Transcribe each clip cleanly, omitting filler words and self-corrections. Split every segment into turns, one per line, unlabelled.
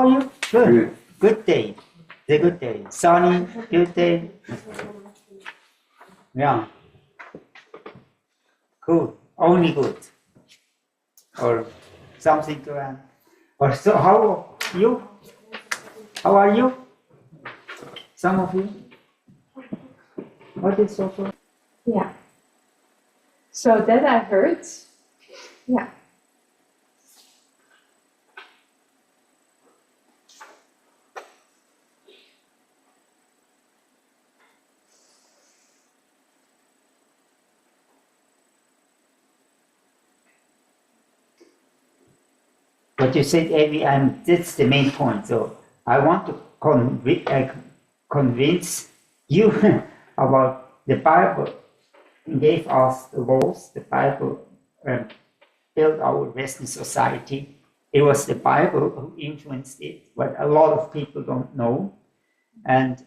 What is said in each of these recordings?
are you? Good.
Good.
Good day. The good day. Sunny, good day. Yeah. Cool. Only good. Or something to add. Or so, how are you? How are you? Some of you? What is so far?
Yeah. So that I heard. Yeah.
What you said, Avi, that's the main point. So I want to convince you about the Bible gave us the laws. The Bible built our Western society. It was the Bible who influenced it, but a lot of people don't know. And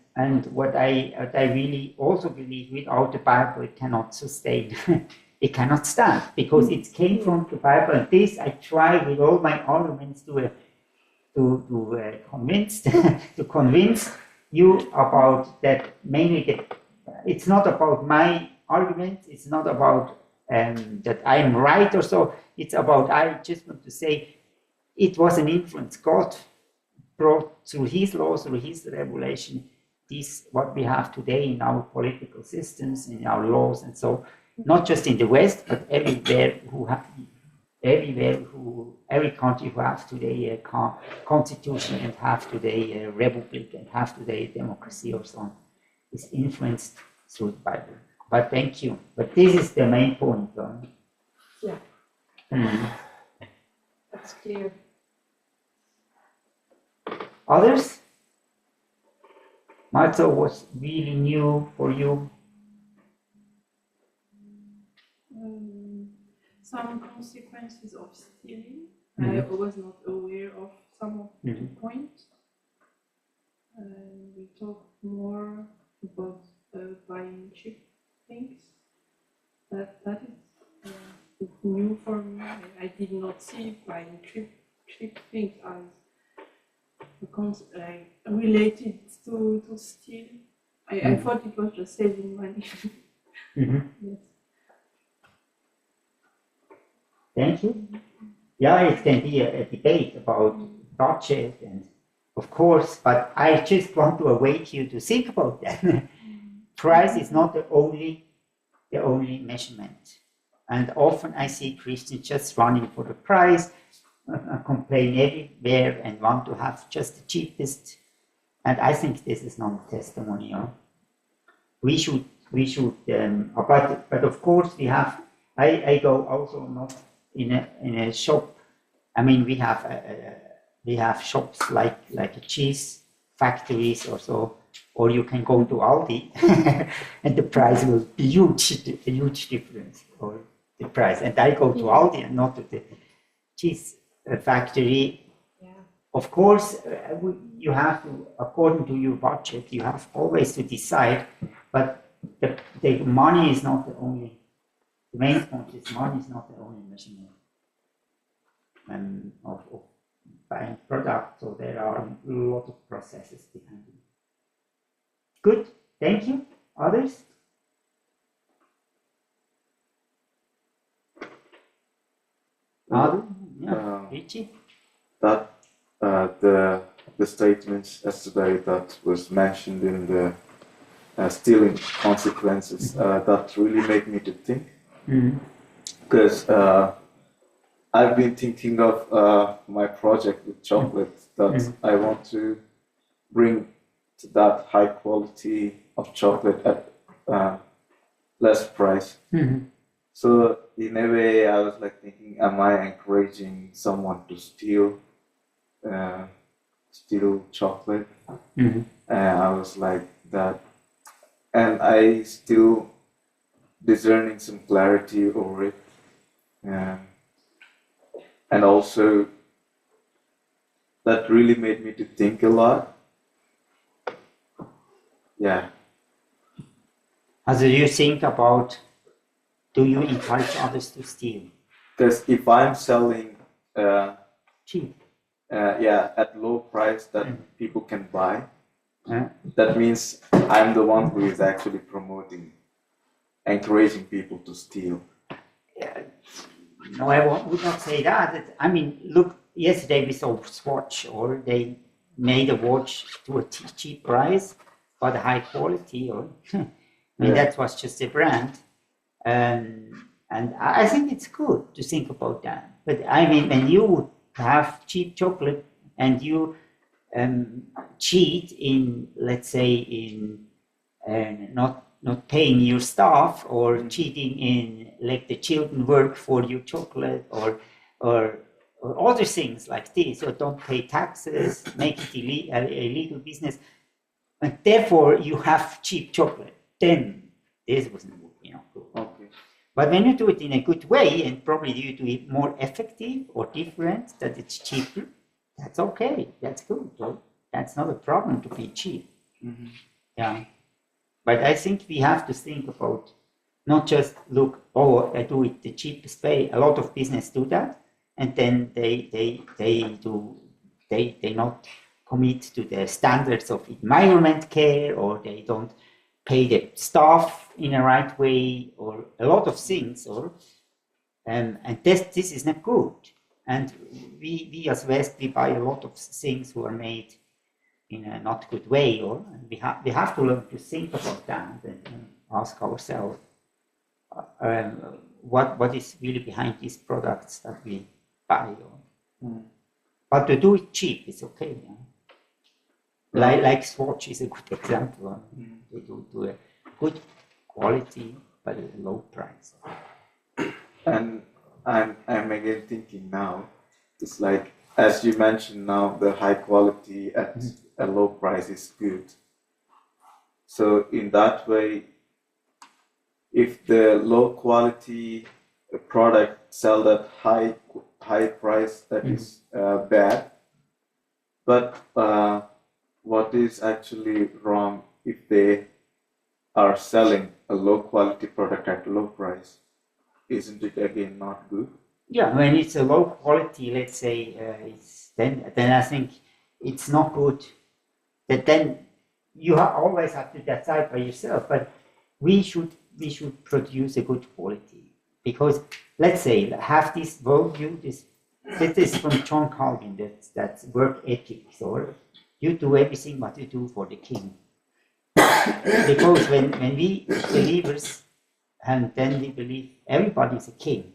what I really also believe, without the Bible, it cannot sustain. It cannot stand because it came from the Bible. And this I try with all my arguments to convince you about that. Mainly, it's not about my argument. It's not about that I am right or so. It's about, I just want to say, it was an influence. God brought through His laws, through His revelation, this what we have today in our political systems, in our laws, and so. Not just in the West, but everywhere every country who have today a constitution and have today a republic and have today a democracy or so on, is influenced through the Bible. But thank you. But this is the main point.
Yeah. That's clear.
Others? Marzo was really new for you.
Some consequences of stealing. I was not aware of some of the points. We talked more about buying cheap things. That is new for me. I did not see buying cheap things as related to steal. I thought it was just saving money. Yes.
Thank you. Yeah, it can be a debate about budget and of course, but I just want to await you to think about that. Price is not the only measurement. And often I see Christians just running for the price, complain everywhere and want to have just the cheapest. And I think this is not a testimonial. We should, but of course we have, I go also not in a shop. I mean, we have shops like a cheese factories or so, or you can go to Aldi and the price will be a huge difference or the price. And I go to Aldi and not to the cheese factory.
Yeah.
Of course, you have to, according to your budget, you have always to decide, but the money is not the only. The main point is money is not the only measurement of buying products, so there are a lot of processes behind it. Good, thank you. Others? Richie?
That the statements yesterday that was mentioned in the stealing consequences, that really made me to think. Because I've been thinking of my project with chocolate that I want to bring to that high quality of chocolate at less price. So in a way, I was like thinking, am I encouraging someone to steal chocolate? I was like that, and I still discerning some clarity over it, and also that really made me to think a lot. Yeah.
As you think about, do you encourage others to steal?
Because if I'm selling
cheap,
at low price that people can buy.
Uh,
That means I'm the one who is actually promoting, encouraging people to steal.
no, would not say that. I mean, look, yesterday we saw Swatch, or they made a watch to a cheap price, but high quality. Or I mean, that was just a brand, and I think it's good to think about that. But I mean, when you have cheap chocolate and you cheat in, let's say, in not paying your staff, or cheating in, like, the children work for your chocolate, or other things like this, or don't pay taxes, make it illegal business, and therefore you have cheap chocolate, then this wasn't good.
Okay.
But when you do it in a good way, and probably you do it more effective or different, that it's cheaper, that's okay, that's good. Right? That's not a problem to be cheap.
Mm-hmm.
Yeah. But I think we have to think about, not just look, oh, I do it the cheapest way. A lot of business do that, and then they not commit to the standards of environment care, or they don't pay the staff in the right way, or a lot of things, or and this is not good. And we as West, we buy a lot of things who are made in a not good way, or we have to learn to think about that and ask ourselves what is really behind these products that we buy. But to do it cheap is okay. Yeah? Like Swatch is a good example. They do a good quality but at a low price.
And I'm again thinking now, it's like, as you mentioned now, the high quality at a low price is good. So in that way, if the low quality product sell at high price, that is bad. But what is actually wrong if they are selling a low quality product at low price? Isn't it again not good?
Yeah, when it's a low quality, let's say, then I think it's not good. That then you always have to decide by yourself. But we should produce a good quality, because let's say have this worldview. This is from John Calvin. That's work ethics, or you do everything what you do for the king. Because when we believers, and then we believe everybody is a king.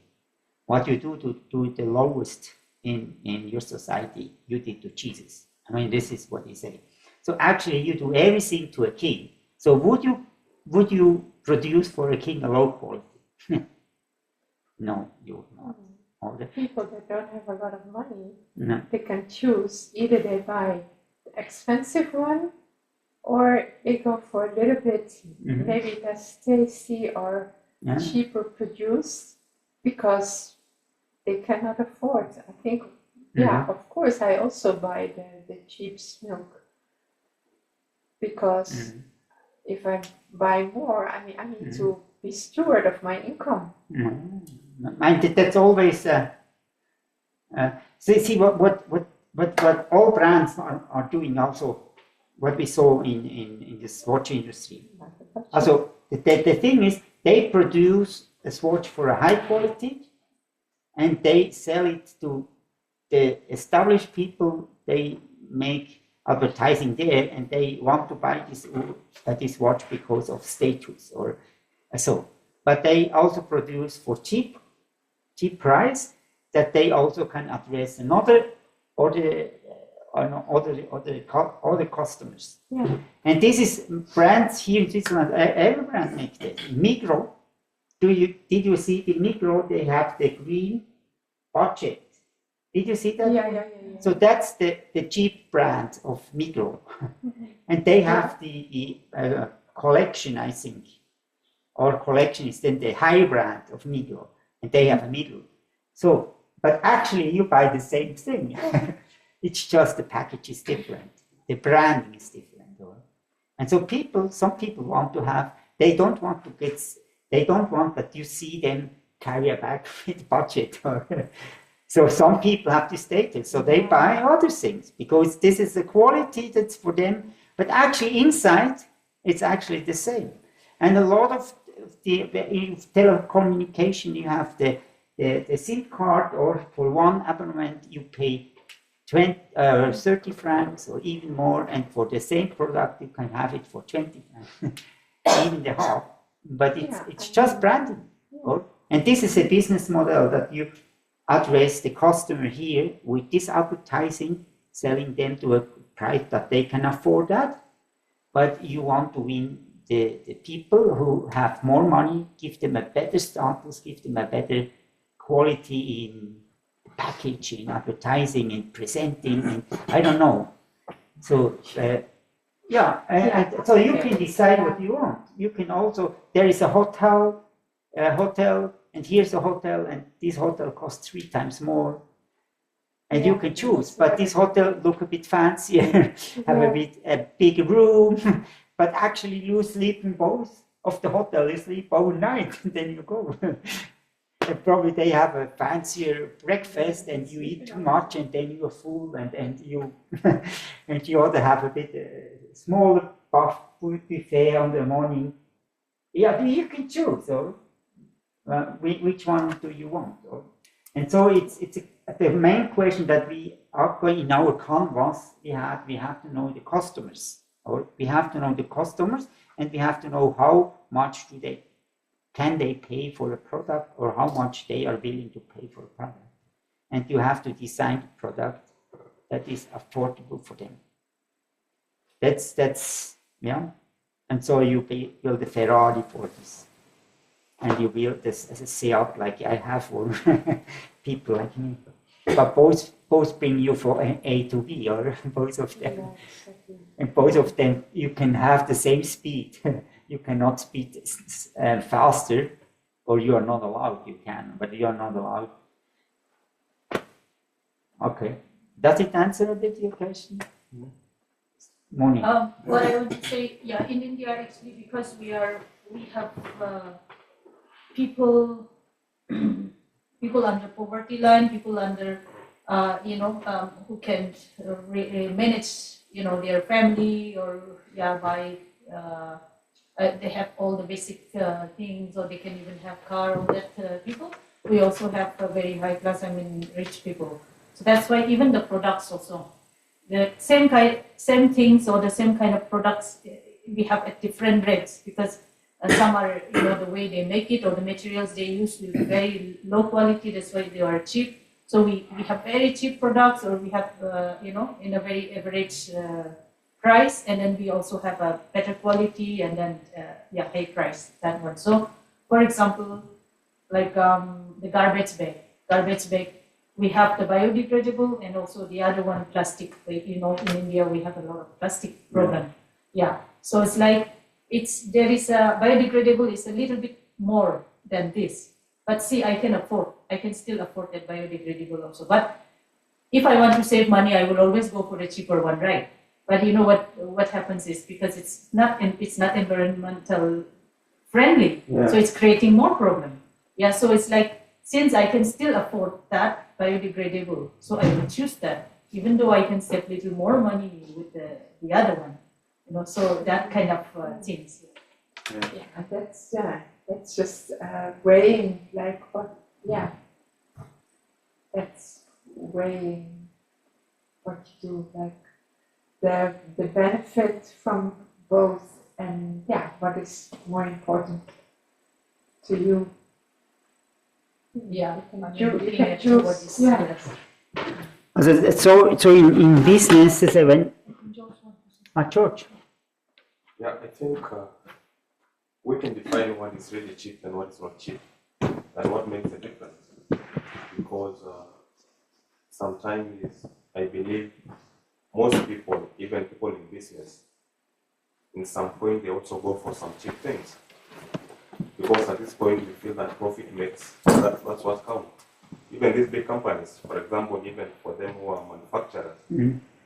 What you do to do the lowest in your society, you did to Jesus. I mean, this is what he said. So actually, you do everything to a king. So would you produce for a king a low quality? No, you would not.
All the people that don't have a lot of money,
No.
they can choose. Either they buy the expensive one, or they go for a little bit, maybe less tasty or cheaper produced, because they cannot afford. I think, of course, I also buy the cheap milk, because if I buy more, I need to be steward of my income.
That's always see what all brands are doing. Also, what we saw in the Swatch industry. Also, the thing is, they produce a Swatch for a high quality, and they sell it to the established people. They make advertising there, and they want to buy this watch because of status or so. But they also produce for cheap price, that they also can address other customers.
Yeah.
And this is brands here in Switzerland. Every brand makes this. Migros. Did you see the Migros? They have the green budget. Did you see that?
Yeah.
So that's the cheap brand of Migros. And they have the collection, I think. Our collection is then the high brand of Migros, and they have a middle. So, but actually you buy the same thing. It's just the package is different. The branding is different. And so some people want to have, they don't want that you see them carry a bag with budget. So some people have this status, so they buy other things because this is the quality that's for them. But actually inside, it's actually the same. And a lot of in telecommunication, you have the SIM card, or for one abonnement you pay 30 francs or even more, and for the same product you can have it for 20 francs, even the half. But it's just branding. And this is a business model that you address the customer here with this advertising, selling them to a price that they can afford that. But you want to win the people who have more money, give them a better status, give them a better quality in packaging, advertising, and presenting, and I don't know. So so you can decide what you want. You can also, there is a hotel, and here's a hotel, and this hotel costs 3 times more. And you can choose, but this hotel look a bit fancier, have a big room, but actually you sleep in both of the hotel. You sleep overnight, and then you go. And probably they have a fancier breakfast, and you eat too much, and then you're full, and you and you ought to have a bit smaller buffet on the morning. Yeah, you can choose. So which one do you want? And so it's the main question that we are going in our canvas. We have to know the customers, or we have to know the customers, and we have to know how much can they pay for a product, or how much they are willing to pay for a product. And you have to design a product that is affordable for them. That's And so you build a Ferrari for this. And you build this as a Seat, like I have for people like me. But both bring you from A to B, or both of them. Yeah, exactly. And both of them, you can have the same speed. You cannot speed faster, or you are not allowed. You can, but you are not allowed. Okay. Does it answer a bit your question? Morning.
What I want to say, in India actually, because we have people under poverty line, people under who can manage their family, or by they have all the basic things, or they can even have car, all that people. We also have a very high class, rich people. So that's why even the products also, the same things or the same kind of products we have at different rates, because some are the way they make it, or the materials they use will be very low quality, that's why they are cheap. So we have very cheap products, or we have in a very average price, and then we also have a better quality, and then high price, that one. So for example, like the garbage bag, we have the biodegradable, and also the other one plastic. In India we have a lot of plastic problem. So it's like there is a biodegradable is a little bit more than this, but see, I can still afford that biodegradable also. But if I want to save money, I will always go for the cheaper one, right? But what happens is, because it's not environmental friendly, so it's creating more problem. So it's like, since I can still afford that biodegradable, so I will choose that, even though I can save little more money with the other one. So that kind of things.
And that's just weighing, like what. That's weighing what you do, like the benefit from both, and what is more important to you.
You
can choose.
So in business, when George.
Yeah, I think we can define what is really cheap and what is not cheap, and what makes a difference. Because sometimes I believe most people, even people in business, in some point they also go for some cheap things. Because at this point we feel that profit makes, that's what counts. Even these big companies, for example, even for them who are manufacturers,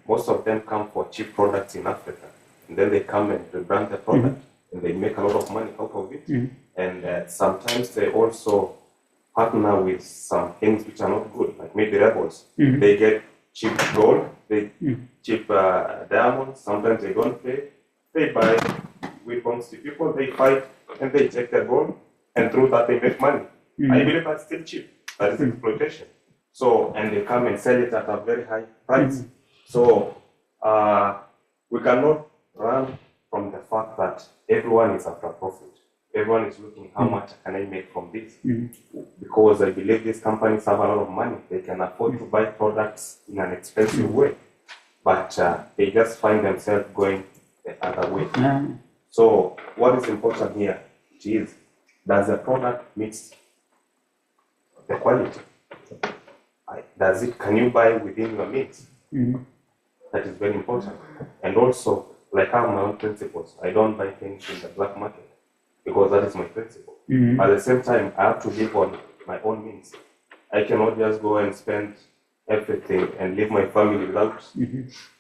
most of them come for cheap products in Africa. And then they come and rebrand the product, and they make a lot of money out of it. And sometimes they also partner with some things which are not good, like maybe rebels. They get cheap gold, cheap diamonds. Sometimes they don't pay. They buy weapons to people. They fight and they take their gold, and through that they make money. I believe that's still cheap. That is exploitation. So, and they come and sell it at a very high price. So, we cannot run from the fact that everyone is after profit. Everyone is looking how much can I make from this? Because I believe these companies have a lot of money. They can afford to buy products in an expensive way, but they just find themselves going the other way. So, what is important here is, does the product meet the quality? Does it? Can you buy within your means? That is very important. And also, like I have my own principles. I don't buy things in the black market because that is my principle. At the same time, I have to live on my own means. I cannot just go and spend everything and leave my family without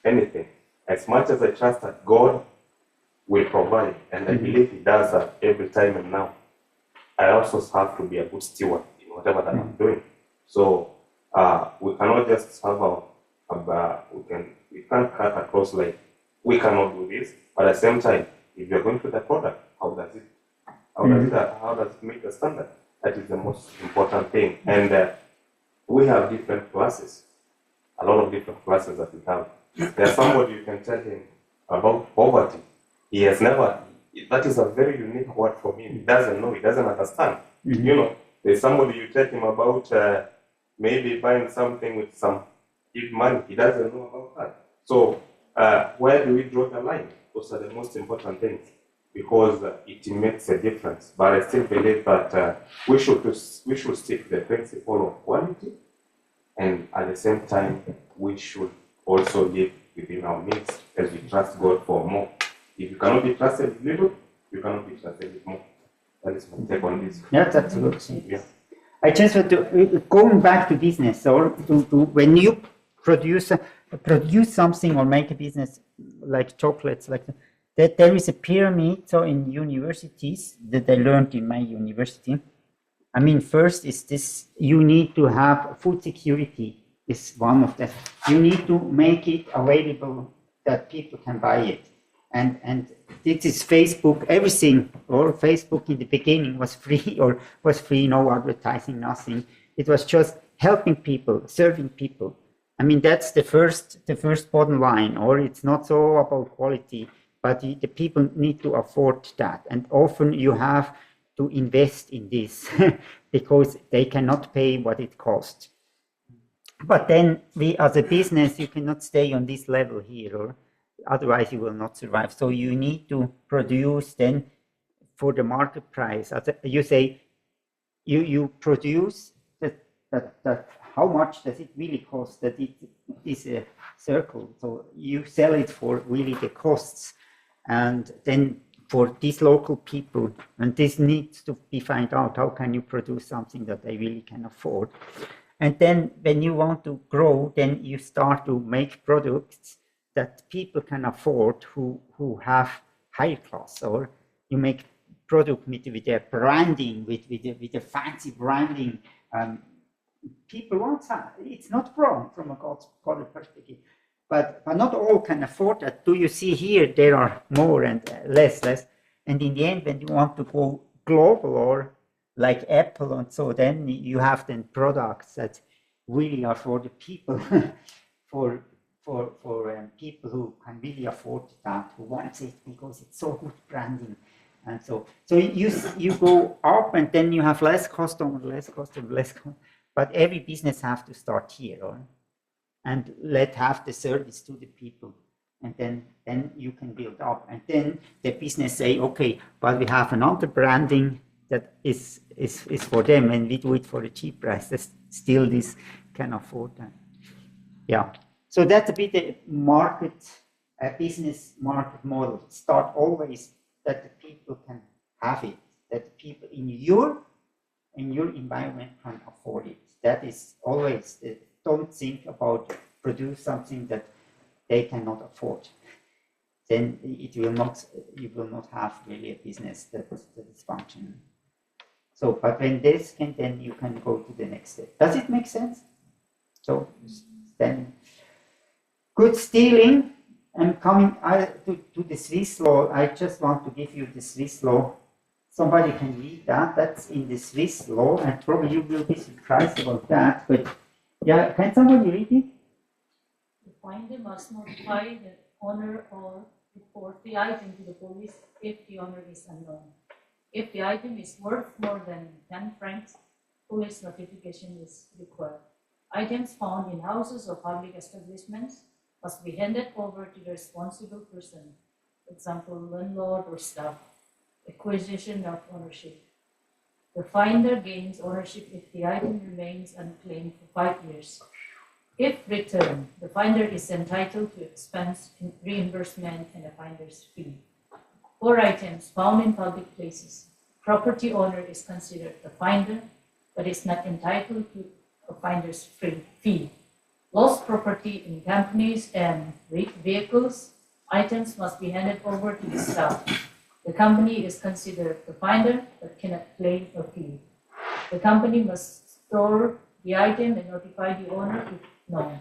anything. As much as I trust that God will provide, and I believe He does that every time and now, I also have to be a good steward in whatever that I'm doing. So we cannot just have we can't cut across like we cannot do this. But at the same time, if you're going to the product, how does it meet the standard? That is the most important thing. And we have different classes, a lot of different classes that we have. There's somebody you can tell him about poverty. He has never. That is a very unique word for him. He doesn't know. He doesn't understand. You know, there's somebody you tell him about maybe buying something with some big money. He doesn't know about that. So where do we draw the line? Those are the most important things, because it makes a difference. But I still believe that we should stick to the principle of quality, and at the same time, we should also live within our means as we trust God for more. If you cannot be trusted with little, you cannot be trusted with more. That is my take on this.
Yeah, that's absolutely. Yeah. I just want to going back to business, or to when you produce something or make a business like chocolates, like that, there is a pyramid. So in universities that I learned in my university, I mean, first is this: you need to have food security. Is one of them. You need to make it available that people can buy it. And this is Facebook, everything, or Facebook in the beginning was free, no advertising, nothing. It was just helping people, serving people. I mean, that's the first bottom line, or it's not so about quality, but the people need to afford that. And often you have to invest in this because they cannot pay what it costs. But then we, as a business, you cannot stay on this level here, or otherwise you will not survive. So you need to produce then for the market price. As you say, you produce that how much does it really cost, that it is a circle. So you sell it for really the costs, and then for these local people, and this needs to be found out, how can you produce something that they really can afford. And then when you want to grow, then you start to make products that people can afford who have higher class, or you make product with their branding, with a fancy branding. People want that. It's not wrong from a God perspective, but not all can afford that. Do you see here? There are more and less. And in the end, when you want to go global, or like Apple and so, then you have then products that really are for the people, for people who can really afford that, who wants it because it's so good branding. And so you go up, and then you have less customer. But every business has to start here, and have the service to the people, and then you can build up, and then the business say, okay, but we have another branding that is for them, and we do it for a cheap price. Still, this can afford that. Yeah. So that's a bit a business market model. Start always that the people can have it, that the people in your environment can afford it. That is always, don't think about produce something that they cannot afford. Then you will not have really a business that is functioning. So, but when this can, then you can go to the next step. Does it make sense? So then, good stealing. And coming to the Swiss law, I just want to give you the Swiss law. Somebody can read that. That's in the Swiss law, and probably you will be surprised about that. But yeah, can somebody read it?
The finder must notify the owner or report the item to the police if the owner is unknown. If the item is worth more than 10 francs, police notification is required. Items found in houses or public establishments must be handed over to the responsible person, for example, landlord or staff. Acquisition of ownership. The finder gains ownership if the item remains unclaimed for 5 years. If returned, the finder is entitled to expense reimbursement and a finder's fee. For items found in public places, property owner is considered the finder, but is not entitled to a finder's fee. Lost property in companies and vehicles, items must be handed over to the staff. The company is considered the finder, but cannot claim a fee. The company must store the item and notify the owner if known.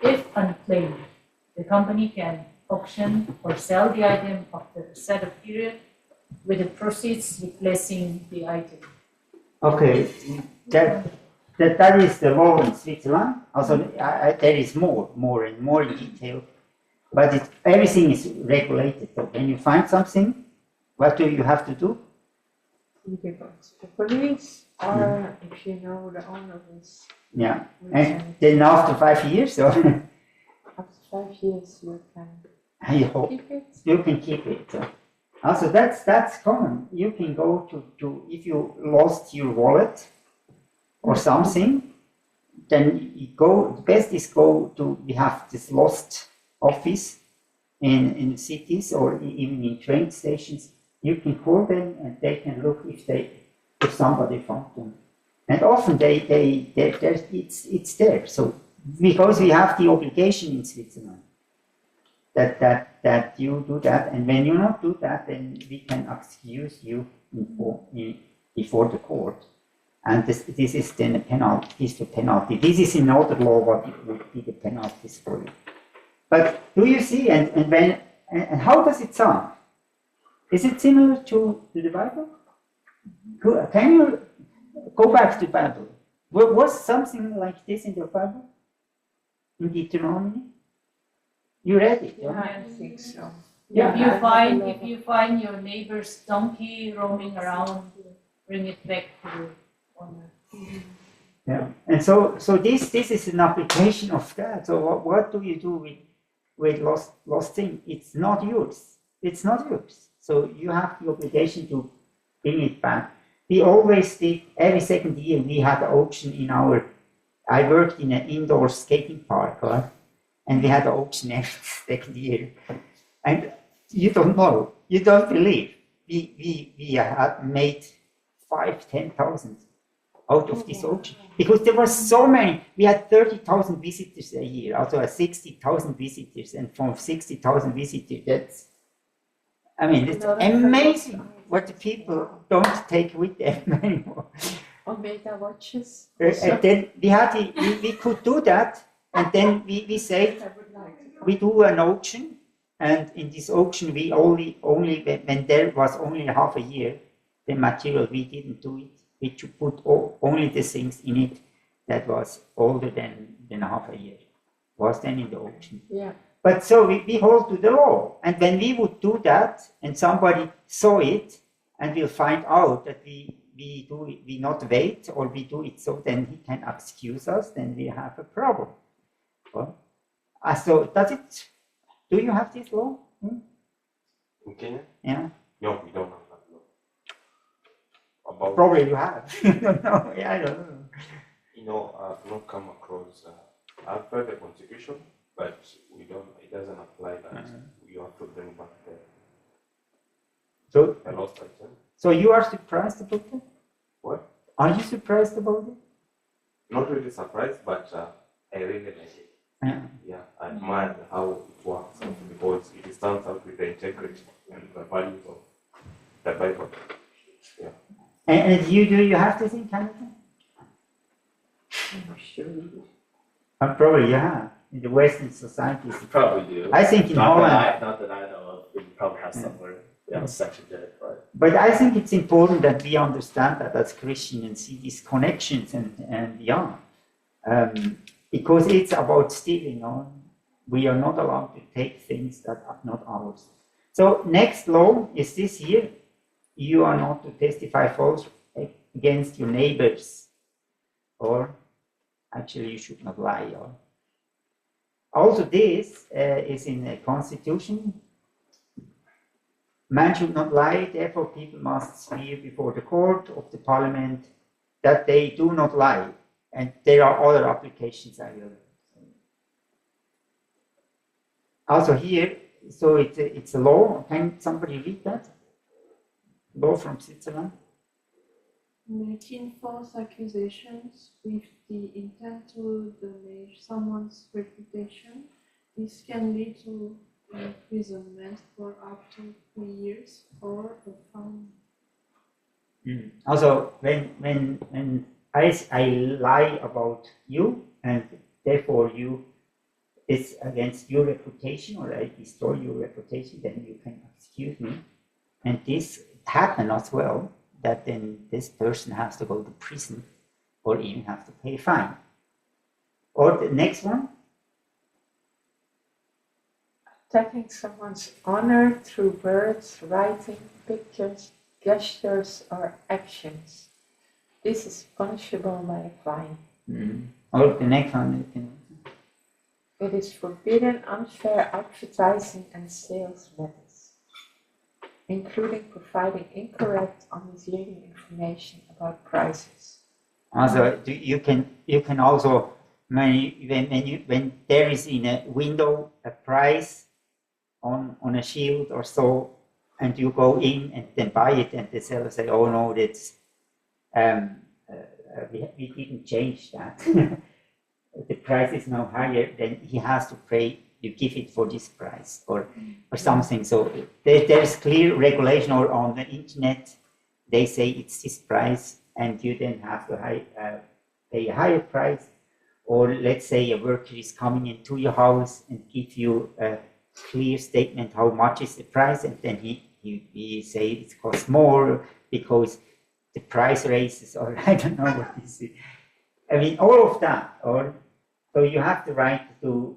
If unclaimed, the company can auction or sell the item after a set of period with the proceeds replacing the item.
Okay, that is the law in Switzerland. Also, there is more in detail, but everything is regulated. So when you find something, what do you have to do?
You can go to the police, or if you know the owner is.
Yeah, and then after 5 years, or
After 5 years, you can
I hope
keep it.
you can keep it. Also, that's common. You can go to if you lost your wallet or something, then you go. The best is go to. We have this lost office in cities or even in train stations. You can call them and they can look if somebody found them. And often it's there. So because we have the obligation in Switzerland that you do that, and when you not do that, then we can accuse you before the court. And this is then a penalty. This is the penalty. This is in other law what it would be the penalties for you. But do you see? And how does it sound? Is it similar to the Bible? Can you go back to the Bible? Was something like this in the Bible? In Deuteronomy? You read it?
Yeah,
Right?
I think so.
If you find your neighbor's donkey roaming around, bring it back to the owner.
Yeah. And so this is an application of that. So what do you do with lost thing? It's not yours. It's not yours. So you have the obligation to bring it back. We always did, every second year we had an auction I worked in an indoor skating park, right? And we had an auction every second year. And you don't know, you don't believe. We had made 5,000-10,000 out of this auction. Because there were so many, we had 30,000 visitors a year, also 60,000 visitors. And from 60,000 visitors, it's amazing what the people don't take with them anymore.
Omega watches.
And then we could do that, and then we said we do an auction, and in this auction we only when there was only half a year, the material we didn't do it. We should put only the things in it that was older than half a year. Was then in the auction.
Yeah.
But so we hold to the law, and when we would do that, and somebody saw it, and will find out that we not wait or we do it, so then he can excuse us. Then we have a problem. Well, so do you have this law?
In Kenya?
Yeah.
No, we don't have that law.
Probably you have. I don't know. Yeah, I don't know.
I've not come across. I've read the constitution, but it doesn't apply that you have to bring back the lost item.
So you are surprised about it?
What?
Are you surprised about it?
Not really surprised, but I really like it. Yeah, I admire how it works because it stands out with the integrity and the values of the Bible. Yeah.
And do you have this in Canada?
I'm sure we do.
Probably you have. In the Western societies.
You probably do.
I think in Holland.
Not that I know of. We probably have somewhere sectioned it, but.
But I think it's important that we understand that as Christians and see these connections and because it's about stealing. We are not allowed to take things that are not ours. So next law is this here. You are not to testify false against your neighbors, or actually you should not lie. Also this is in the Constitution. Man should not lie, therefore people must swear before the court of the parliament that they do not lie. And there are other applications I will. Also here, so it's a law. Can somebody read that? Law from Switzerland.
Making false accusations with the intent to damage someone's reputation. This can lead to imprisonment for up to 3 years or a fine.
Also, when I lie about you and therefore it's against your reputation or I destroy your reputation, then you can excuse me. And this happened as well, that then this person has to go to prison or even have to pay a fine. Or the next one.
Attacking someone's honor through words, writing, pictures, gestures, or actions. This is punishable by a fine.
Or the next one.
It is forbidden unfair advertising and sales methods, including providing incorrect or misleading information about prices.
Also, you can also when there is in a window a price on a shield or so, and you go in and then buy it, and the seller say, "Oh no, that's we didn't change that. The price is now higher." Then he has to pay. You give it for this price or something. So there's clear regulation. Or on the internet, they say it's this price, and you then have to pay a higher price. Or let's say a worker is coming into your house and give you a clear statement how much is the price, and then he say it costs more because the price raises, or I don't know what this is. I mean, all of that. Or so you have the right to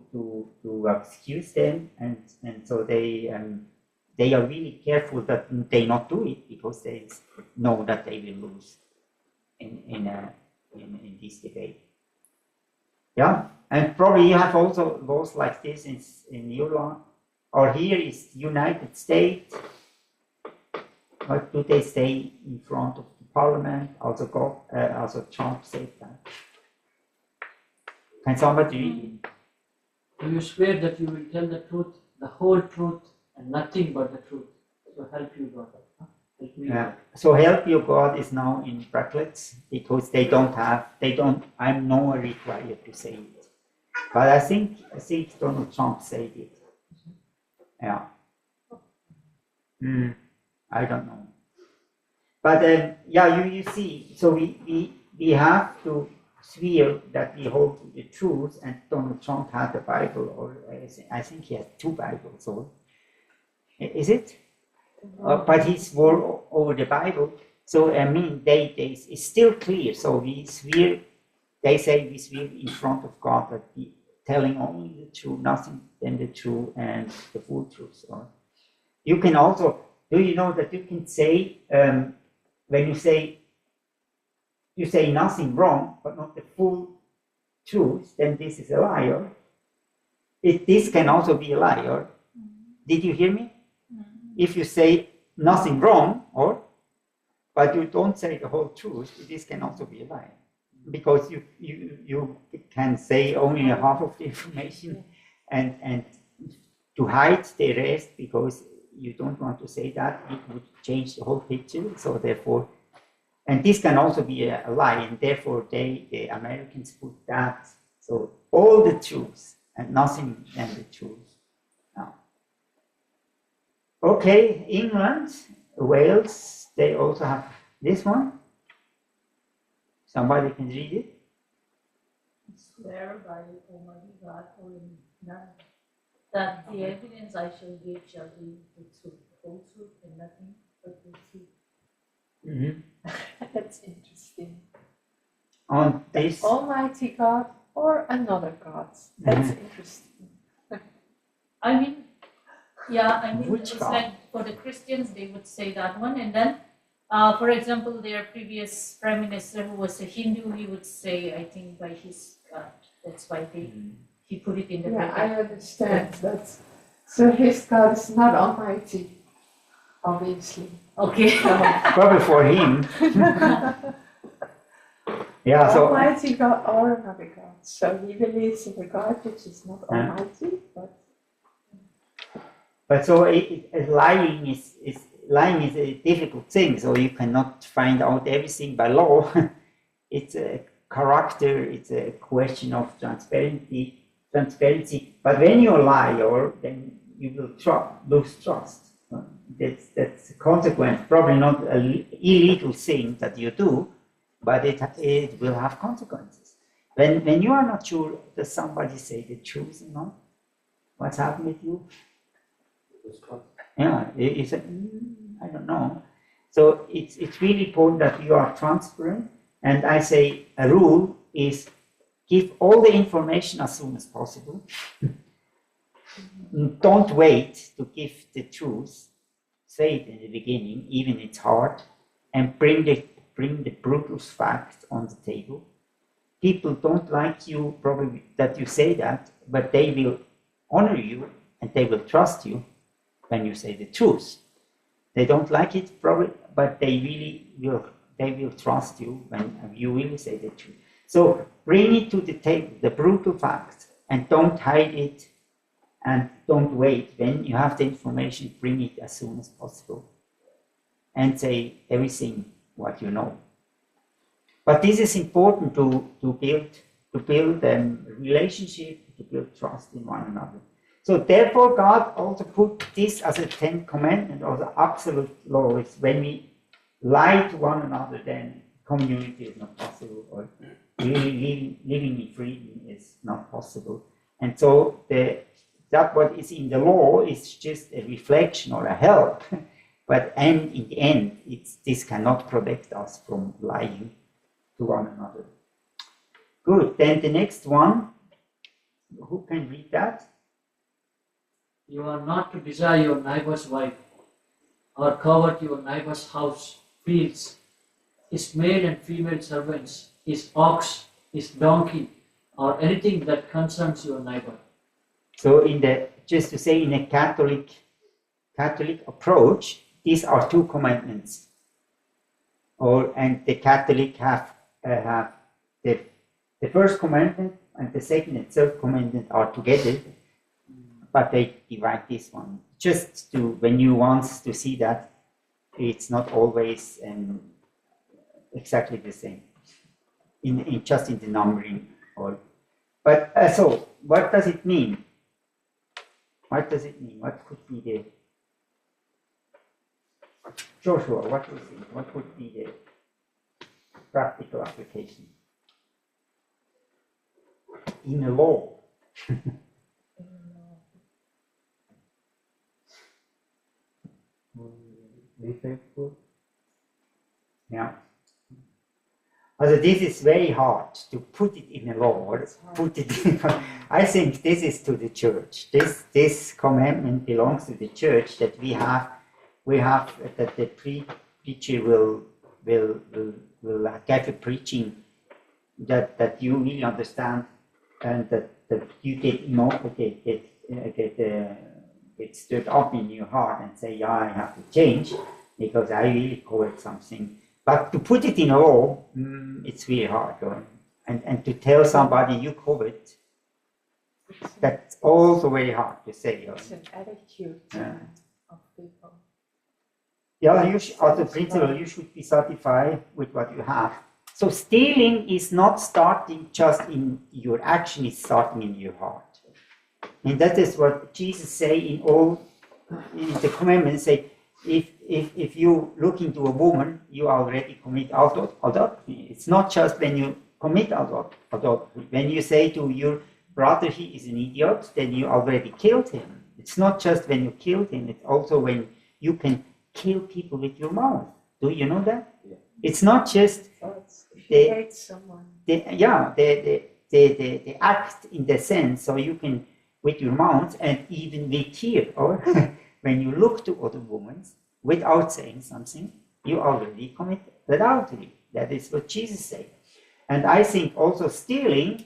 excuse them, and so they are really careful that they not do it because they know that they will lose in this debate. Yeah, and probably you have also laws like this in your law, or here is United States. What do they say in front of the parliament? Also Trump said that. Can somebody read it?
Do you swear that you will tell the truth, the whole truth, and nothing but the truth? So help you God. Help me.
So help you God is now in brackets because I'm nowhere required to say it. But I think Donald Trump said it. Yeah. I don't know. But you see, so we have to swear that we hold to the truth, and Donald Trump had the Bible, or I think he has 2 Bibles, or is it? But he swore over the Bible. So I mean, it's still clear. So we swear. They say we swear in front of God that we telling only the truth, nothing than the truth and the full truth. Or you can also, do you know that you can say when you say nothing wrong but not the full truth, then this is a liar. This can also be a liar. Did you hear me? If you say nothing wrong, but you don't say the whole truth, this can also be a lie, because you can say only half of the information, and to hide the rest because you don't want to say that, it would change the whole picture. So therefore, and this can also be a lie, and therefore the Americans put that. So all the truth and nothing than the truth. Okay, England, Wales, they also have this one. Somebody can read it?
swear by Almighty God or in none, that the evidence I shall give shall be the truth, the whole truth, and nothing but the truth.
That's interesting.
On this,
Almighty God or another God? That's interesting.
I mean, yeah, I mean,
Which
it's
God?
like for the Christians, they would say that one, and then, for example, their previous prime minister, who was a Hindu, he would say, I think, by his God. That's why he put it in the
Yeah, I
bracket.
understand that. So his God is not almighty, obviously.
Okay.
probably for him. Yeah, so
Almighty God or another God. So he believes in a God which is not almighty,
but so lying is a difficult thing. So you cannot find out everything by law. It's a character. It's a question of transparency. But when you lie, or then you will lose trust. That's a consequence. Probably not an illegal thing that you do, but it will have consequences. When you are not sure, does somebody say the truth or not? What's happened with you? Yeah, you say, I don't know. So it's really important that you are transparent. And I say a rule is give all the information as soon as possible. Don't wait to give the truth. Say it in the beginning, even it's hard, and bring the brutal facts on the table. People don't like you probably that you say that, but they will honor you and they will trust you when you say the truth. They don't like it probably, but they will trust you when you really say the truth. So bring it to the table, the brutal facts, and don't hide it and don't wait. When you have the information, bring it as soon as possible and say everything what you know. But this is important to build a relationship, to build trust in one another. So therefore, God also put this as a 10 commandment or the absolute law. Is when we lie to one another, then community is not possible, or really living in freedom is not possible. And so that what is in the law is just a reflection or a help. But in the end, this cannot protect us from lying to one another. Good. Then the next one, who can read that?
You are not to desire your neighbor's wife, or covet your neighbor's house, fields, his male and female servants, his ox, his donkey, or anything that concerns your neighbor.
So just to say, in a Catholic approach, these are two commandments. And the Catholic have the first commandment and the second and third commandment are together, but they divide this one. Just when you want to see that, it's not always exactly the same. Just in the numbering. But so, what does it mean? What does it mean? What could be the Joshua? What do you think? What would be the practical application in a law? Yeah. Also, this is very hard to put it in a law. Or put it in, I think this is to the church. This commandment belongs to the church, that we have that the preacher will give a preaching that you really understand, and that you get stirred up in your heart and say, yeah, I have to change because I really covered something. But to put it in a law, it's really hard. And to tell somebody you covered, that's also very hard to say.
It's an attitude of people.
Yeah, as a principle, you should be satisfied with what you have. So stealing is not starting just in your action, it's starting in your heart. And that is what Jesus say in the commandments, say, if you look into a woman, you already commit adultery. It's not just when you commit adultery. When you say to your brother he is an idiot, then you already killed him. It's not just when you killed him, it's also when you can kill people with your mouth. Do you know that?
Yeah.
It's not just
If you hate someone.
they act in the sense, so you can with your mouth and even with tear, or when you look to other women without saying something, you already commit adultery. That is what Jesus said. And I think also stealing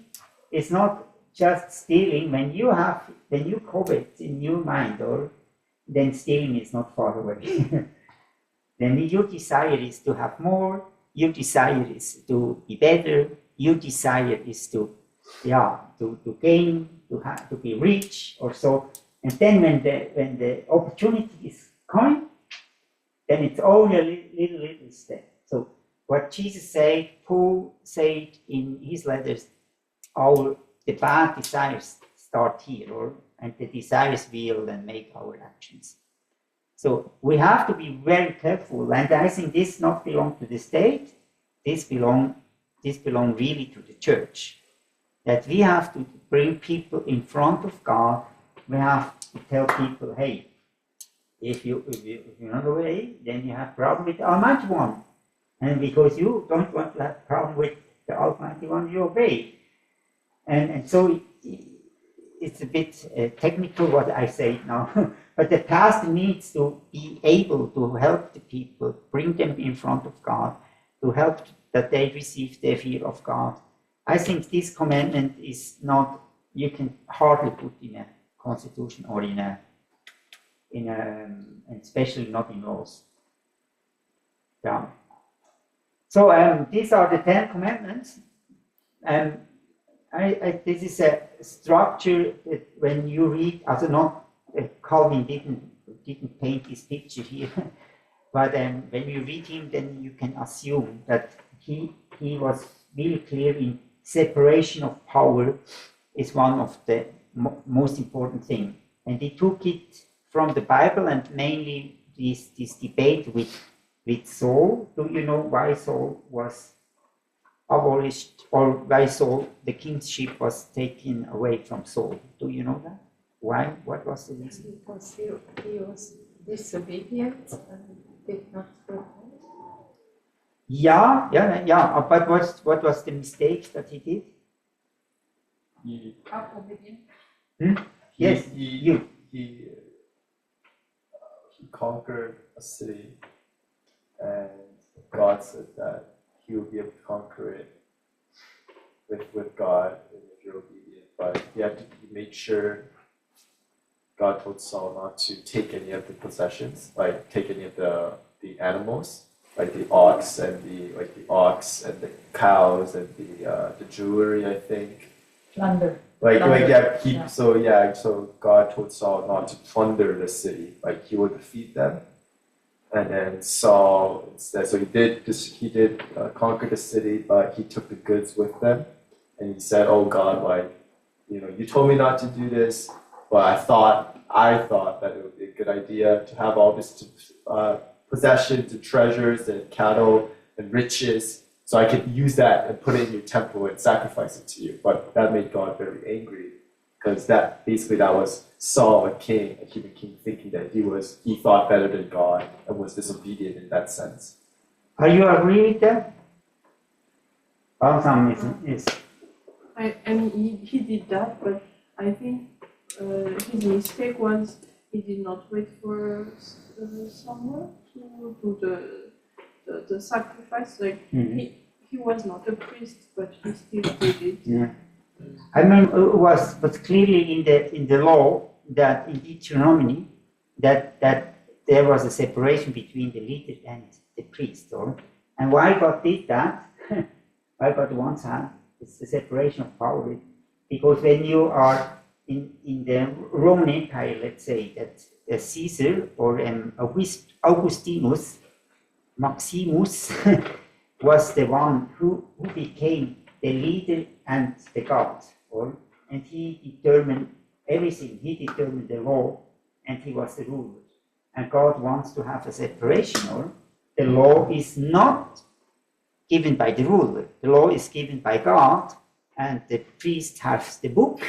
is not just stealing when you covet in your mind, or then stealing is not far away. Then your desire is to have more, your desire is to be better, your desire is to gain, to be rich or so. And then when the opportunity is coming, then it's only a little step. So what Jesus said, Paul said in his letters, the bad desires start here, and the desires will then make our actions. So we have to be very careful, and I think this not belong to the state. This belong really to the church. That we have to bring people in front of God. We have to tell people, hey, if you're not away, then you have problem with the Almighty One, and because you don't want to have problem with the Almighty One, you obey. And so it's a bit technical what I say now, but the pastor needs to be able to help the people, bring them in front of God, to help that they receive the fear of God. I think this commandment is not, you can hardly put in a constitution or and especially not in laws. Yeah. So these are the 10 commandments. This is a structure that when you read, also not Calvin didn't paint this picture here, but when you read him, then you can assume that he was really clear in separation of power is one of the most important things, and he took it from the Bible, and mainly this debate with Saul. Do you know why Saul was abolished, or why Saul, the kingship was taken away from Saul? Do you know that? Why? What was the reason?
Because he was disobedient and did not repent.
Yeah. But what was the mistake that he did?
He,
Yes,
he conquered a city, and God said that he will be able to conquer it with God if you're obedient. But he made sure, God told Saul not to take any of the possessions, like take any of the animals, like the ox and the cows and the jewelry, I think.
Plunder.
So God told Saul not to plunder the city, like he would defeat them. And then Saul instead, so he did conquer the city, but he took the goods with them, and he said, "Oh God, you told me not to do this, but I thought that it would be a good idea to have all this possessions and treasures and cattle and riches, so I could use that and put it in your temple and sacrifice it to you." But that made God very angry, because that was Saul, a human king, thinking that he thought better than God and was disobedient in that sense.
Are you agree with that? Yes.
I mean, he did that, but I think his mistake was he did not wait for someone to do the sacrifice. Like he was not a priest, but he still did it.
Yeah. I mean, it was clearly in the law that in Deuteronomy that there was a separation between the leader and the priest. And why God did that? Why God wants that? It's the separation of power. Because when you are in the Roman Empire, let's say that Caesar or Augustinus Maximus was the one who became the leader and the god, and he determined everything. He determined the law, and he was the ruler. And God wants to have a separation. The law is not given by the ruler. The law is given by God, and the priest has the book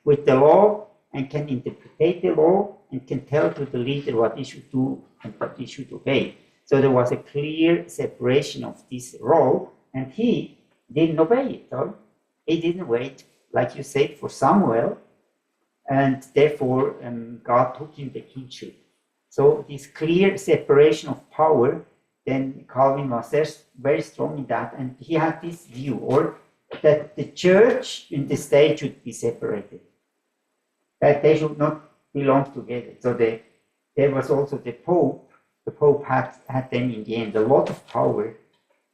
with the law and can interpret the law and can tell to the leader what he should do and what he should obey. So there was a clear separation of this role, and he didn't obey it. Or he didn't wait, like you said, for Samuel, and therefore God took him the kingship. So this clear separation of power, then Calvin was very strong in that, and he had this view, or that the church and the state should be separated, that they should not belong together. So there was also the Pope. The Pope had then in the end a lot of power,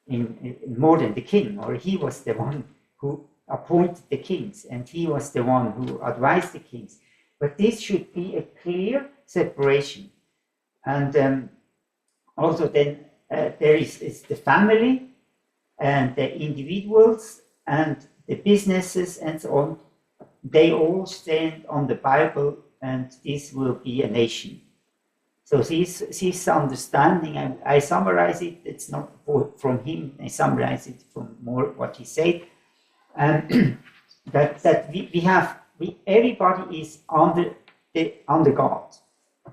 in more than the king, or he was the one who appointed the kings, and he was the one who advised the kings. But this should be a clear separation. And also then there is the family and the individuals and the businesses and so on. They all stand on the Bible, and this will be a nation. So this understanding, I summarize it, it's not from him, I summarize it from more what he said, that everybody is under God,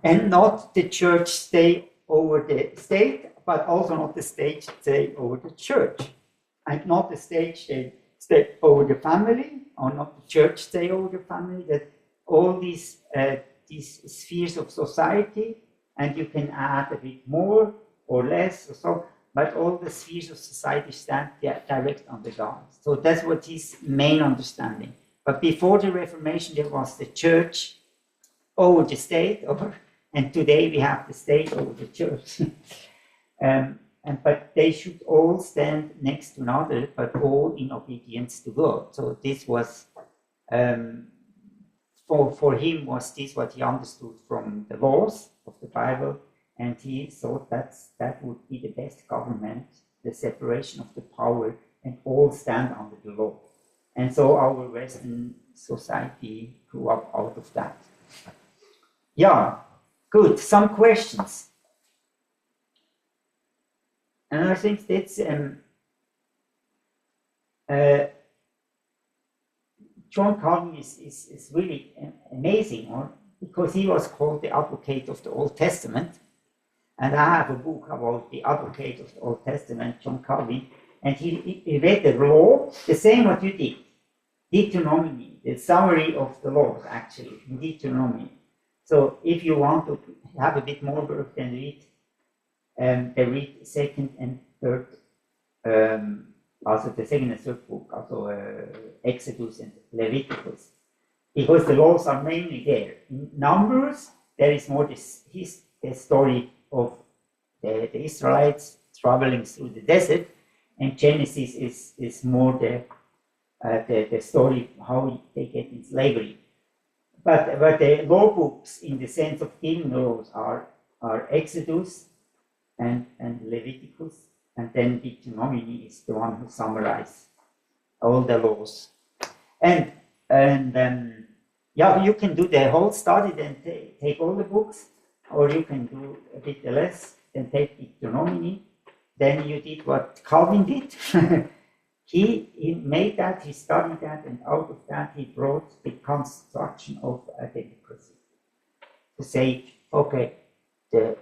and not the church stay over the state, but also not the state stay over the church, and not the state stay over the family, or not the church stay over the family, that all these spheres of society, and you can add a bit more or less or so, but all the spheres of society stand direct under God. So that's what his main understanding. But before the Reformation, there was the church over the state, and today we have the state over the church. But they should all stand next to another, but all in obedience to God. So this was, for him, was this what he understood from the laws of the Bible, and he thought that would be the best government, the separation of the power, and all stand under the law. And so our Western society grew up out of that. Yeah, good. Some questions? And I think that's John Calvin is really amazing, because he was called the advocate of the Old Testament. And I have a book about the advocate of the Old Testament, John Calvin, and he read the law, the same what you did, Deuteronomy, the summary of the laws actually, in Deuteronomy. So if you want to have a bit more work, then read second and third, also the second and third book, also Exodus and Leviticus, because the laws are mainly there. In Numbers, there is more the story of the Israelites traveling through the desert, and Genesis is more the story of how they get in slavery. But the law books, in the sense of giving the laws, are Exodus and Leviticus, and then Deuteronomy is the one who summarizes all the laws. And you can do the whole study, then take all the books, or you can do a bit less, then take Deuteronomy. Then you did what Calvin did. He made that, he studied that, and out of that he brought the construction of a democracy. To say, okay, the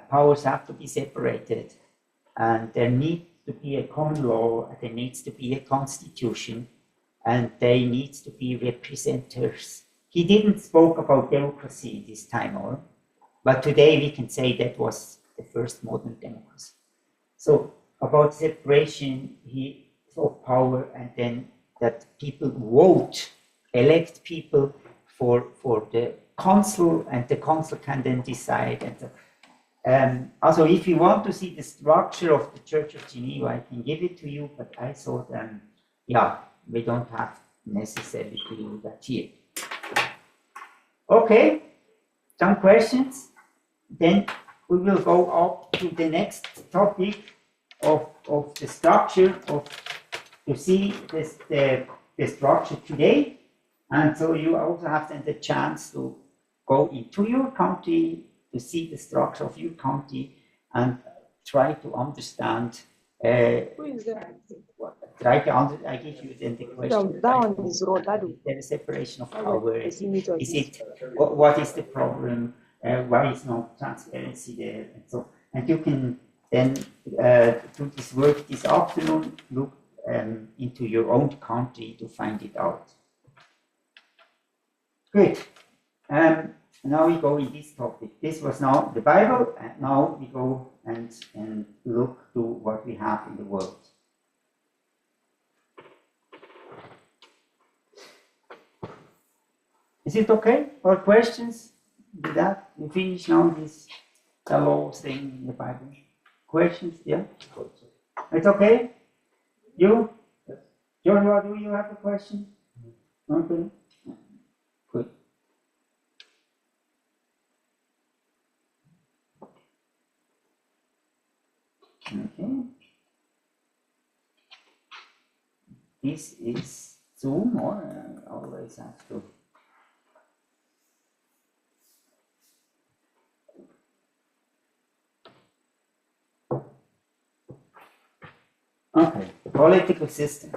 powers have to be separated, and there needs to be a common law, there needs to be a constitution, and there needs to be representatives. He didn't spoke about democracy this time, but today we can say that was the first modern democracy. So about separation of power, and then that people vote, elect people for the council, and the council can then decide. And also, if you want to see the structure of the Church of Geneva, I can give it to you, but I thought, we don't have necessarily to do that here. Okay, some questions? Then we will go up to the next topic of the structure to see the structure today. And so you also have then the chance to go into your country, to see the structure of your country, and try to understand
Who is there?
Try to answer. I give you then the question.
That one is road. That
Is there a separation of
one
power?
is meter.
Is it what is the problem? Why is no transparency there? And so, and you can then do this work this afternoon. Look into your own country to find it out. Good. Now we go in this topic. This was now the Bible, and now we go and look to what we have in the world. Is it okay? Or questions? With that, we finish now this the law thing in the Bible. Questions? Yeah? It's okay? You? Yes. Joshua, do you have a question? Okay. Good. Okay. This is Zoom, or I always have to. Okay, political system.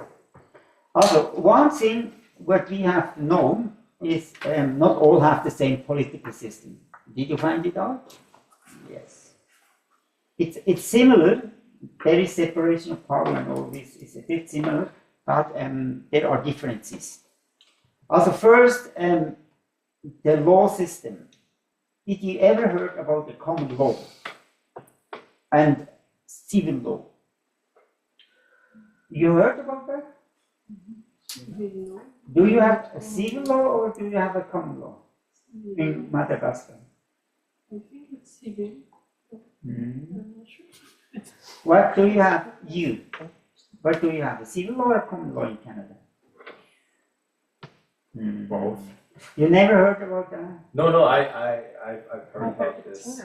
Also, one thing what we have known is not all have the same political system. Did you find it out? Yes. It's similar. There is separation of power and all this is a bit similar, but there are differences. Also, first, the law system. Did you ever heard about the common law and civil law? You heard about that? Do you have a civil law or do you have a common law in Madagascar?
I think it's civil. I'm not sure.
What do you have? What do you have? A civil law or common law in Canada?
Both.
You never heard about that?
No, I've heard about this.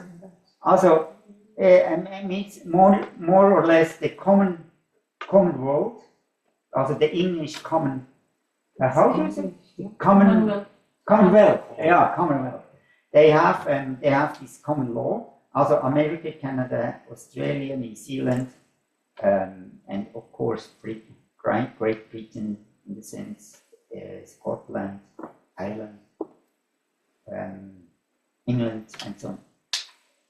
Also, it's more or less the common world, also the English common, how do you say? Commonwealth. Yeah, Commonwealth. They have this common law. Also, America, Canada, Australia, New Zealand, and of course Britain, Great Britain in the sense, Scotland, Ireland, England, and so on.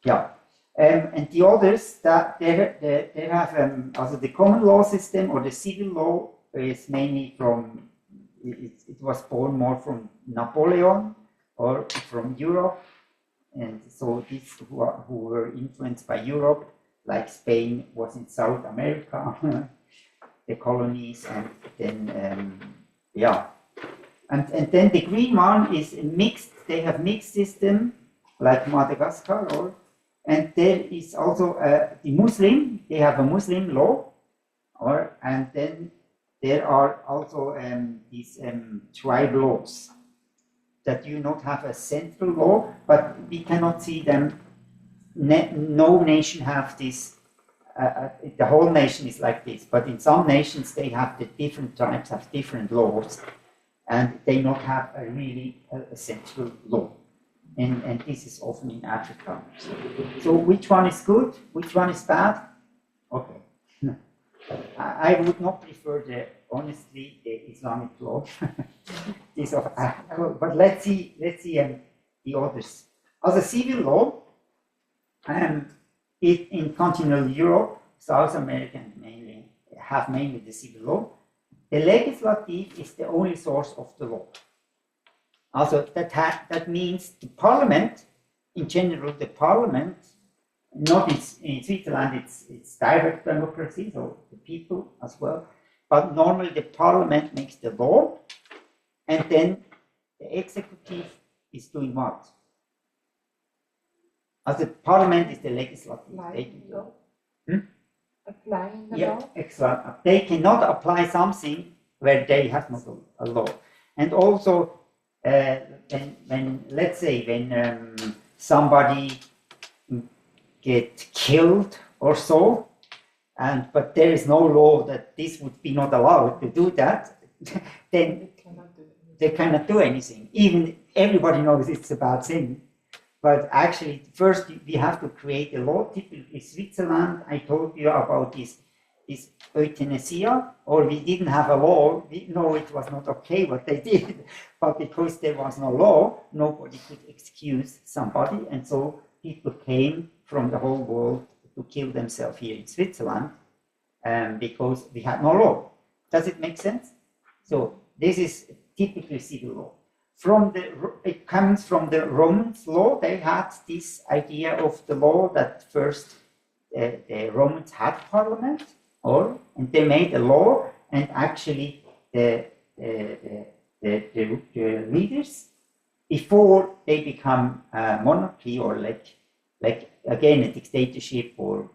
Yeah. And the others that they have also the common law system or the civil law is mainly from it was born more from Napoleon or from Europe, and so these who were influenced by Europe, like Spain was in South America, the colonies, and then and then the green one is mixed. They have mixed system like Madagascar or. And there is also the Muslim, they have a Muslim law, and then there are also these tribe laws that do not have a central law, but we cannot see them. No nation have this. The whole nation is like this, but in some nations they have the different tribes have different laws, and they not have a really a central law. And this is often in Africa. So which one is good? Which one is bad? Okay. I would not prefer honestly the Islamic law. This of, but let's see the others. As a civil law, in continental Europe, South America mainly the civil law. The legislative is the only source of the law. Also, that means the parliament, in general, the parliament, not in Switzerland, it's direct democracy, so the people as well. But normally the parliament makes the law, and then the executive is doing what? As the parliament is the legislative.
Applying the
Yeah,
law?
excellent. They cannot apply something where they have not a law. And also, when let's say when somebody get killed or so, but there is no law that this would be not allowed to do that, then they cannot do anything. Even everybody knows it's a bad thing. But actually, first we have to create a law. Typically, Switzerland, I told you about this this euthanasia, or we didn't have a law. We know it was not okay what they did, but because there was no law, nobody could excuse somebody, and so people came from the whole world to kill themselves here in Switzerland, because we had no law. Does it make sense? So this is typically civil law. It comes from the Romans law. They had this idea of the law that first the Romans had parliament, and they made a law, and actually the leaders, before they become a monarchy, or like again a dictatorship, or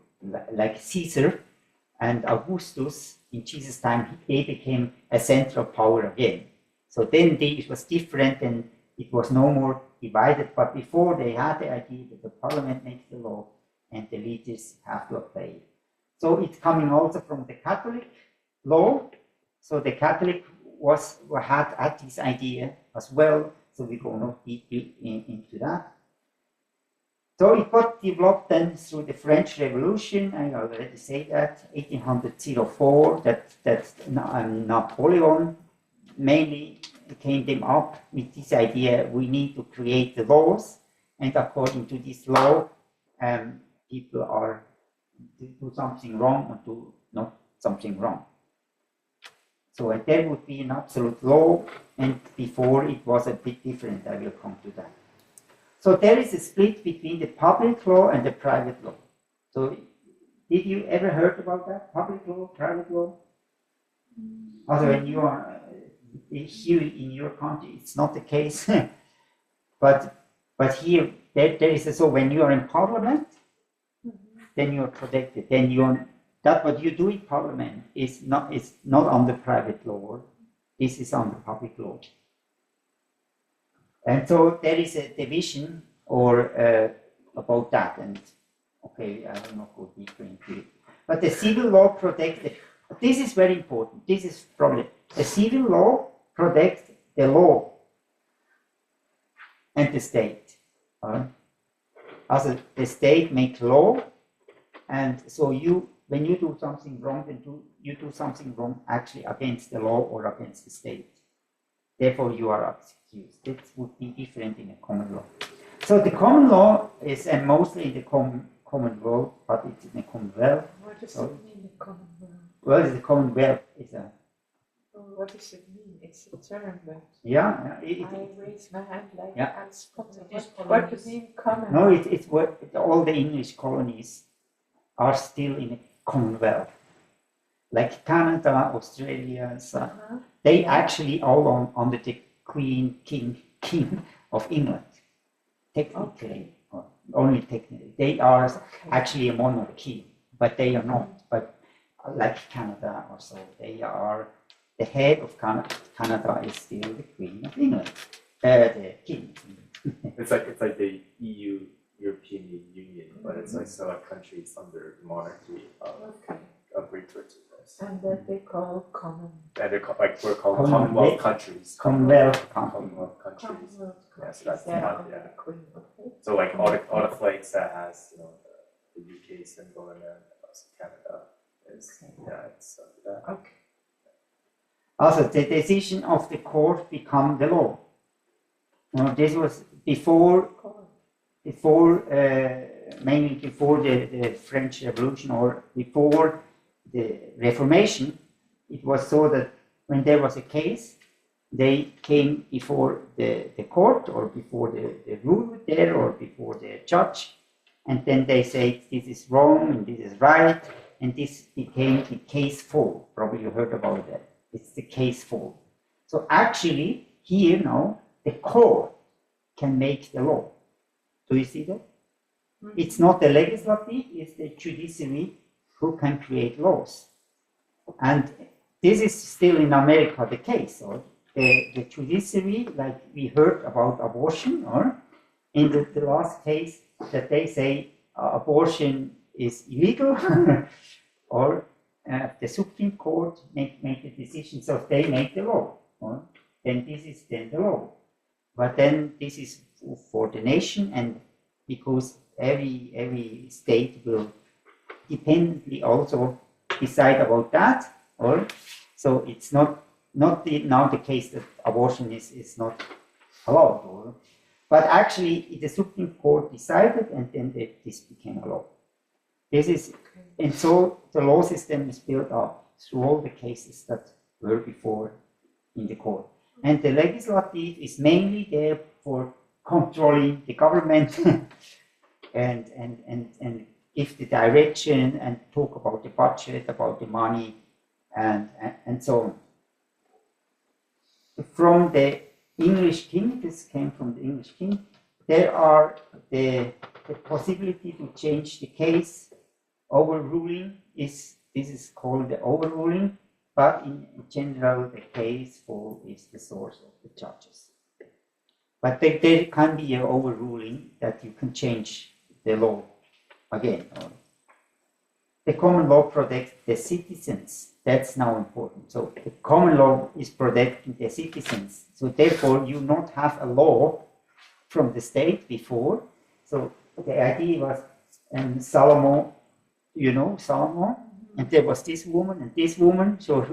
like Caesar and Augustus in Jesus' time, they became a central power again. So then it was different, and it was no more divided. But before, they had the idea that the parliament makes the law and the leaders have to obey. So it's coming also from the Catholic law. So the Catholic had this idea as well. So we go not deeply into that. So it got developed then through the French Revolution. I already say that 1804. That Napoleon mainly came them up with this idea: we need to create the laws, and according to this law, people are to do something wrong or do not something wrong. So there would be an absolute law, and before it was a bit different. I will come to that. So there is a split between the public law and the private law. So did you ever heard about that? Public law, private law? Also, when you are here in your country, it's not the case. but here there is so when you are in parliament, then you are protected. Then that what you do in parliament is not under private law. This is under public law. And so there is a division about that. And okay, I will not go deeper into it. But the civil law protects. This is very important. This is probably the civil law protects the law and the state. Also, the state makes law, and so when you do something wrong, then you do something wrong actually against the law or against the state. Therefore, you are excused. This would be different in a common law. So the common law is mostly in the Commonwealth, but it's in the Commonwealth.
What does it mean, the Commonwealth?
Well, the Commonwealth is a.
What does it mean? It's a term, but
Yeah.
I raise my hand like
Yeah.
I'm spotted. What does it mean, common?
No, it's what all the English colonies are still in a Commonwealth, like Canada, Australia. So they actually all under the King of England. Technically, or only technically, they are actually a monarchy, but they are not. But like Canada or so, they are the head of Canada is still the Queen of England, the King.
It's like the EU, European Union, but it's like still countries under the monarchy of Great Britain.
And that they call common.
And they're we're called Commonwealth countries.
Commonwealth
countries. Yeah, so that's not,
the Queen.
So like all the flags that has the UK symbol and then also Canada is it's that.
Okay.
Also, the decision of the court become the law. This was before mainly before the French Revolution or before the Reformation. It was so that when there was a case, they came before the court or before the ruler there or before the judge, and then they say this is wrong and this is right, and this became the case fall. Probably you heard about that. It's the case fall. So actually here now the court can make the law. Do you see that? It's not the legislative, it's the judiciary who can create laws. And this is still in America the case. Or the judiciary, like we heard about abortion, or in the last case that they say abortion is illegal, or the Supreme Court make the decision, so they make the law. Then this is then the law. But then this is for the nation, and because every state will dependently also decide about that, or so it's not now the case that abortion is not allowed, or, but actually the Supreme Court decided, and then this became a law. This is, and so the law system is built up through all the cases that were before in the court. And the legislative is mainly there for controlling the government and give the direction and talk about the budget, about the money, and so on. From the English king, this came from the English king, there are the possibility to change the case. Overruling this is called the overruling, but in general the case is the source of the judges. But there can be an overruling that you can change the law again. The common law protects the citizens. That's now important. So the common law is protecting the citizens. So therefore you not have a law from the state before. So the idea was Solomon, you know Solomon, and there was this woman and this woman, so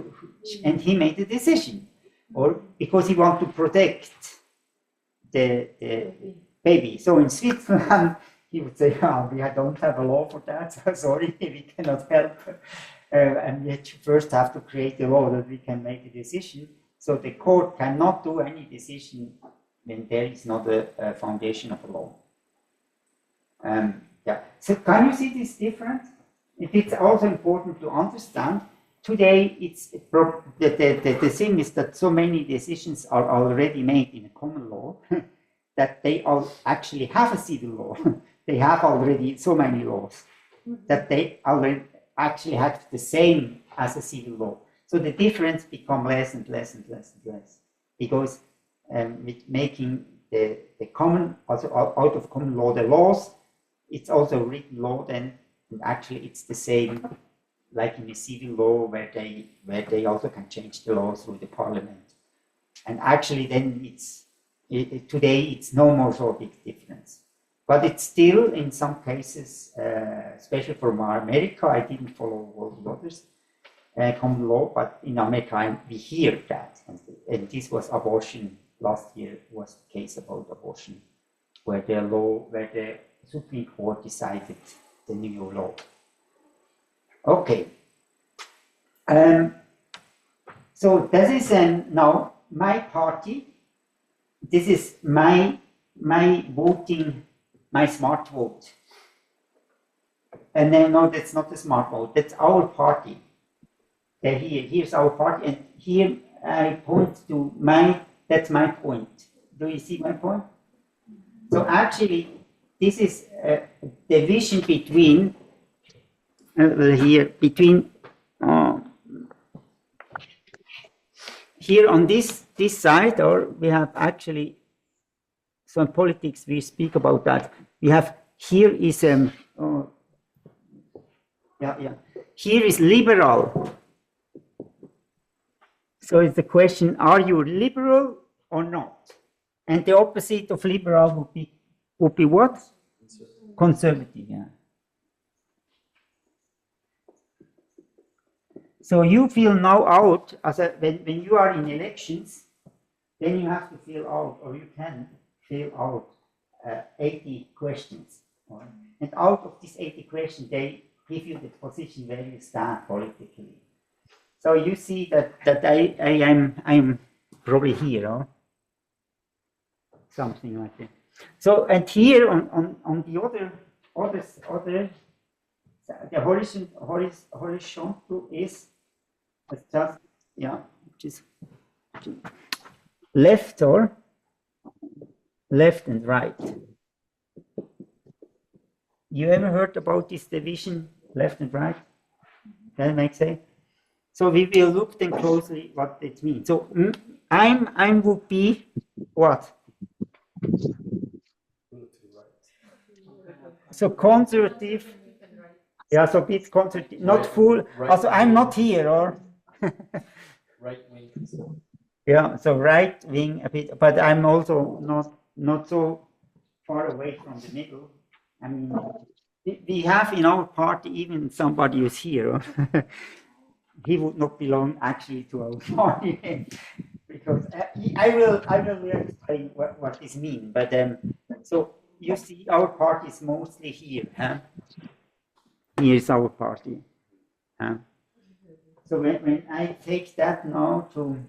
and he made a decision, or because he wanted to protect the baby. So in Switzerland, he would say, "Oh, we don't have a law for that. So sorry, we cannot help." And yet you first have to create a law that we can make a decision. So the court cannot do any decision when there is not a foundation of a law. Yeah. So can you see this difference? It's also important to understand. Today, the thing is that so many decisions are already made in a common law that they all actually have a civil law. They have already so many laws that they already actually have the same as a civil law. So the difference becomes less and less and less and less, because with making the common, also out of common law, the laws, it's also written law then, and actually it's the same like in a civil law where they also can change the law through the parliament. And actually then today it's no more so big difference. But it's still in some cases, especially for America, I didn't follow all the others, common law, but in America we hear that. And this was abortion, last year was the case about abortion, where the Supreme Court decided the new law. Okay. So this is now my party. This is my voting, my smart vote. And then no, that's not a smart vote. That's our party. Here's our party, and here I point to that's my point. Do you see my point? So actually, this is a division between here on this side, or we have actually some politics. We speak about that. We have here is here is liberal. So it's the question: are you liberal or not? And the opposite of liberal would be what? Conservative. Yeah. So you feel now out when you are in elections, then you have to fill out, or you can fill out 80 questions. Right? And out of these 80 questions, they give you the position where you stand politically. So you see that I'm probably here, or something like that. So and here on the other the horizontal is just which is left and right. You ever heard about this division, left and right? That makes sense. So we will look then closely what it means. So I would be what? So conservative. Yeah, so it's conservative, not full. Also, I'm not here, or
Right wing.
yeah. So right wing a bit, but I'm also not so far away from the middle. I mean, We have in our party even somebody who's here. He would not belong actually to our party because I will explain what this means. But so you see, our party is mostly here. Huh? Here is our party. Huh? So when I take that now to,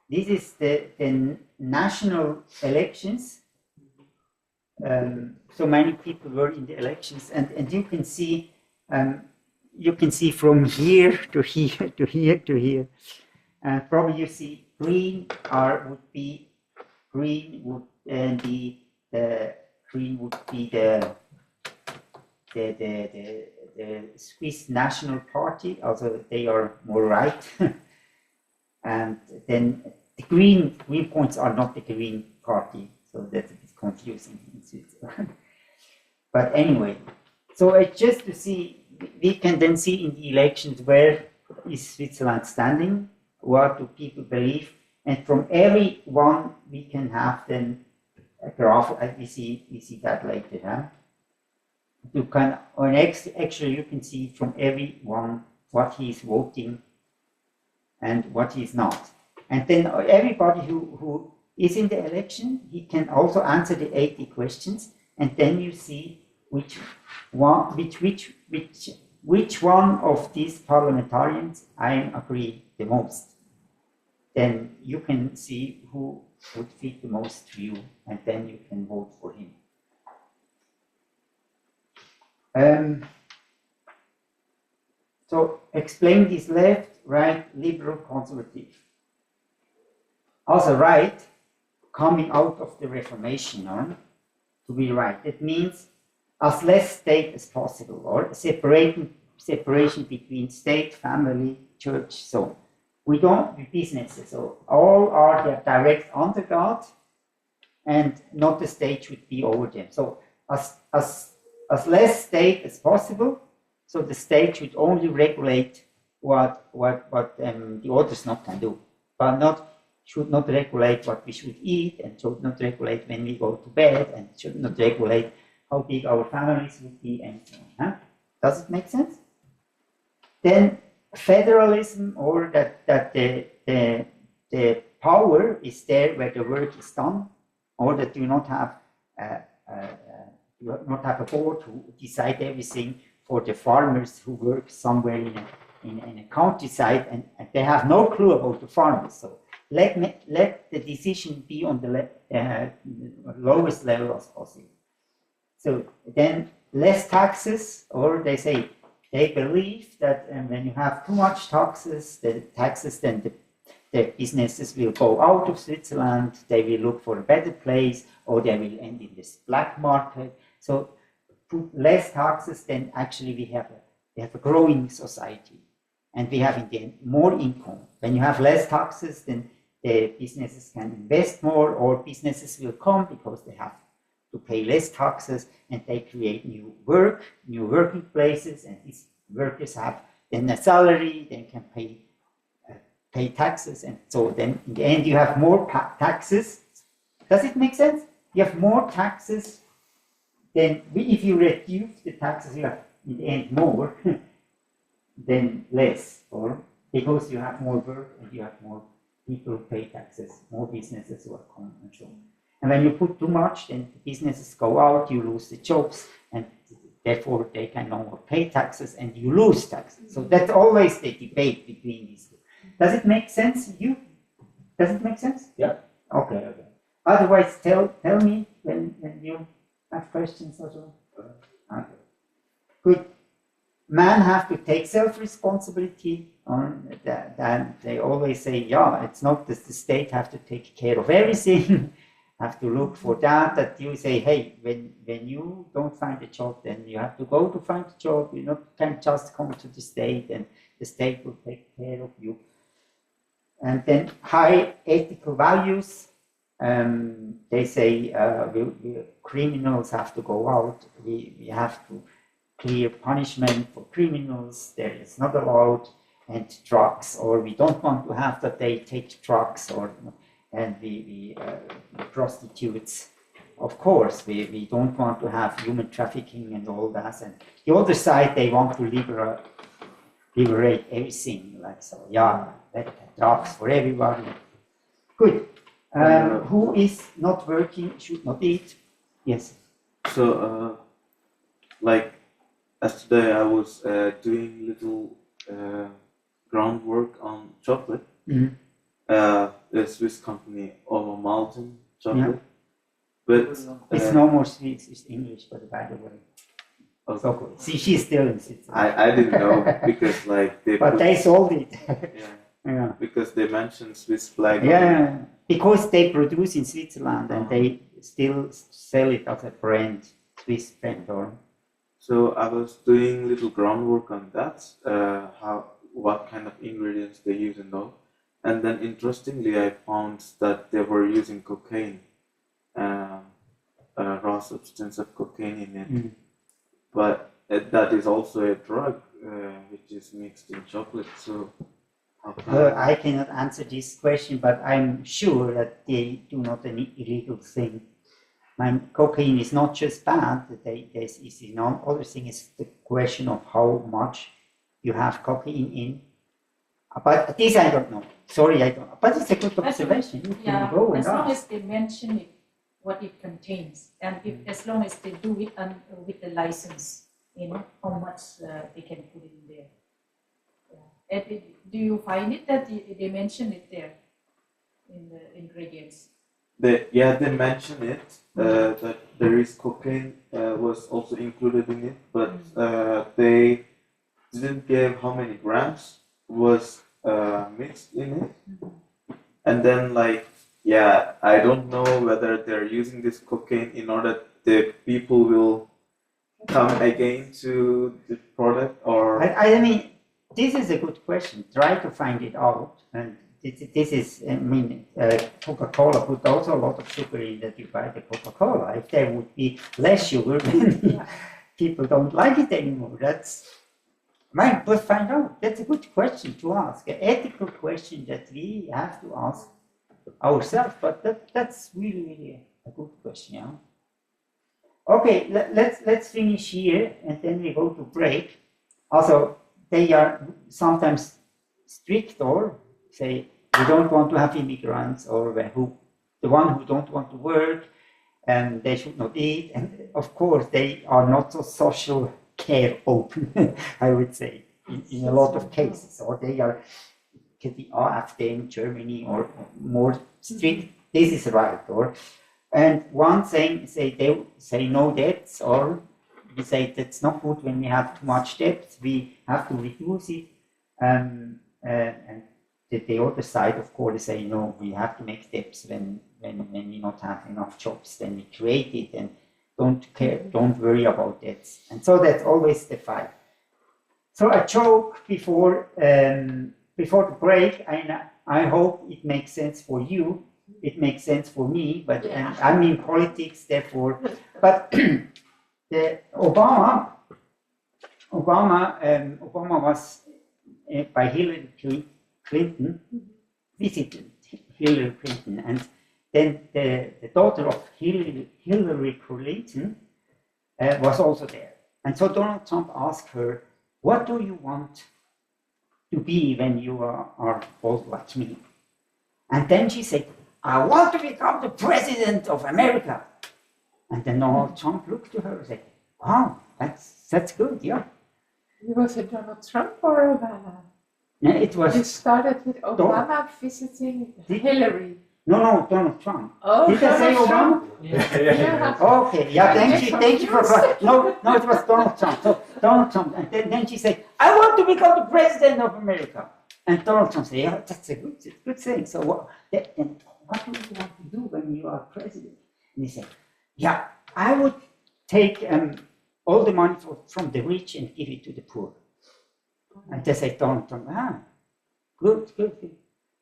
this is the national elections. So many people were in the elections, and you can see from here to here to here to here. Probably you see green would be the Swiss National Party, also they are more right. And then the green points are not the Green Party, so that's a bit confusing in Switzerland. But anyway, so just to see, we can then see in the elections where is Switzerland standing, what do people believe, and from every one we can have then a graph. We see that later. Huh? You can, or actually you can see from every one what he is voting and what he is not. And then everybody who is in the election, he can also answer the 80 questions, and then you see which one of these parliamentarians I agree the most. Then you can see who would fit the most to you, and then you can vote for him. So explain this: left, right, liberal, conservative. Also right, coming out of the Reformation, to be right. That means as less state as possible, or separation between state, family, church, so on. We don't do businesses, so all are direct under God, and not the state should be over them. So as less state as possible, so the state should only regulate what the others not can do, but should not regulate what we should eat, and should not regulate when we go to bed, and should not regulate how big our families would be, and so on. Huh? Does it make sense? Then federalism, or that the power is there where the work is done, or that you not have a board who decide everything for the farmers who work somewhere in a countryside, and they have no clue about the farmers. So let the decision be on the lowest level as possible. So then less taxes, or they say they believe that when you have too much taxes, then the businesses will go out of Switzerland, they will look for a better place, or they will end in this black market. So put less taxes, then actually we have a growing society, and we have in the end more income. When you have less taxes, then the businesses can invest more, or businesses will come because they have to pay less taxes, and they create new working places, and these workers have then a salary, they can pay taxes, and so then in the end you have more taxes. Does it make sense? You have more taxes, then if you reduce the taxes, you have in the end more than less, or because you have more work and you have more people who pay taxes, more businesses who are coming, and so on. And when you put too much, then the businesses go out, you lose the jobs, and therefore they can no more pay taxes, and you lose taxes. So that's always the debate between these two. Does it make sense to you? Does it make sense? Yeah. Okay. Otherwise, tell me when you have questions or so. Okay. Good. Men have to take self-responsibility on that. And they always say, yeah, it's not that the state have to take care of everything. Have to look for that you say, hey, when you don't find a job, then you have to go to find a job. You can't just come to the state, and the state will take care of you. And then high ethical values. They say criminals have to go out. We have to clear punishment for criminals. There is not allowed, and drugs, or we don't want to have that they take drugs, and the prostitutes of course, we don't want to have human trafficking and all that. And the other side, they want to liberate everything. Like so, yeah, drugs for everybody. Good. Who is not working should not eat. Yes.
So, like yesterday, I was doing little groundwork on chocolate.
Mm-hmm.
The Swiss company Over Malton chocolate.
Yeah.
But
It's no more Swiss, it's English, but by the way.
okay.
So good. See, she's still in Switzerland.
I didn't know because like they
But
put,
they sold it.
yeah,
Yeah.
because they mentioned Swiss flag.
Yeah, because they produce in Switzerland and they still sell it as a brand, Swiss brand. Or
So I was doing little groundwork on that, what kind of ingredients they use and all. And then interestingly, I found that they were using cocaine, a raw substance of cocaine in it.
Mm.
But that is also a drug which is mixed in chocolate. So how come?
I cannot answer this question, but I'm sure that they do not an illegal thing. Cocaine is not just bad. Other thing is the question of how much you have cocaine in. But this I don't know. Sorry, I don't. But it's a good observation. You can go and
as long
ask.
as they mention it, what it contains, and if as long as they do it with the license, how much they can put in there. Yeah. And do you find it that they mention it there in the ingredients?
They mention it that there is cocaine was also included in it, but they didn't give how many grams was mixed in it. And then I don't know whether they're using this cocaine in order that people will come again to the product or.
I mean, this is a good question. Try to find it out. And this is, Coca-Cola put also a lot of sugar in that you buy the Coca-Cola. If there would be less sugar, then people don't like it anymore. But find out. That's a good question to ask. An ethical question that we have to ask ourselves. But that's really, really a good question. Yeah? Okay, let's finish here and then we go to break. Also, they are sometimes strict or say we don't want to have immigrants or the one who don't want to work and they should not eat. And of course, they are not so social care open, I would say, in a lot of cases. Or they are the AfD in Germany or more strict. This is right. And one thing, they say no debts, or we say that's not good when we have too much debt, we have to reduce it. And the other side, of course, say no, we have to make steps when we not have enough jobs, then we create it and don't worry about that. And so that's always the fight. So a joke before the break, I hope it makes sense for you. It makes sense for me, but I'm in politics, therefore. But Obama was by Hillary Clinton, visited Hillary Clinton, and then the daughter of Hillary Clinton was also there. And so Donald Trump asked her, "What do you want to be when you are old like me?" And then she said, "I want to become the president of America." And then Donald Trump looked to her and said, "Wow, that's good, yeah."
Was it Donald Trump or Obama?
No, it was.
You started with Obama visiting Hillary.
No, Donald Trump.
Oh,
did I say Obama?
Trump?
Yeah.
Okay, yeah, thank you for no, it was Donald Trump. So Donald Trump, and then she said, "I want to become the president of America." And Donald Trump said, "Yeah, that's a good thing. So what do you want to do when you are president?" And he said, "Yeah, I would take all the money from the rich and give it to the poor." And they said, Donald Trump, good.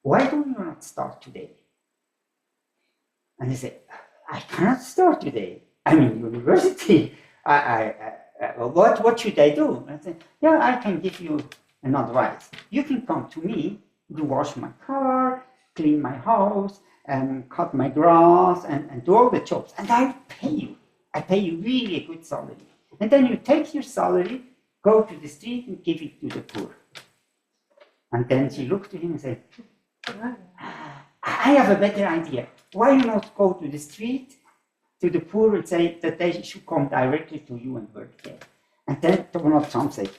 Why do you not start today? And he said, "I cannot start today. I'm in university. What should I do?" And I said, "Yeah, I can give you an advice. You can come to me, you wash my car, clean my house, and cut my grass, and do all the jobs. And I pay you. I pay you really a good salary. And then you take your salary, go to the street and give it to the poor. And then she looked to him and said, I have a better idea. Why not go to the street to the poor and say that they should come directly to you and work there? And then Donald Trump said,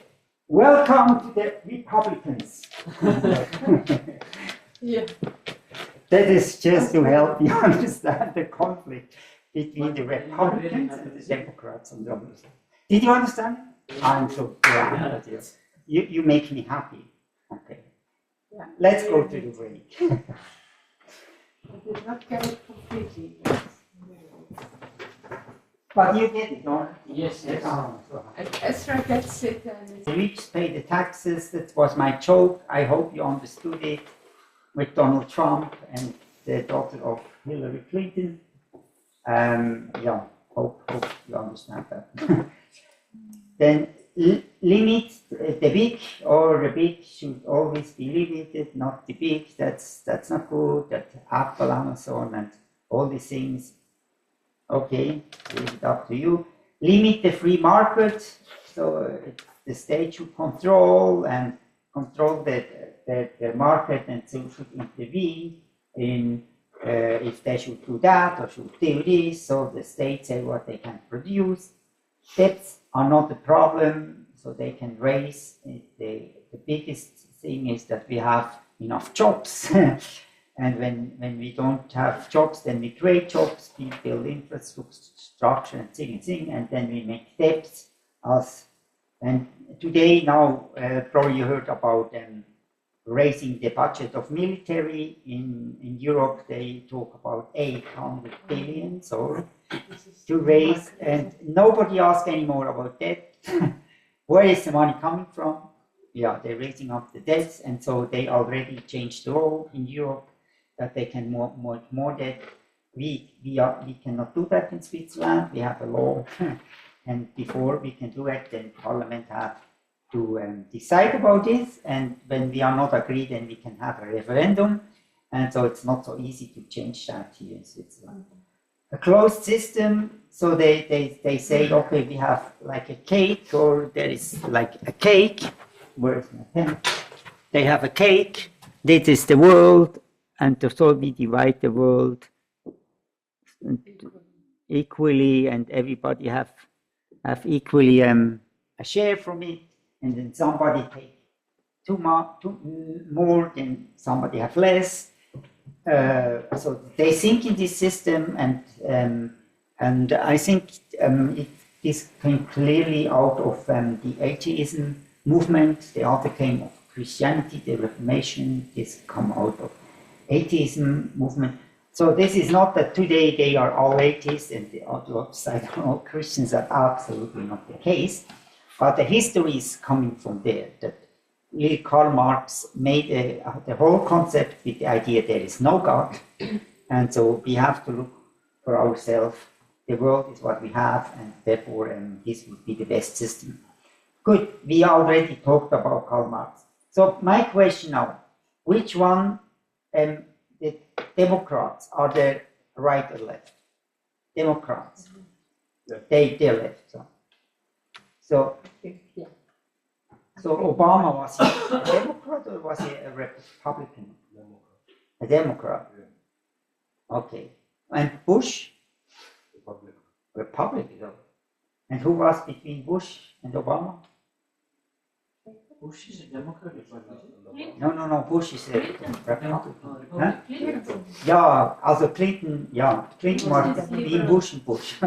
welcome to the Republicans.
Yeah.
That is just to help you understand the conflict between the Republicans and the Democrats on the other side. Did you understand? I'm so glad. You make me happy. Okay.
Yeah.
Let's go to the break.
I did not get it completely.
But you get it, don't you?
Yes, yes.
Oh, so.
And Ezra gets it, and
The rich pay the taxes. That was my joke. I hope you understood it with Donald Trump and the daughter of Hillary Clinton. Yeah, hope you understand that. Then limit the big, or the big should always be limited, not the big. That's not good. That Apple, Amazon, and all these things. Okay, leave it up to you. Limit the free market, so the state should control the market, and so should intervene in if they should do that or should do this. So the state say what they can produce. Debts are not a problem, so they can raise. The biggest thing is that we have enough jobs. And when we don't have jobs, then we create jobs, we build infrastructure and thing, and then we make debts. And today, now, probably you heard about raising the budget of military in Europe. They talk about 800 billion or to raise, and nobody asks anymore about that. Where is the money coming from? Yeah, they're raising up the debts, and so they already changed the law in Europe that they can more debt. We cannot do that in Switzerland. We have a law, and before we can do it, then Parliament had to decide about this. And when we are not agreed, then we can have a referendum. And so it's not so easy to change that here in Switzerland. A closed system. So they say, okay, we have like a cake, or there is like a cake. Where is my pen? They have a cake. This is the world. And so we divide the world equally, and everybody have equally a share from it. And then somebody take too more, then somebody have less. So they think in this system, and I think this came clearly out of the atheism movement. The other came of Christianity, the Reformation. This come out of atheism movement. So this is not that today they are all atheists and the other side are all Christians. That's absolutely not the case. But the history is coming from there. That little Karl Marx made the whole concept with the idea there is no God, and so we have to look for ourselves. The world is what we have, and therefore this would be the best system. Good. We already talked about Karl Marx. So my question now: which one? The Democrats, are they right or left? Democrats. They're left. So Obama, was he a Democrat or was he a Republican? A Democrat. Okay. And Bush? Republican. And who was between Bush and Obama?
Bush is a Democrat.
No. Bush is a Republican. Huh?
Clinton.
Yeah, also Clinton. Yeah, Clinton was between Bush and Bush.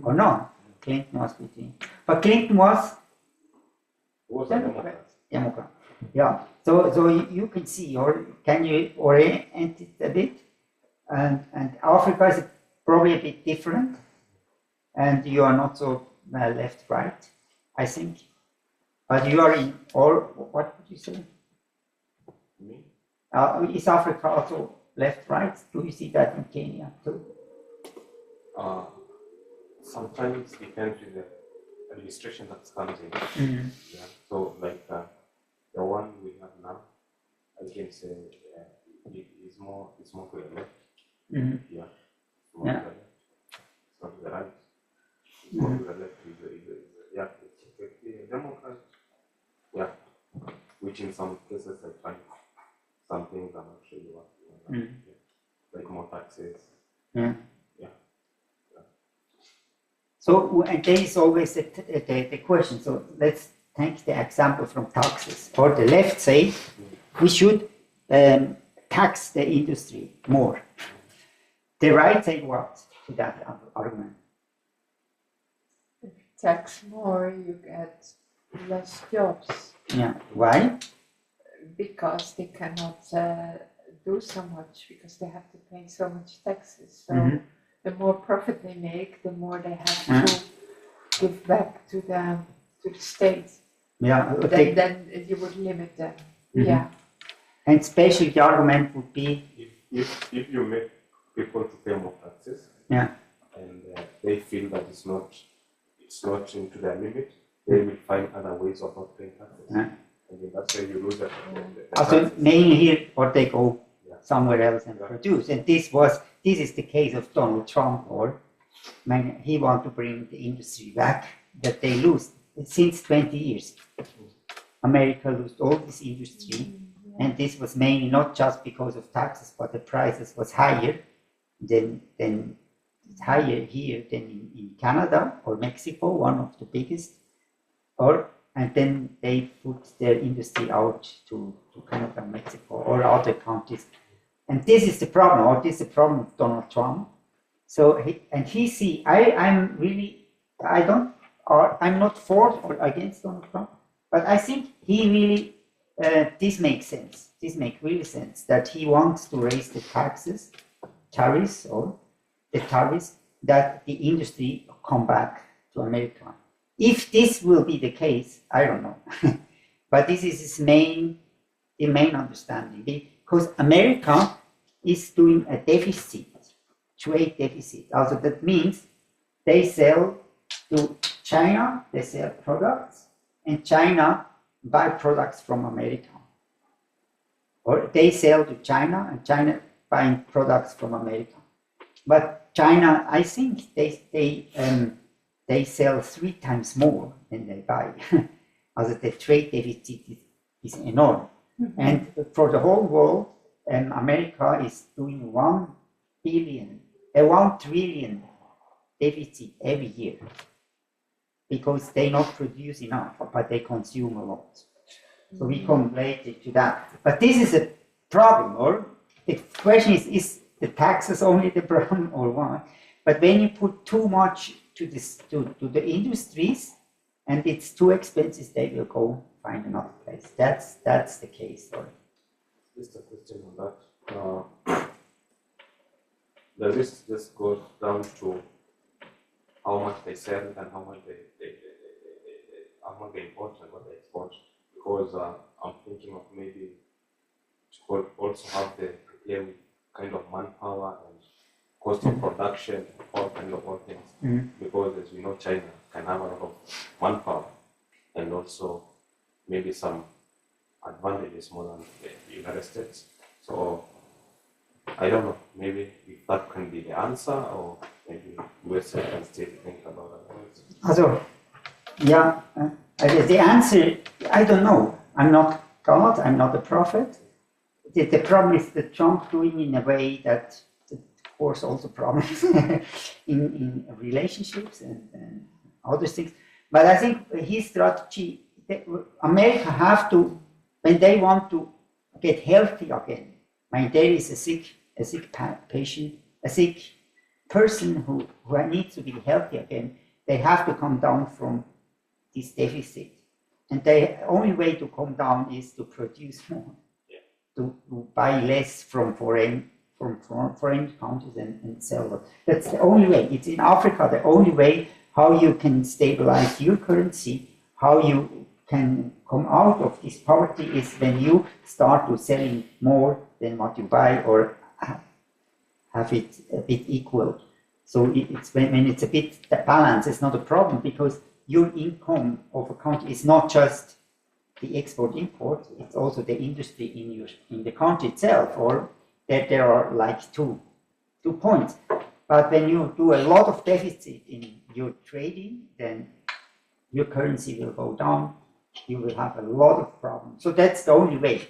Or no? Clinton was between. But Clinton was
Was a Democrat.
Democrat. Yeah. So you can see, or can you orient it a bit? And Africa is probably a bit different, and you are not so left right, I think. But you are in, or what would you say?
Me?
Is Africa also left right? Do you see that in Kenya too?
Sometimes it depends with the administration that comes in. Yeah. So like the one we have now, I can say it's more to the left.
Mhm.
Yeah. It's more
Yeah.
to the left. It's not to the right. It's more to the left. Yeah, it's a Democrat. Yeah. Which in some cases I find some things I'm not sure you want. Like more taxes.
Yeah.
Yeah.
So, and there is always the question. So let's take the example from taxes. Or the left say we should tax the industry more. The right say what to that argument?
If you tax more, you get less jobs
Yeah. Why?
because they cannot do so much because they have to pay so much taxes. So
Mhm.
the more profit they make, the more they have
Yeah.
to give back to the state.
Yeah. Okay.
Then you would limit them.
Mhm.
Yeah.
And especially the argument would be,
If you make people to pay more taxes,
yeah.
and they feel that it's not into their limit, they will find other ways of not paying taxes.
Yeah.
And then that's where you lose the
Also,
taxes.
mainly here, or they go
Yeah.
somewhere else and produce. And this is the case of Donald Trump, or he want to bring the industry back that they lose since 20 years. America lost all this industry, and this was mainly not just because of taxes, but the prices was higher than it's higher here than in Canada or Mexico, one of the biggest. And then they put their industry out to Canada, Mexico, or other countries. And this is the problem, or this is the problem of Donald Trump. So I'm not for or against Donald Trump, but I think he really, this makes sense. This makes really sense that he wants to raise the tariffs, that the industry come back to America. If this will be the case, I don't know. But this is the main understanding, because America is doing a trade deficit. Also, that means they sell to China, they sell products, and China buy products from America. Or they sell to China, and China buying products from America. But China, I think they sell 3 times more than they buy. Also, the trade deficit is enormous. Mm-hmm. And for the whole world, America is doing 1 trillion deficit every year because they not produce enough, but they consume a lot. So we come later to that. But this is a problem, or the question is the taxes only the problem or what? But when you put too much to the industries and it's too expensive, they will go find another place. That's the case. Sorry.
Just a question on that. Does this just go down to how much they sell and how much they import and what they export? Because I'm thinking of maybe to also have the kind of manpower and cost of production, all things. Mm-hmm. Because as we know, China can have a lot of manpower and also maybe some advantages more than the United States. So I don't know, maybe if that can be the answer, or maybe USA can still think about it.
Also, yeah, the answer, I don't know. I'm not God, I'm not a prophet. The problem is that Trump doing in a way that, of course, also problems in relationships and other things. But I think his strategy, America have to, when they want to get healthy again, when there is a sick patient, a sick person who needs to be healthy again, they have to come down from this deficit. And the only way to come down is to produce more, to buy less from foreign countries and sell it. That's the only way. It's in Africa, the only way how you can stabilize your currency, how you can come out of this poverty is when you start to selling more than what you buy or have it a bit equal. So it's when it's a bit the balance, it's not a problem because your income of a country is not just the export-import, it's also the industry in the country itself, or that there are like two points. But when you do a lot of deficit in your trading, then your currency will go down. You will have a lot of problems. So that's the only way.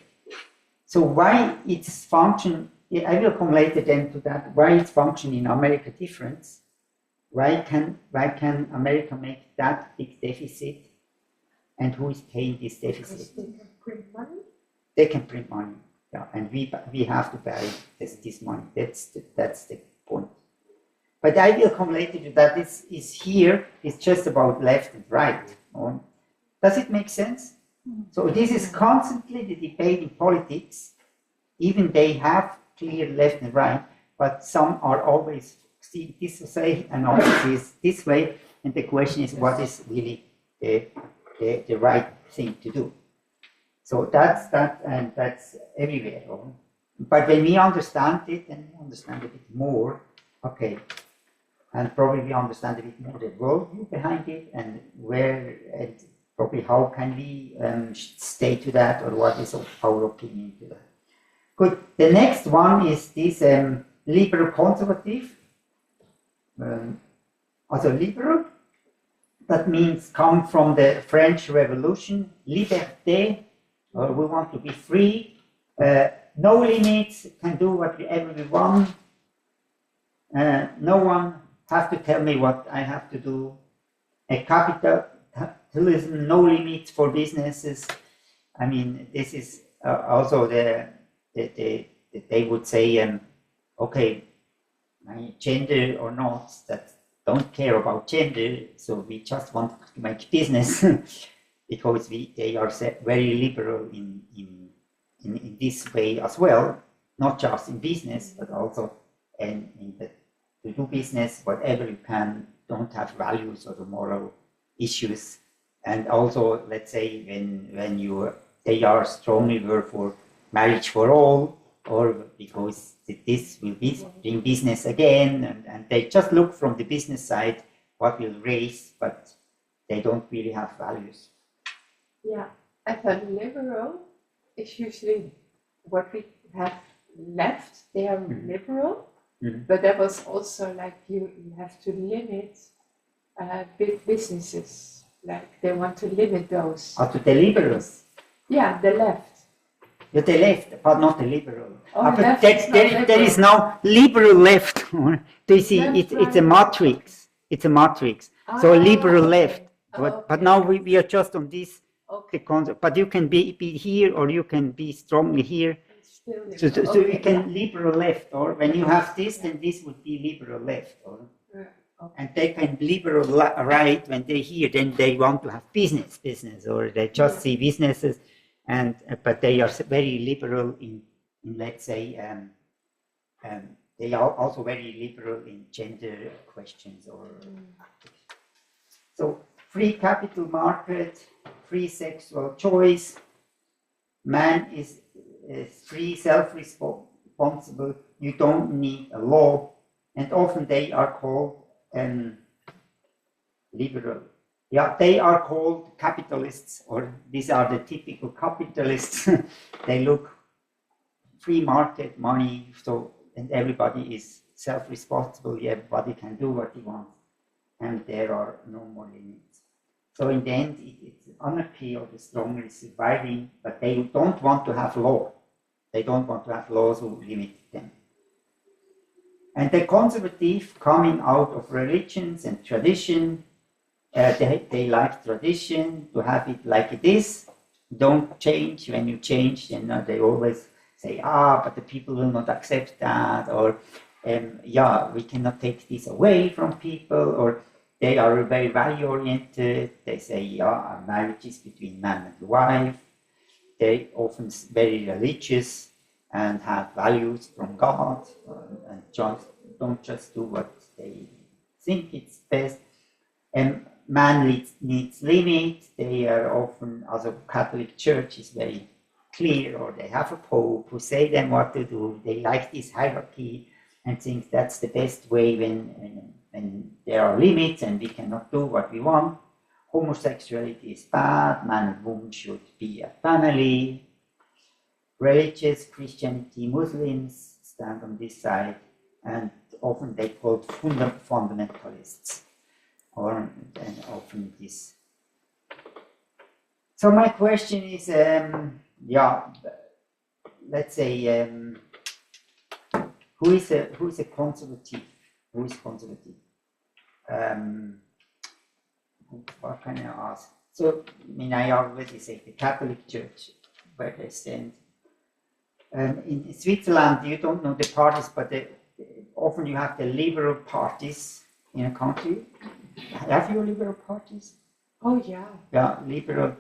So why its function, I will come later then to that, why its function in America different? Why can America make that big deficit? And who is paying this deficit?
They can print money.
They can print money, yeah, and we have to buy this money. That's the point. But I will come later to that. This is here. It's just about left and right. Does it make sense? So this is constantly the debate in politics. Even they have clear left and right, but some are always see this way and others this way. And the question is, what is really the right thing to do? So that's that, and that's everywhere. But when we understand it, and we understand a bit more, okay, and probably we understand a bit more the worldview behind it, and where, and probably how can we stay to that, or what is our opinion to that. Good. The next one is this liberal conservative. Also liberal, that means come from the French Revolution, liberté, we want to be free, no limits, can do whatever we want, no one has to tell me what I have to do, a capitalism, no limits for businesses. I mean, this is also they would say, okay, gender or not, that don't care about gender, so we just want to make business because they are very liberal in this way as well, not just in business, but also to do business, whatever you can, don't have values or the moral issues. And also, let's say when they are strongly for marriage for all, or because this will bring business again, and they just look from the business side what will raise, but they don't really have values.
Yeah, I thought liberal is usually what we have left. They are liberal, but that was also like you have to limit big businesses. Like they want to limit those.
To the liberals?
Yeah, the left.
Yeah, the left, but not the liberal.
Oh,
but there is now liberal left. Do you see? It's a matrix. It's a matrix. So liberal left. But now we are just on this. The concept. But you can be here, or you can be strongly here. So you can liberal left, or when you have this, then this would be liberal left, or and they can liberal right when they hear, then they want to have business, or they just see businesses, and but they are very liberal in let's say, they are also very liberal in gender questions, or so free capital market, free sexual choice, man is free, self-responsible, you don't need a law, and often they are called liberal. Yeah, they are called capitalists, or these are the typical capitalists. They look free market, money, so, and everybody is self-responsible, everybody can do what he wants, and there are no more limits. So in the end, it's anarchy, or the strong is surviving, but they don't want to have law. They don't want to have laws who limit them. And the conservative, coming out of religions and tradition, they like tradition, to have it like it is. Don't change. When you change, then they always say, but the people will not accept that, or we cannot take this away from people, or they are very value-oriented. They say, marriage is between man and wife. They often very religious and have values from God, and don't just do what they think it's best. And man needs limits. They are often, as a Catholic Church is very clear, or they have a pope who say them what to do. They like this hierarchy and think that's the best way when there are limits and we cannot do what we want. homosexuality is bad, man and woman should be a family. Religious, Christianity, Muslims stand on this side, and often they called fundamentalists, and often this. So my question is, let's say, who is a conservative? Who is conservative? What can I ask? So, I mean, I already say the Catholic Church, where they stand. In Switzerland, you don't know the parties, but often you have the liberal parties in a country. Have you liberal parties?
Oh yeah.
Yeah, liberal.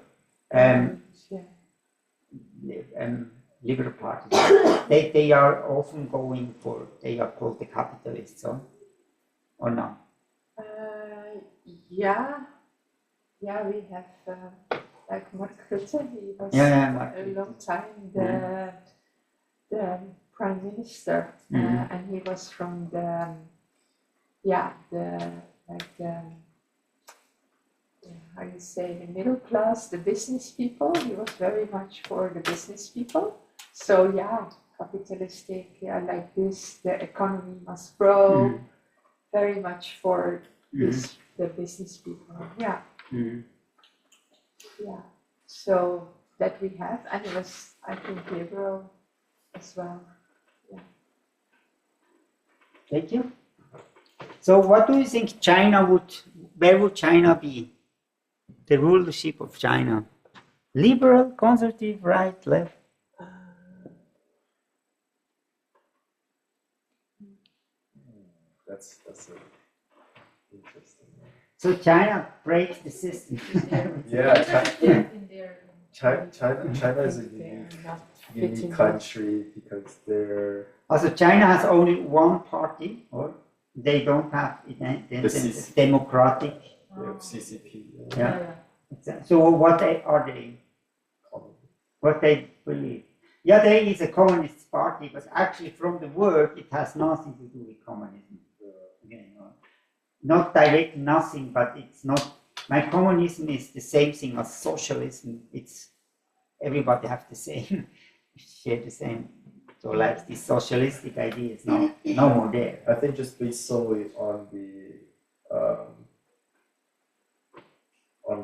Liberal parties. They are often going for. They are called the capitalists, or not?
Yeah, we have like Markus. He was a long time the prime minister, and he was from the how you say, the middle class, the business people. He was very much for the business people. So yeah, capitalistic, like this, the economy must grow. Very much for this, the business people. Yeah. Yeah. So that we have, and it was, I think, liberal as well. Yeah.
Thank you. So what do you think where would China be? The rulership of China? Liberal, conservative, right, left?
That's interesting.
So China breaks the system.
Yeah,
China.
China is a unique country because they're.
Also, China has only one party, or they don't have it, democratic.
CCP.
Yeah. So what are they? What they believe? Yeah, there is a communist party, but actually, from the word, it has nothing to do with communism. Not direct nothing, but it's not. My communism is the same thing as socialism. It's everybody have the same, share the same. So like this socialistic idea is no more there.
I think just based solely on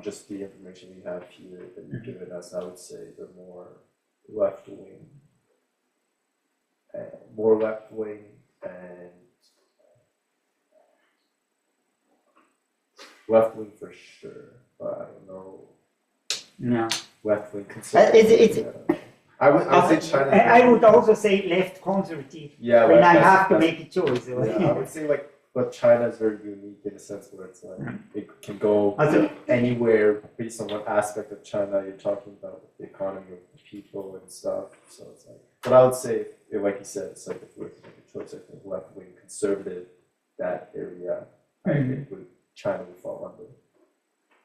just the information we have here that you've given us, I would say the more left wing and left wing for sure, but I don't know.
No.
Left wing conservative. I would say China.
I would also say left conservative.
Yeah.
When I have to make a choice.
Yeah, I would say but China is very unique in the sense where it's like it can go anywhere based on what aspect of China you're talking about, the economy of the people and stuff. So it's like, but I would say, like you said, it's like if we were to make a choice, I think left wing conservative, that area, I think China would fall under.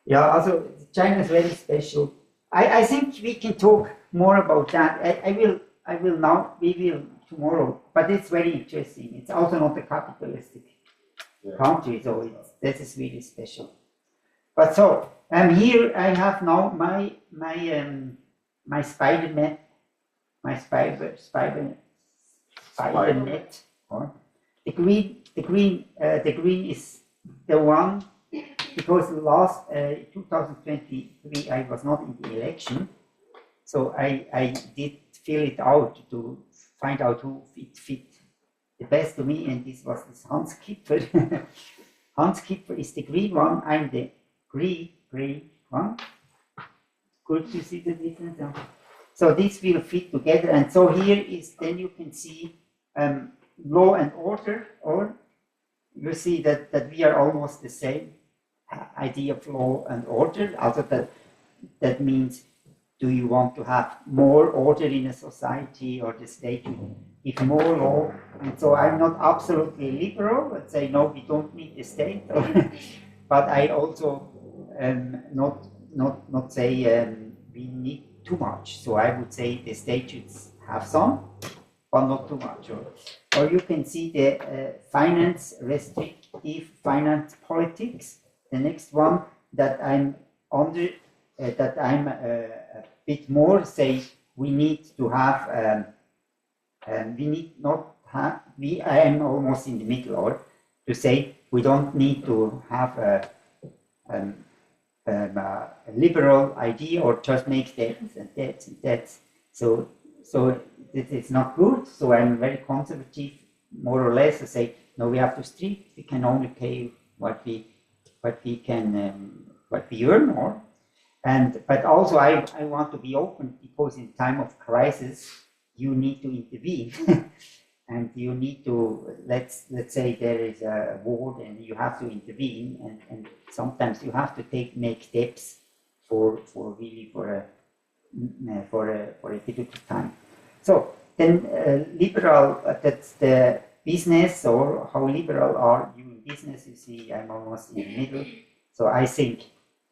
Yeah, also China is very special. I think we can talk more about that. I will now. We will tomorrow. But it's very interesting. It's also not a capitalistic country, so this is really special. But so here I have now my spider net, net. Or the green is the one. Because last 2023 I was not in the election, so I did fill it out to find out who it fit the best to me, and this was this Hans Kipfer. Hans Kipfer is the green one, I'm the gray one. Good to see the difference. So this will fit together, and so here is, then you can see law and order, or you see that we are almost the same idea of law and order. Also that means, do you want to have more order in a society, or the state to give more law? And so I'm not absolutely liberal, but say no, we don't need the state. But I also not say we need too much. So I would say the state should have some, but not too much. Or you can see the restrictive finance politics. The next one, that I'm under that I'm a bit more say we need to have we need not have I am almost in the middle, or to say we don't need to have a liberal idea or just make debts and debts and debts. So it's not good. So I'm very conservative, more or less. I say no, we have to strict. We can only pay what we earn more. But also I want to be open, because in time of crisis you need to intervene. And you need to, let's say there is a war and you have to intervene, and sometimes you have to make steps for a difficult time. So then liberal, that's the business, or how liberal are you in business? You see, I'm almost in the middle. So I think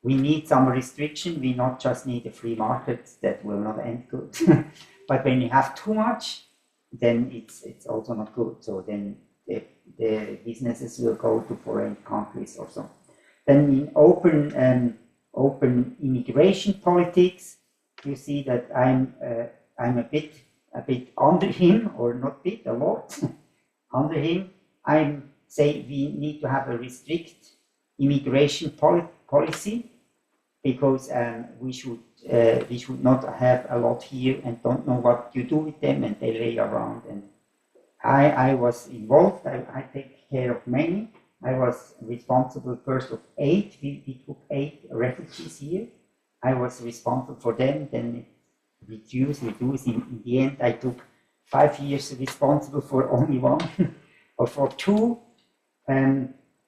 we need some restriction. We not just need a free market that will not end good. But when you have too much, then it's also not good. So then the businesses will go to foreign countries or so. Then in open immigration politics, you see that I'm a bit under him, or not bit, a lot under him. I say we need to have a restrict immigration policy, because we should not have a lot here and don't know what you do with them, and they lay around. And I was involved. I take care of many. I was responsible first of 8. We took 8 refugees here. I was responsible for them. Then reduce. In the end, I took 5 years responsible for only 1 or for 2.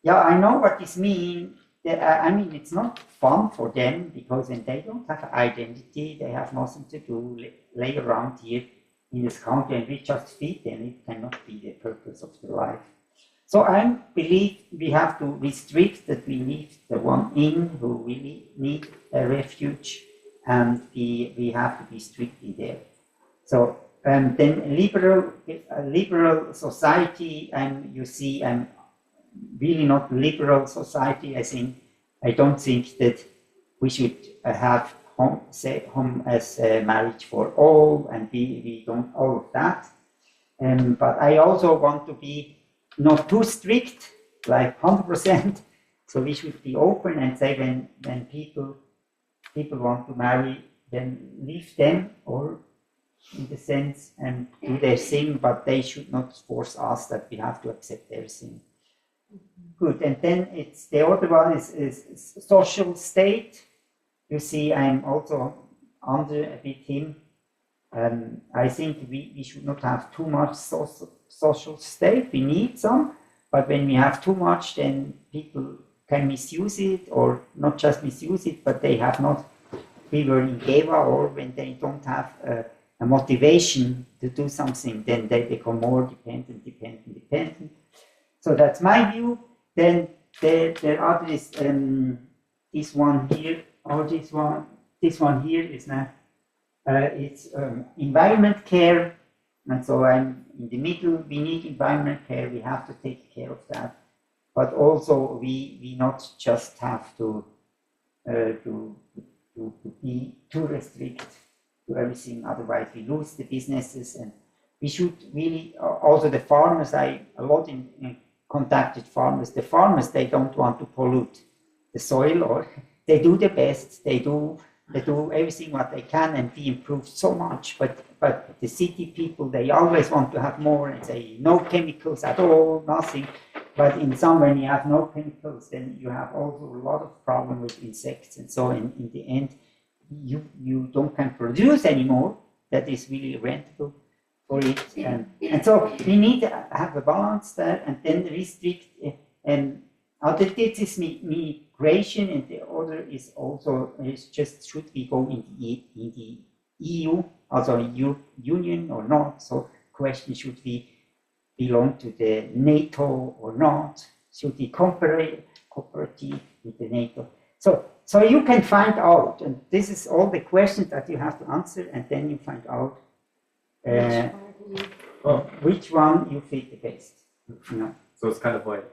Yeah, I know what this means. I mean, it's not fun for them, because when they don't have identity, they have nothing to do, lay around here in this country, and we just feed them. It cannot be the purpose of their life. So I believe we have to restrict that we leave the one in who really need a refuge, and we have to be strictly there. So then liberal society, you see, really not liberal society. I don't think that we should have home as marriage for all, and we don't all of that. But I also want to be not too strict, like 100%. So we should be open and say when people want to marry, then leave them, or in the sense, and do their thing, but they should not force us that we have to accept their thing. Good, and then it's the other one is social state. You see, I'm also under a bit him. I think we should not have too much social state. We need some, but when we have too much, then people can misuse it, or not just misuse it, but they have not fever in Geva, or when they don't have a motivation to do something, then they become more dependent. So that's my view. Then there are this one here, or this one here is now it's environment care, and so I'm in the middle. We need environment care. We have to take care of that, but also we not just have to be too restrict to everything. Otherwise, we lose the businesses, and we should really also the farmers. I a lot in contacted farmers. The farmers, they don't want to pollute the soil, or they do the best. They do everything what they can, and we improved so much. But the city people, they always want to have more and say no chemicals at all, nothing. But in some, when you have no chemicals, then you have also a lot of problem with insects, and so in the end, you don't can produce anymore. That is really rentable for it, and so we need to have a balance there, and then restrict. Other this is migration, and the other is also just should we go in the EU, also Union or not? So question, should we belong to the NATO or not? Should we cooperate with the NATO? So you can find out, and this is all the questions that you have to answer, and then you find out which one you fit the best. You know?
So it's kind of like,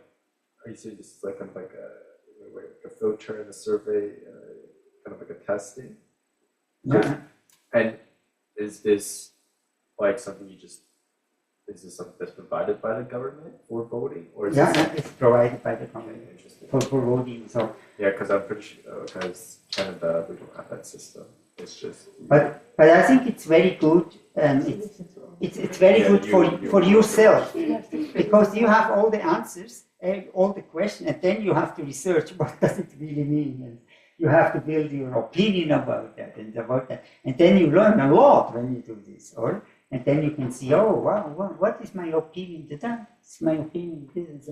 you say this is like kind of like a filter and a survey kind of like a testing?
Yeah.
And is this like something is this something that's provided by the government for voting, or is
Yeah,
this
it's provided by the company
interesting?
for voting. So,
Yeah, because I'm pretty sure because Canada we don't have that system. It's just
but I think it's very good. It's very
Yeah,
good for yourself
Yes,
because you have all the answers, all the questions, and then you have to research what does it really mean, and you have to build your opinion about that and about that, and then you learn a lot when you do this, or and then you can see, oh wow, what is my opinion to that? It's my opinion. This is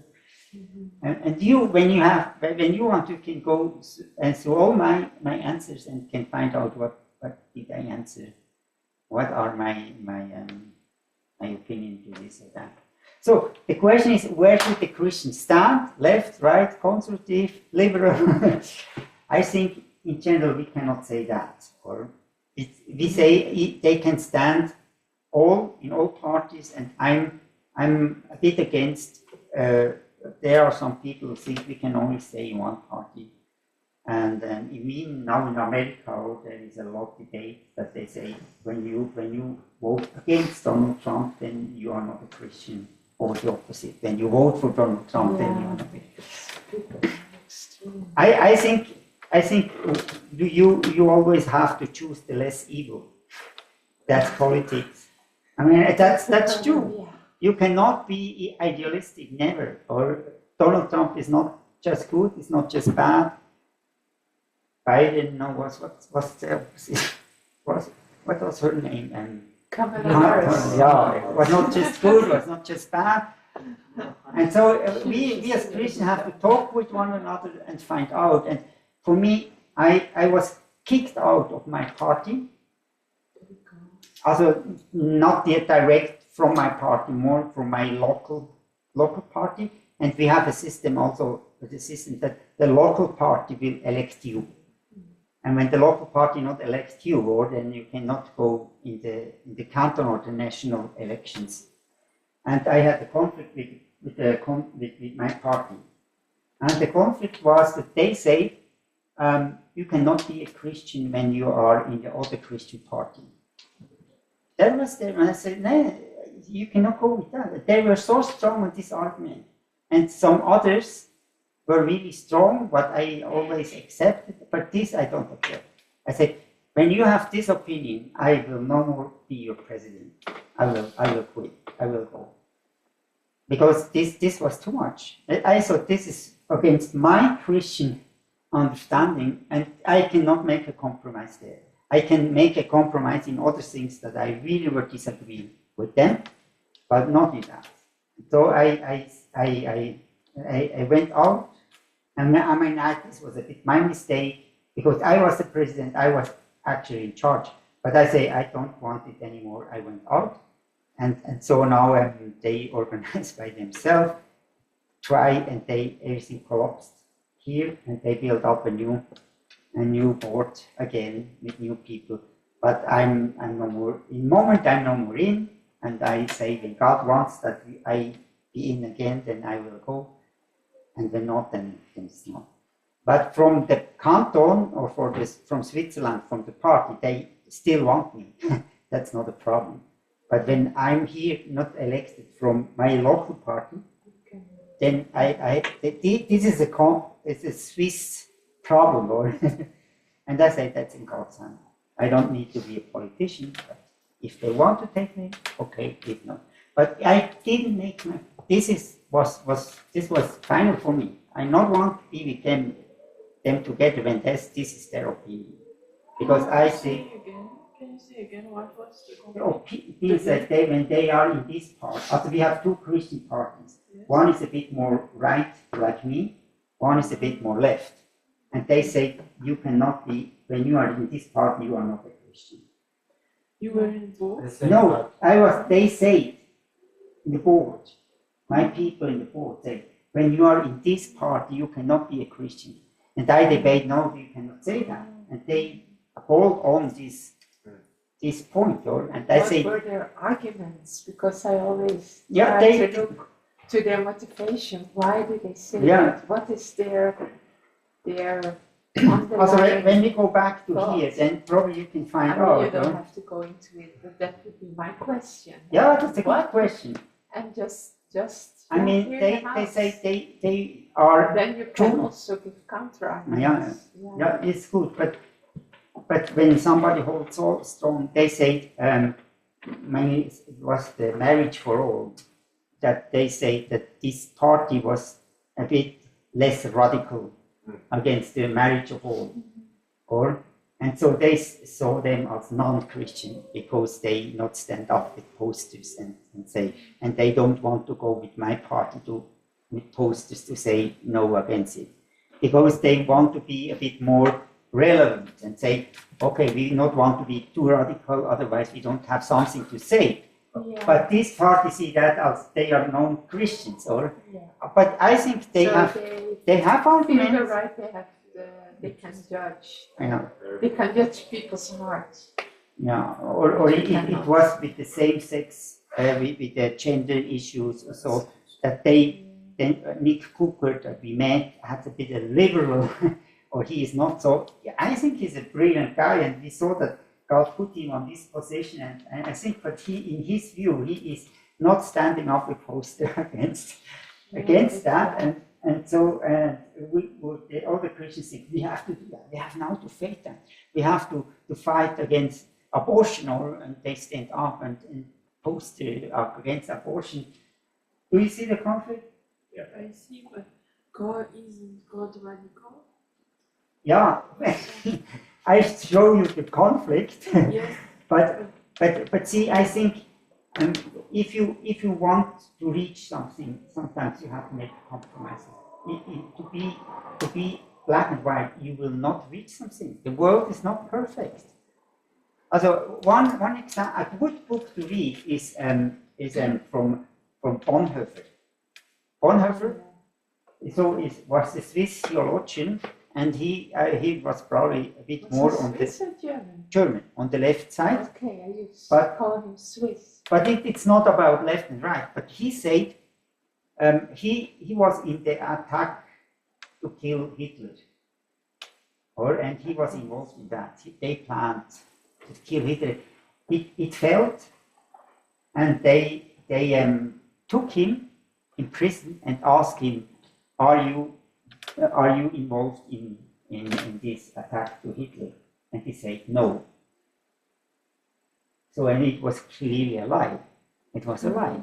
and you when you want, you can go and through all my answers and can find out what did I answer, what are my opinion to this or that. So the question is, where should the Christian stand? Left, right, conservative, liberal? I think in general we cannot say that, or we say they can stand in all parties, and I'm a bit against. There are some people who think we can only stay in one party, and even now in America there is a lot of debate that they say when you vote against Donald Trump, then you are not a Christian, or the opposite. When you vote for Donald Trump, then you are not a Christian. I think you always have to choose the less evil. That's politics. I mean, that's true. You cannot be idealistic, never. Or Donald Trump is not just good, it's not just bad. Biden, no, what's the opposite? What was her name?
Kamala Harris.
Yeah, it was not just good, it was not just bad. And so we as Christians have to talk with one another and find out. And for me, I was kicked out of my party. Also, not yet direct from my party, more from my local party. And we have a system also, the system that the local party will elect you. And when the local party not elects you, or then you cannot go in the canton or the national elections. And I had a conflict with my party. And the conflict was that they say you cannot be a Christian when you are in the other Christian party. That was there, and I said, no, you cannot go with that. They were so strong with this argument. And some others were really strong, what I always accepted, but this I don't accept. I said, when you have this opinion, I will no more be your president. I will quit. I will go. Because this was too much. I thought this is against my Christian understanding, and I cannot make a compromise there. I can make a compromise in other things that I really were disagreeing with them, but not in that. So I went out, and I mean, this was a bit my mistake, because I was the president, I was actually in charge. But I say, I don't want it anymore. I went out, and so now they organize by themselves, and everything collapsed here, and they built up a new board again with new people. But I'm no more in moment. I'm no more in, and I say when God wants that I be in again, then I will go, and when not, then it's not. But from the canton or from Switzerland, from the party, they still want me. That's not a problem. But when I'm here, not elected from my local party, then this is it's a Swiss problem, or and I say that's in God's hand. I don't need to be a politician, but if they want to take me, okay, if not. But I didn't make my. This was final for me. I not want to be with them together when this is their opinion, because I think.
Can you say again what was
Oh, people that when they are in this part, after we have two Christian parties.
Yes.
One is a bit more right, like me. One is a bit more left, and they say you cannot be when you are in this party. You are not a Christian.
You were in both?
No, they say in the board. My people in the board say when you are in this party, you cannot be a Christian. And I debate, no, you cannot say that, and they hold on this point, and I say.
What were their arguments? Because I always
Yeah,
try to look to their motivation. Why do they say that? What is their
Also,
underlying
when we go back to
thoughts.
here, then probably you can
I
find
mean,
out.
you don't
no?
have to go into it, but that would be my question.
Yeah, that's a good
What-
question.
And just
I mean,
hear
they
them
say
out.
they are.
Then you can
True.
also give counter
Yeah,
arguments.
yeah, it's good, but when somebody holds so strong, they say, it was the marriage for all, that they say that this party was a bit less radical against the marriage of all, and so they saw them as non-Christian because they not stand up with posters and say, and they don't want to go with my party with posters to say no against it, because they want to be a bit more relevant and say, okay, we not want to be too radical, otherwise we don't have something to say.
Yeah.
But this party see that as they are non-Christians,
Yeah.
but I think they
So
have
they feel
arguments.
the right. They can judge.
Yeah.
They can judge people's hearts.
Yeah, or it was with the same sex, with the gender issues, so that then Nick Cooper that we met had a bit of liberal, or he is not so. I think he's a brilliant guy, and we saw that God put him on this position, and I think, but in his view, he is not standing up a poster against that, and so the other Christians think we have to do that. We have now to fight that. We have to fight against abortion, and they stand up and poster up against abortion. Do you see the conflict?
I see, but God isn't God radical.
Yeah, I show you the conflict,
Yes.
but see, I think if you want to reach something, sometimes you have to make compromises. To be black and white, you will not reach something. The world is not perfect. Also, one example, a good book to read is from Bonhoeffer. Bonhoeffer, was a Swiss theologian, and he was probably a bit more on the
Swiss or German?
German, on the left side.
Okay, I used
But-
to call him Swiss.
But it's not about left and right. But he said he was in the attack to kill Hitler, and he was involved in that. They planned to kill Hitler. It failed, and they took him in prison and asked him, "Are you involved in this attack to Hitler?" And he said, "No." So, and it was clearly a lie. It was a lie.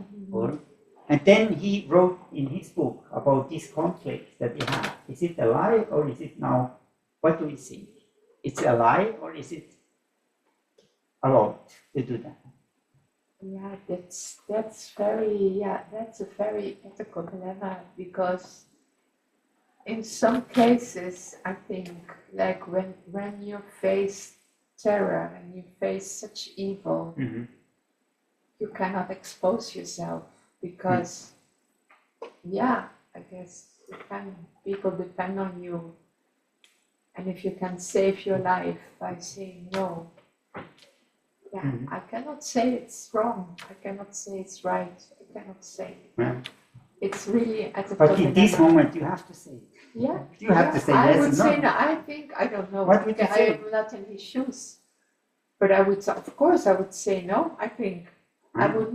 And then he wrote in his book about this conflict that he had. Is it a lie, or is it now, what do you think? It's a lie, or is it a lot to do that?
Yeah, that's a very ethical dilemma, because in some cases, I think, like when you face terror and you face such evil, you cannot expose yourself, because, I guess people depend on you, and if you can save your life by saying no, I cannot say it's wrong, I cannot say it's right, I cannot say.
Yeah.
It's really ethical.
But in this
dilemma.
moment, you have to say it.
Yeah.
You have to say
I
yes
would
and
say
no.
no. I don't know.
What would you
I
say?
am not in his shoes. But I would, of course, I would say no. I think I would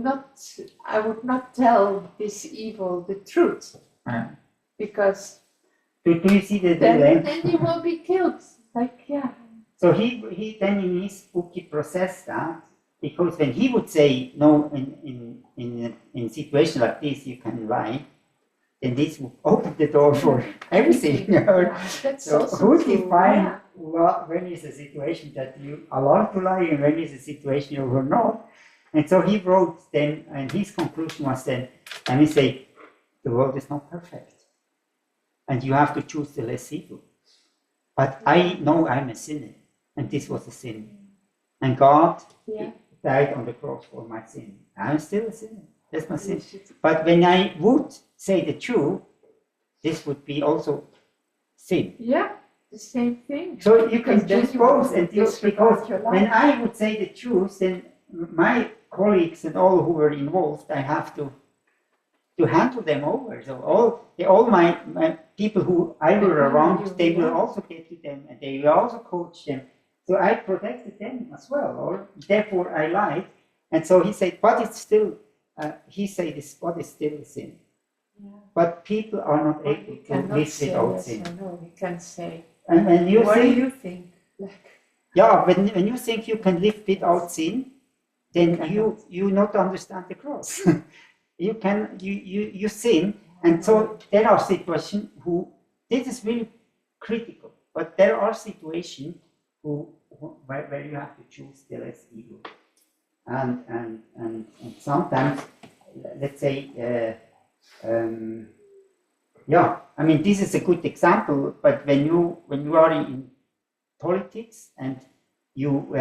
not tell this evil the truth, because
Do you see the
then
delay?
you will be killed.
So he then in his book he processed that, because when he would say no in situation like this you can lie, then this would open the door for everything.
That's
So
also
who
true.
define when is a situation that you allowed to lie and when is a situation you were not? And so he wrote then, and his conclusion was then, and he said, the world is not perfect, and you have to choose the less evil. But I know I'm a sinner, and this was a sin, and God died on the cross for my sin. I'm still a sinner. That's my sin. But when I would say the truth, this would be also sin.
Yeah, the same thing.
So you can
Because then
choose
you
both,
will
and
disregard
because
your
when
life.
I would say the truth, then my colleagues and all who were involved, I have to to handle them over. So all my people who I were around, they will also get to them, and they will also coach them. So I protected them as well, or therefore I lied. And so he said, but it's still, he said, but it's still a sin.
Yeah.
But people are not able to live without
yes
sin.
or no. We can say.
And when you
What
think,
do you think? Like,
yeah, when you think you can live without sin, then
cannot.
you not understand the cross. you sin, and so there are situations this is really critical, but there are situations where you have to choose the less evil, and sometimes, let's say, yeah, I mean this is a good example. But when you are in politics and you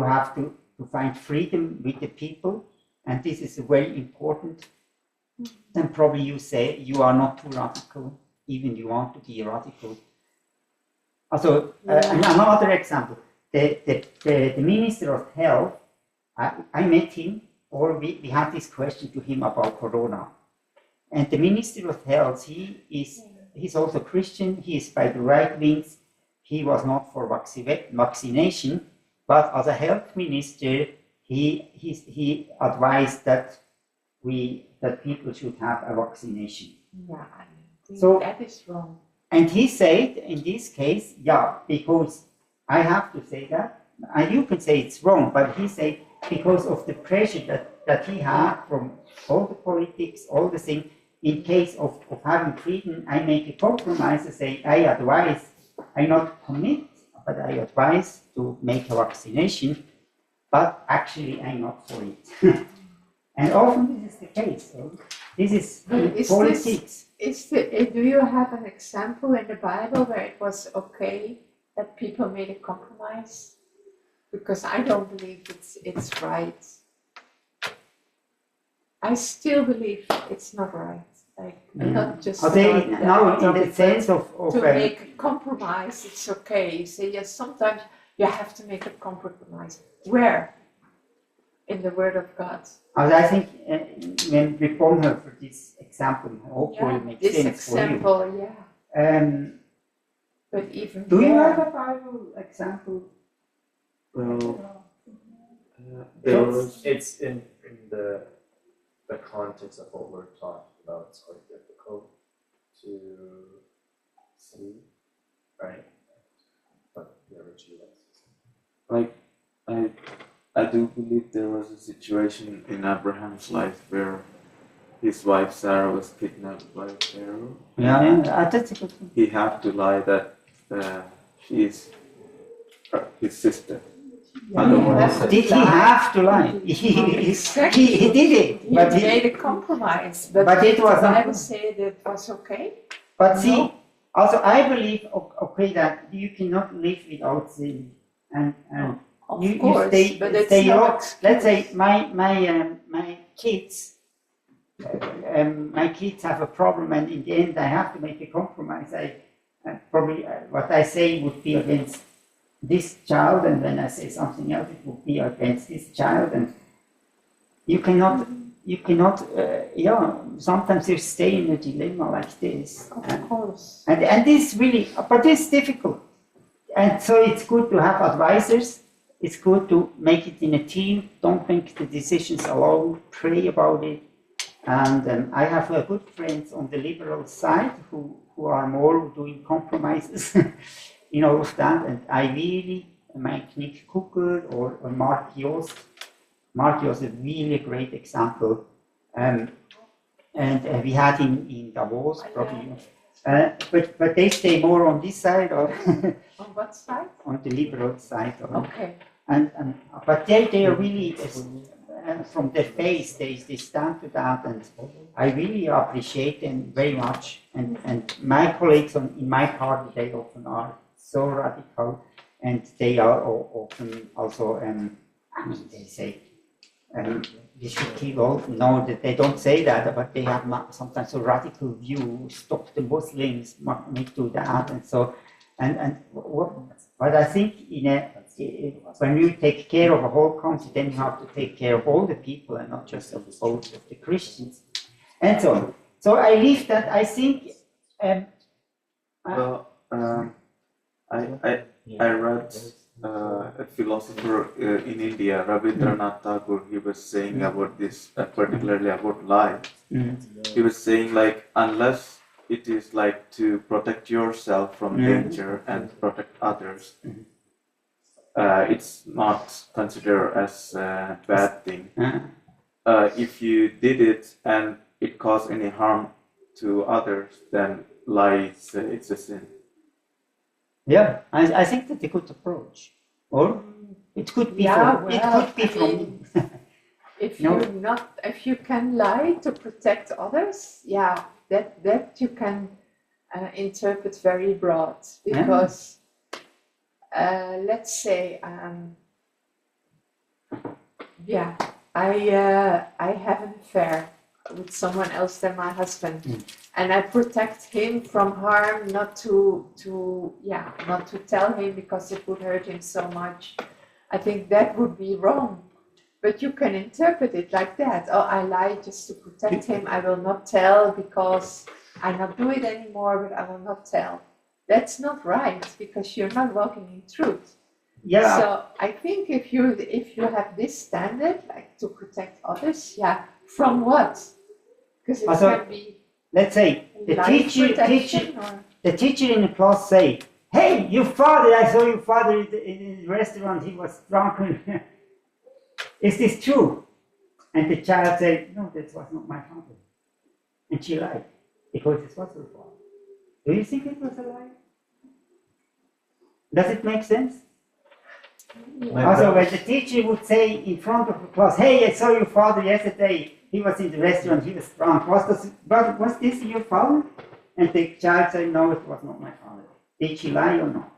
have to find freedom with the people, and this is very important, then probably you say you are not too radical, even you want to be radical. Also, another example, the Minister of Health, I met him, or we had this question to him about Corona. And the Minister of Health, he's also Christian, he is by the right wings, he was not for vaccination, but as a health minister, he advised that people should have a vaccination.
yeah, I think
So-
that is wrong.
And he said, in this case, yeah, because I have to say that, and you can say it's wrong, but he said because of the pressure that he had from all the politics, all the things, in case of having freedom, I make a compromise and say, I not commit, but I advise to make a vaccination, but actually I'm not for it. And often this is the case. So this is politics.
Do you have an example in the Bible where it was okay that people made a compromise? Because I don't believe it's right. I still believe it's not right. Like not just
Are they
about
now
that,
in the sense of
to make a compromise, it's okay. You say yes, sometimes you have to make a compromise. Where? In the Word of God.
I think when we form her for this example, hopefully it makes
this
sense
example,
for you.
But even
Do you
there,
have a Bible example?
Well,
It's in the context of what we're talking about. It's quite difficult to see, right? But yeah, Richie likes to say.
like I do believe there was a situation in Abraham's life where his wife Sarah was kidnapped by Pharaoh.
Yeah, that's a good one.
He had to lie that she is his sister. Otherwise,
Did he have to lie? He did it,
he
but
made a compromise. But
it
did
was
the
not-
Bible say that it was okay?
But see, also I believe okay that you cannot live without sin, and
Of
you
course,
stay
but it's
stay
no
up. Let's say
excuse.
my kids. My kids have a problem, and in the end, I have to make a compromise. I probably what I say would be against this child, and when I say something else, it would be against this child, and you cannot. Sometimes you stay in a dilemma like this,
Of course.
and this really, but it's difficult, and so it's good to have advisors. It's good to make it in a team. Don't make the decisions alone. Pray about it. And I have good friends on the liberal side who are more doing compromises in all of that. And I really, my Nick Cooker or Mark Yost. Mark was a really great example. And we had him in Davos, probably. But they stay more on this side or
On what side?
on the liberal side.
Okay.
But they are really, from their face, they stand to that, and I really appreciate them very much. And my colleagues in my party, they often are so radical, and they are often also, they say, we should kill all. No, they don't say that, but they have sometimes a radical view, stop the Muslims, make do that, and so, but I think when you take care of a whole country, then you have to take care of all the people and not just of the Christians. And so on. So I leave that. I think.
Well, I read a philosopher in India, Rabindranath Tagore. He was saying about this, particularly about life. He was saying like, unless it is like to protect yourself from danger and protect others, it's not considered as a bad thing. If you did it and it caused any harm to others, then it's a sin.
Yeah, I think that's a good approach. Or it could be from me.
If you can lie to protect others, that you can interpret very broad, because let's say I have an affair with someone else than my husband, and I protect him from harm, not to tell him because it would hurt him so much. I think that would be wrong. But you can interpret it like that. Oh, I lied just to protect him. I will not tell because I not do it anymore, but I will not tell. That's not right, because you're not walking in truth.
Yeah.
So I think if you have this standard, like to protect others, from what? Because it can be.
Let's say the teacher in the class say, "Hey, your father! I saw your father in the restaurant. He was drunk." Is this true? And the child said, "No, that was not my father." And she lied because it was her father. Do you think it was a lie? Does it make sense? Also, when the teacher would say in front of the class, "Hey, I saw your father yesterday. He was in the restaurant. He was drunk. Was this your father?" And the child said, "No, it was not my father." Did she lie or not?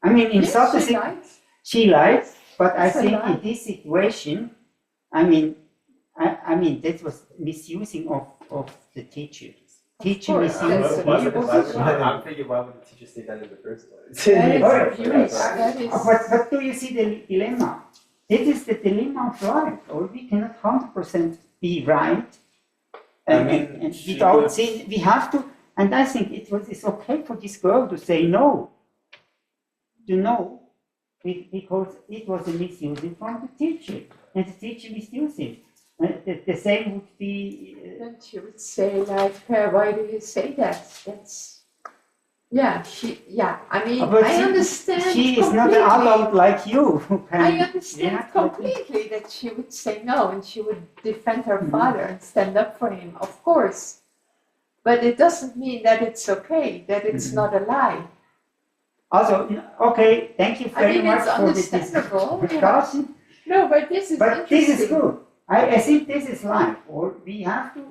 I mean, in such a situation, she lied. But I think in this situation, I mean, that was misusing of the teacher. Teacher misusing.
I'm thinking, why would the teacher say that in the first place?
But do you see the dilemma? This is the dilemma of life, or we cannot 100% be right. And without saying, we have to, and I think it's okay for this girl to say no. To know. Because it was a misusing from the teacher, and the teacher misused it. The same would be.
Then she would say, like, "Why do you say that?" That's. I mean, I understand.
She is not an adult like you.
I understand completely that she would say no, and she would defend her father and stand up for him, of course. But it doesn't mean that it's okay, that it's not a lie.
Also, okay, thank you very much for this discussion.
No, but this is interesting.
This is good. I think this is life, or we have to,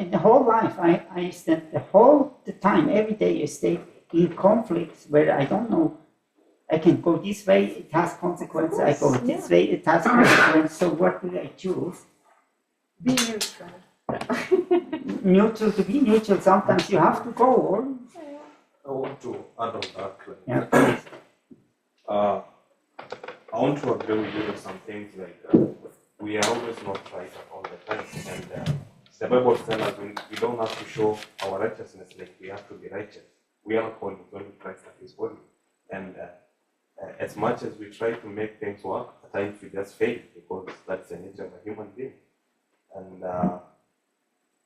in the whole life, I stand the time, every day I stay in conflicts where I don't know, I can go this way, it has consequences, I go this way, it has consequences, so what will I choose?
Be neutral.
To be neutral, sometimes you have to go, or?
I want to add on that.
Yeah, please.
I want to agree with you on some things like we are always not right all the time, and the Bible tells us we don't have to show our righteousness, like we have to be righteous. We are holy, only Christ that is holy, and as much as we try to make things work, at times we just fail because that's the nature of a human being, and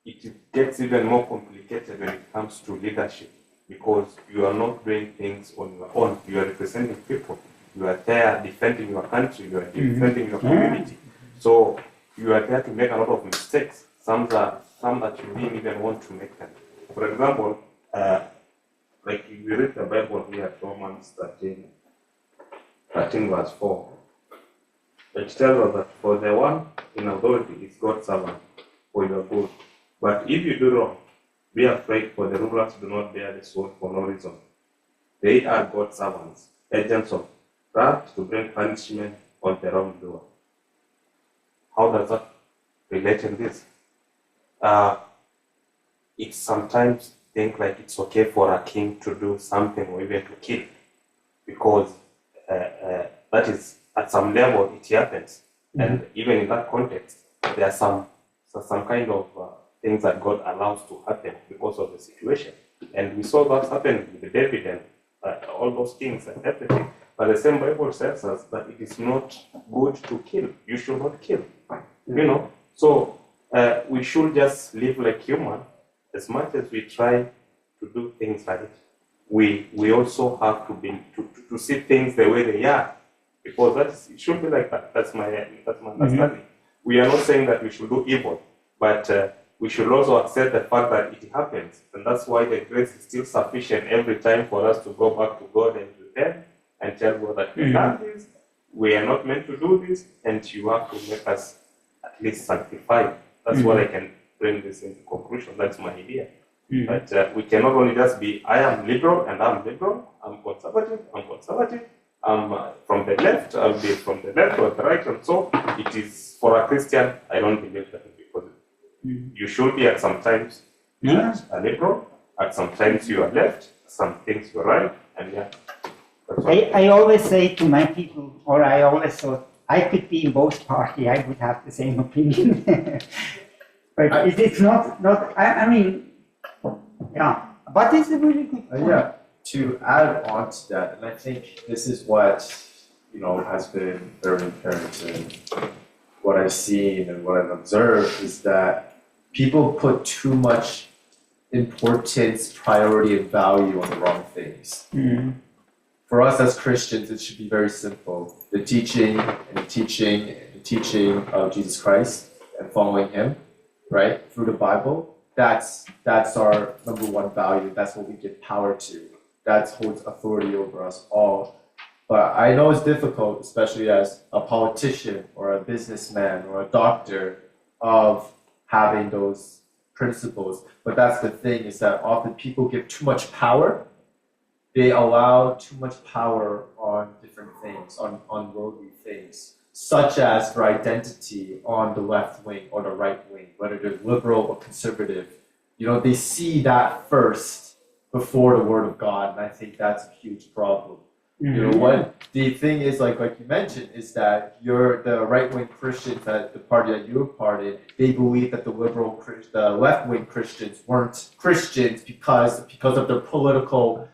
it gets even more complicated when it comes to leadership. Because you are not doing things on your own. You are representing people. You are there defending your country. You are defending your community. So you are there to make a lot of mistakes. Some that you didn't even want to make them. For example, like if you read the Bible here, Romans 13 verse 4, it tells us that for the one in authority is God's servant for your good. But if you do wrong, be afraid, for the rulers do not bear the sword for no reason. They are God's servants, agents of wrath to bring punishment on the wrongdoer. How does that relate in this? It sometimes think like it's okay for a king to do something or even to kill, because that is at some level it happens, and even in that context, there are some kind of things that God allows to happen because of the situation, and we saw that happen with David and all those things and everything. But the same Bible tells us that it is not good to kill. You should not kill. You know, so we should just live like human. As much as we try to do things right, we also have to be to see things the way they are, because it should be like that. That's my understanding. We are not saying that we should do evil, but we should also accept the fact that it happens, and that's why the grace is still sufficient every time for us to go back to God and repent and tell God that we done this, we are not meant to do this, and you have to make us at least sanctified. That's what I can bring this into conclusion. That's my idea. But we cannot only just be, I am liberal and I'm liberal, I'm conservative, I'm from the left, I'll be from the left or the right, and so it is for a Christian. I don't believe that, because you should be at some times a liberal, at some times you are left, some things you're right, and
I always say to my people, or I always thought, I could be in both parties, I would have the same opinion. But it's not I mean, yeah, but it's a really good point.
Yeah, to add on to that, and I think this is what, has been very apparent in what I've seen and what I've observed, is that people put too much importance, priority, and value on the wrong things. For us as Christians, it should be very simple. The teaching of Jesus Christ and following Him, right, through the Bible, that's our number one value. That's what we give power to. That holds authority over us all. But I know it's difficult, especially as a politician or a businessman or a doctor, of having those principles. But that's the thing, is that often people give too much power. They allow too much power on different things, on worldly things, such as their identity on the left wing or the right wing, whether they're liberal or conservative. They see that first before the Word of God, and I think that's a huge problem. What the thing is, like you mentioned, is that the right-wing Christians, that the party that you're part in, they believe that the left-wing Christians weren't Christians because of their political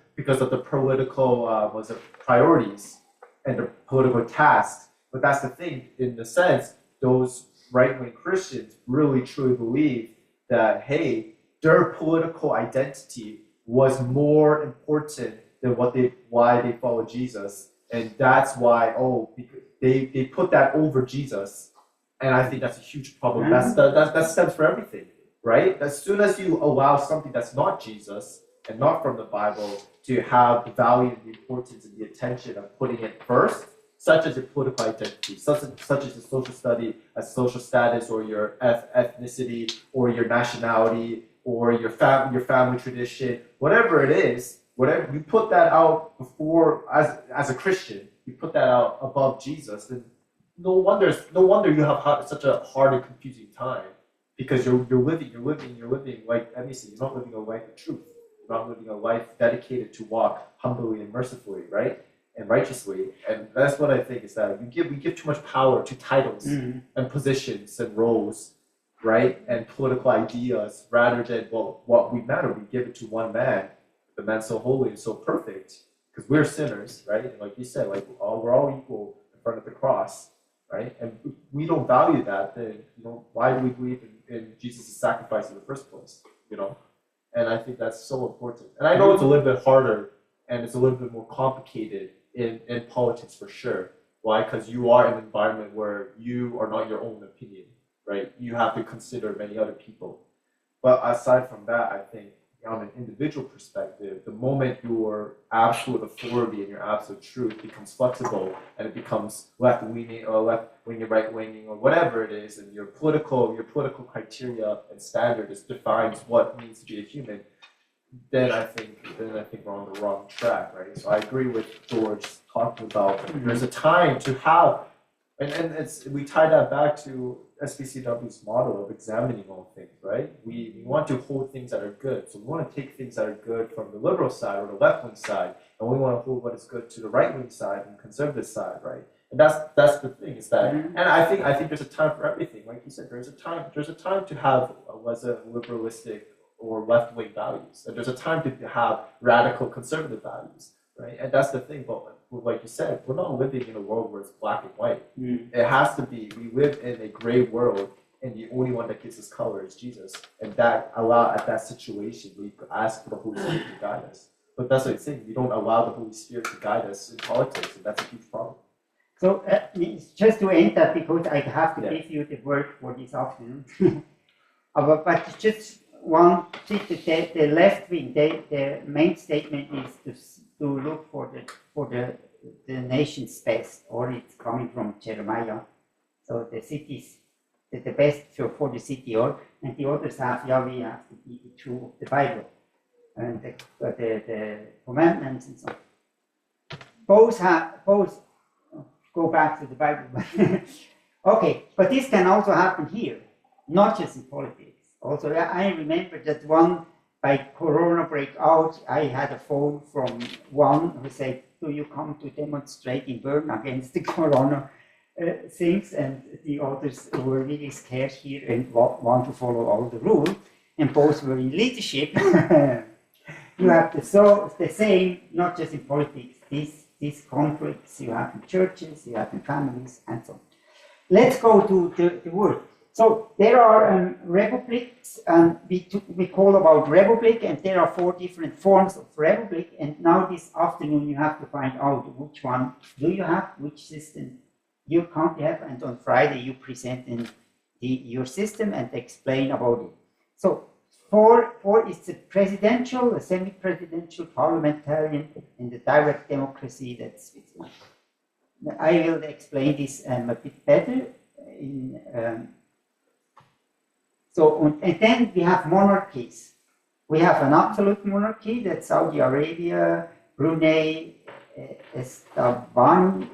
priorities and their political tasks. But that's the thing, in the sense, those right-wing Christians really truly believe that, hey, their political identity was more important than why they follow Jesus, and that's why because they put that over Jesus, and I think that's a huge problem. That stems for everything, right? As soon as you allow something that's not Jesus and not from the Bible to have the value and the importance and the attention of putting it first, such as your political identity, such as your social study, a social status, or your ethnicity, or your nationality, or your family tradition, whatever it is, whatever you put that out before, as a Christian, you put that out above Jesus, then no wonder you have such a hard and confusing time, because you're living like, let me see, you're not living a life of truth. You're not living a life dedicated to walk humbly and mercifully, right? And righteously. And that's what I think, is that we give too much power to titles and positions and roles, right? And political ideas, rather than what we matter. We give it to one man, the man so holy and so perfect, because we're sinners, right? And like you said, we're all equal in front of the cross, right? And if we don't value that, then why do we believe in Jesus' sacrifice in the first place? And I think that's so important. And I know it's a little bit harder and it's a little bit more complicated in politics, for sure. Why? Because you are in an environment where you are not your own opinion, right? You have to consider many other people. But aside from that, I think on an individual perspective, the moment your absolute authority and your absolute truth becomes flexible, and it becomes left-leaning or left-wing, right-winging, or whatever it is, and your political criteria and standard defines what means to be a human, then I think we're on the wrong track, right? So I agree with George talking about there's a time to have, and we tie that back to SPCW's model of examining all things, right? We want to hold things that are good. So we want to take things that are good from the liberal side or the left-wing side, and and we want to hold what is good to the right-wing side and conservative side, right? And that's the thing is that, and I think there's a time for everything. Like you said, there's a time to have was a liberalistic or left-wing values, and there's a time to have radical conservative values, right? And that's the thing. But like you said, we're not living in a world where it's black and white. It has to be. We live in a gray world, and the only one that gives us color is Jesus. And that at that situation, we ask for the Holy Spirit to guide us. But that's what I'm saying. We don't allow the Holy Spirit to guide us in politics, and that's a huge problem.
So just to end that, because I have to give you the word for this afternoon. But just one thing, the left wing, the main statement is to look for the nation's best, or it's coming from Jeremiah. So the cities, the best for the city, and the others have, we have to be true of the Bible and the commandments and so on. Both go back to the Bible. Okay, but this can also happen here, not just in politics. Also, I remember that one by Corona breakout, I had a phone from one who said, "Do you come to demonstrate in Bern against the Corona things?" And the others were really scared here and want to follow all the rules. And both were in leadership. You have the same, not just in politics. These conflicts you have in churches, you have in families, and so on. Let's go to the word. So there are republics, and we call about republic, and there are 4 different forms of republic. And now this afternoon you have to find out which one do you have, which system you can't have, and on Friday you present in your system and explain about it. So 4 is the presidential, a semi-presidential, parliamentarian, and the direct democracy. That's Switzerland. I will explain this a bit better. And then we have monarchies. We have an absolute monarchy, that's Saudi Arabia, Brunei, Eswatini,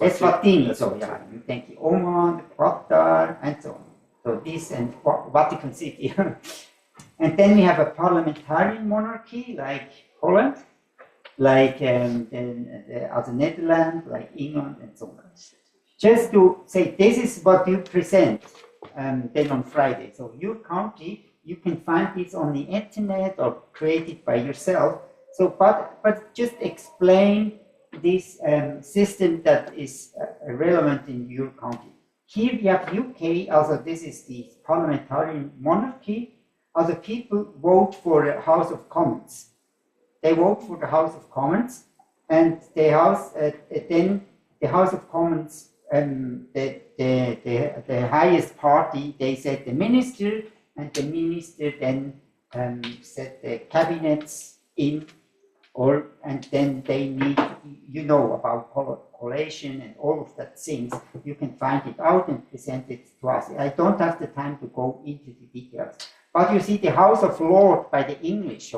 Eswatini, so thank you, Oman, Qatar, and so on. So this and Vatican City. And then we have a parliamentarian monarchy like Holland, like the Netherlands, like England, and so on. Just to say, this is what you present then on Friday. So your country, you can find this on the internet or create it by yourself. So, but just explain this system that is relevant in your country. Here we have UK, also this is the parliamentarian monarchy. Other people vote for the House of Commons. They vote for the House of Commons, and the House then the House of Commons, the highest party, they set the minister, and the minister then set the cabinets in, and then they need, about collation and all of that things. You can find it out and present it to us. I don't have the time to go into the details. But you see, the House of Lords by the English,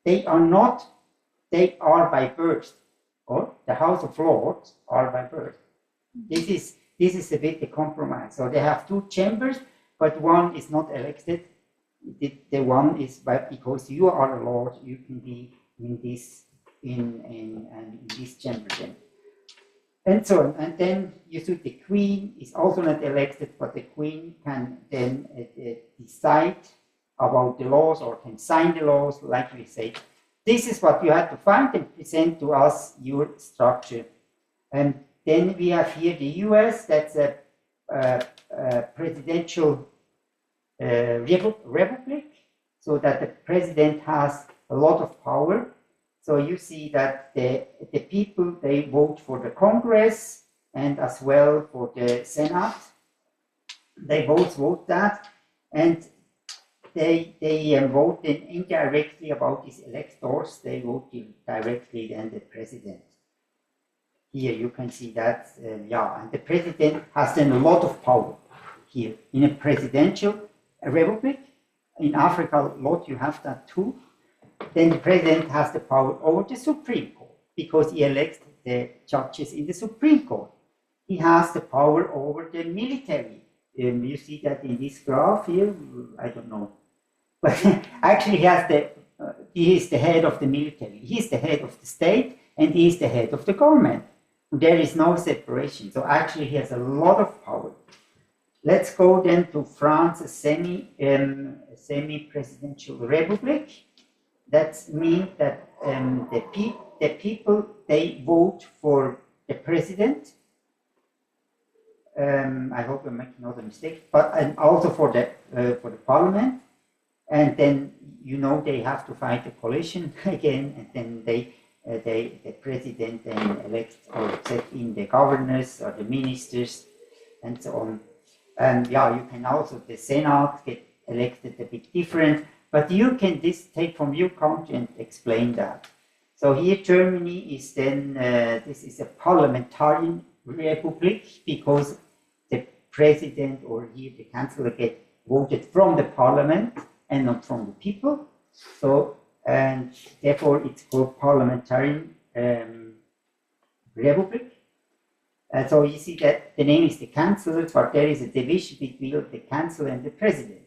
they are by birth, or the House of Lords are by birth. This is a bit the compromise. So they have 2 chambers, but one is not elected. The one is because you are a lord, you can be in this chamber then. And so on. And then you see the Queen is also not elected, but the Queen can then decide about the laws or can sign the laws, like we say. This is what you have to find and present to us your structure. And then we have here the US, that's a presidential republic, so that the president has a lot of power. So you see that the people, they vote for the Congress and as well for the Senate. They both vote that, and they vote indirectly about these electors. They vote directly then the president. Here you can see that, and the president has then a lot of power here. In a presidential republic, in Africa a lot you have that too. Then the president has the power over the Supreme Court because he elects the judges in the Supreme Court. He has the power over the military You see that in this graph here. I don't know, but actually he is the head of the military. He is the head of the state, and he is the head of the government. There is no separation. So actually, he has a lot of power. Let's go then to France, a semi-presidential republic. That means that the people, they vote for the president. I hope I'm making no mistake, and also for the parliament. And then, they have to fight a coalition again, and then the president then elects or set in the governors or the ministers and so on. And you can also, the Senate get elected a bit different, but you can take from your country and explain that. So here Germany is then, this is a parliamentarian republic because the president or here the chancellor get voted from the parliament and not from the people. So, and therefore it's called parliamentarian republic. So you see that the name is the chancellor, but there is a division between the chancellor and the president.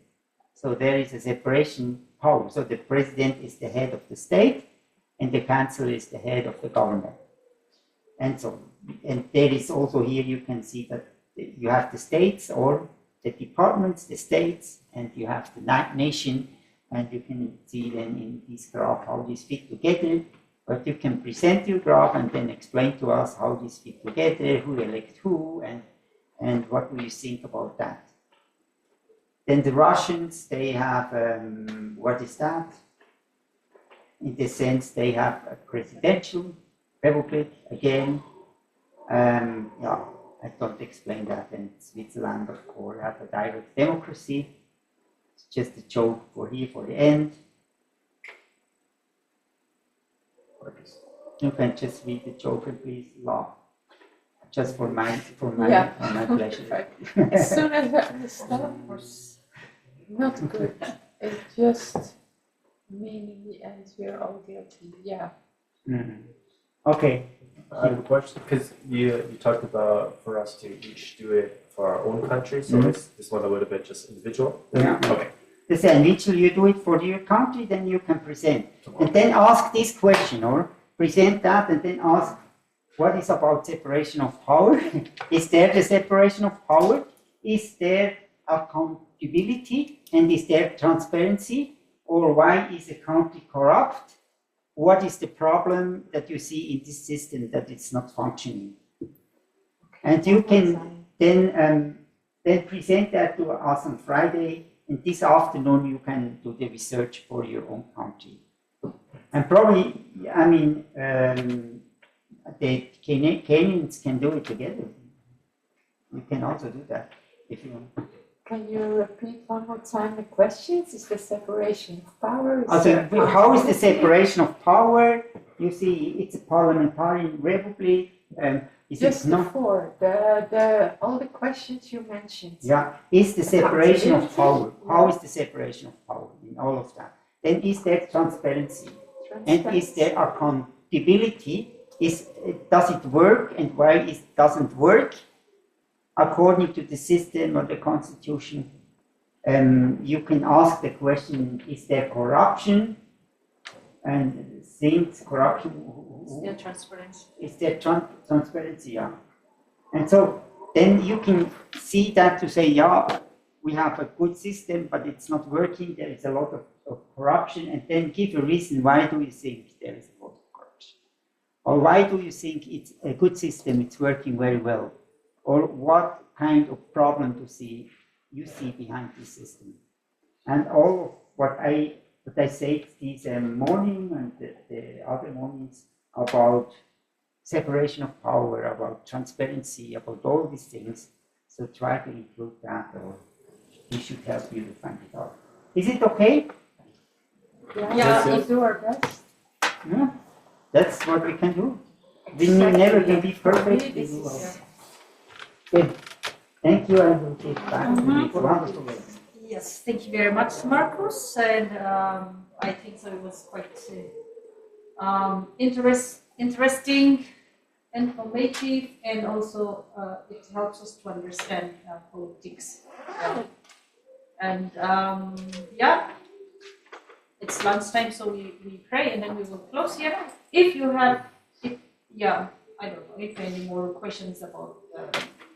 So there is a separation power. So the president is the head of the state, and the chancellor is the head of the government. And so, and there is also here you can see that you have the states or the departments, the states, and you have the nation, and you can see then in this graph how these fit together. But you can present your graph and then explain to us how these fit together, who elects who, and what do you think about that. Then the Russians, they have, what is that? In the sense they have a presidential republic again. I don't explain that. And Switzerland, of course, have a direct democracy. It's just a joke for here for the end. You can just read the joke and please laugh. Just for my pleasure.
As soon as I understand was not good, it just meaning the end we're all guilty. Yeah.
Mm-hmm. Okay.
I have a question because you talked about for us to each do it for our own country. So is this one a little bit just individual?
Yeah.
Okay.
The same. Individual, you do it for your country, then you can present. And then ask this question or present that and then ask what is about separation of power? Is there the separation of power? Is there accountability? And is there transparency? Or why is a country corrupt? What is the problem that you see in this system that it's not functioning? And you can then present that to us on Friday, and this afternoon you can do the research for your own country. And probably, I mean, the Kenyans can do it together. You can also do that if you want.
Can you repeat one more time the questions? Is the separation of power?
How is the separation of power? You see, it's a parliamentarian republic.
Just before the all the questions you mentioned.
Yeah, is the separation of power? How is the separation of power in all of that? Then is there transparency? And is there accountability? Does it work, and why it doesn't work? According to the system or the constitution, you can ask the question, is there corruption? And since corruption...
Is there transparency?
Is there transparency, yeah. And so then you can see that to say, yeah, we have a good system, but it's not working, there is a lot of corruption, and then give a reason, why do you think there is a lot of corruption? Or why do you think it's a good system, it's working very well? Or what kind of problem you see behind this system? And all of what I said this morning and the other mornings about separation of power, about transparency, about all these things. So try to include that, or we should help you to find it out. Is it okay?
Yeah, we do our best.
Yeah, that's what we can do. We never can be perfect. We do our best. Good. Thank you. I will take back to you. It's wonderful.
Yes, thank you very much, Markus. And I think so it was quite interesting informative, and also it helps us to understand politics. And yeah, it's lunchtime, so we pray and then we will close here. If you have, I don't know, if any more questions about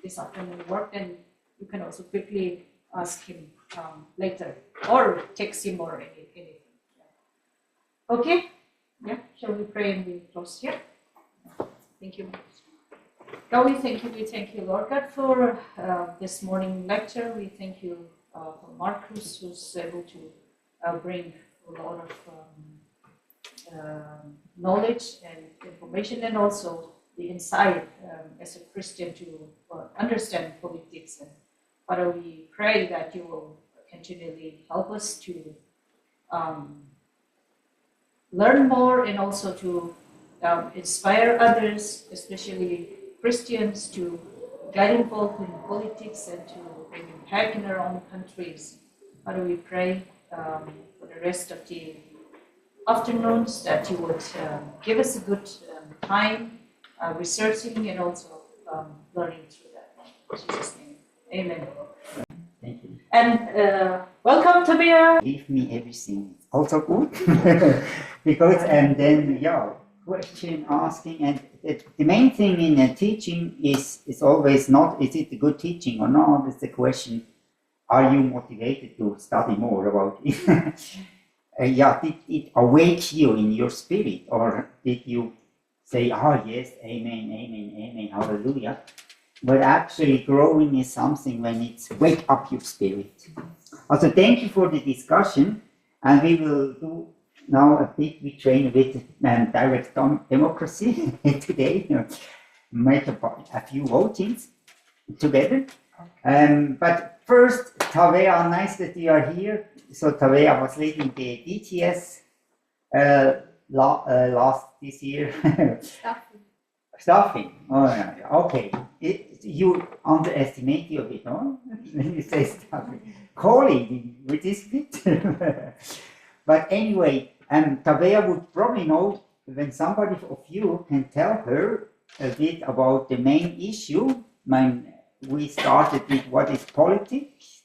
this afternoon work, then you can also quickly ask him later or text him or anything. Okay? Yeah, shall we pray and we close here? Thank you. God, we thank you, Lord God, for this morning lecture. We thank you for Markus, who's able to bring a lot of knowledge and information, and also the insight as a Christian to understand politics. And Father, we pray that you will continually help us to learn more and also to inspire others, especially Christians, to get involved in politics and to bring impact in our own countries. Father, we pray for the rest of the afternoons that you would give us a good time researching and also learning through that. In Jesus' name, amen.
Thank you.
And welcome, Tabea.
Give me everything. Also good. Because, and then, question asking. And the main thing in teaching is always not, is it a good teaching or not? It's the question, are you motivated to study more about it? Did it awake you in your spirit? Or did you say, yes, amen, amen, amen, hallelujah? But actually growing is something when it's wake up your spirit. Also, thank you for the discussion, and we will do now we train a bit direct democracy today, make a few votings together. But first, Tavea, nice that you are here. So Tavea was leading the DTS last this year. Staffing. Oh, yeah. Okay. You underestimate you a bit, no? When you say staffing. Calling, which is it? But anyway, Tabea would probably know when somebody of you can tell her a bit about the main issue. We started with what is politics,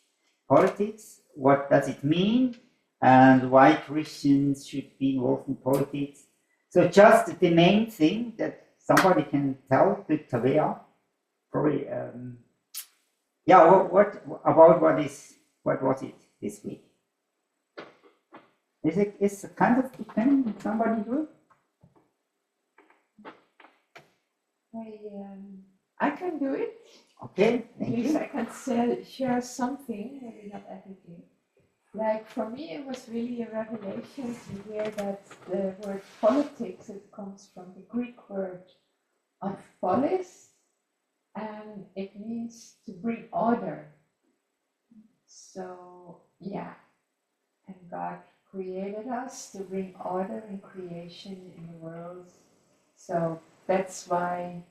what does it mean, and why Christians should be involved in politics. So just the main thing that somebody can tell to Tabea, probably, what was it this week? Is it kind of depending on somebody do
it? I can do it.
Okay,
At least I can share something, maybe not everything. Like for me, it was really a revelation to hear that the word politics, it comes from the Greek word of polis, and it means to bring order. So, and God created us to bring order and creation in the world. So that's why,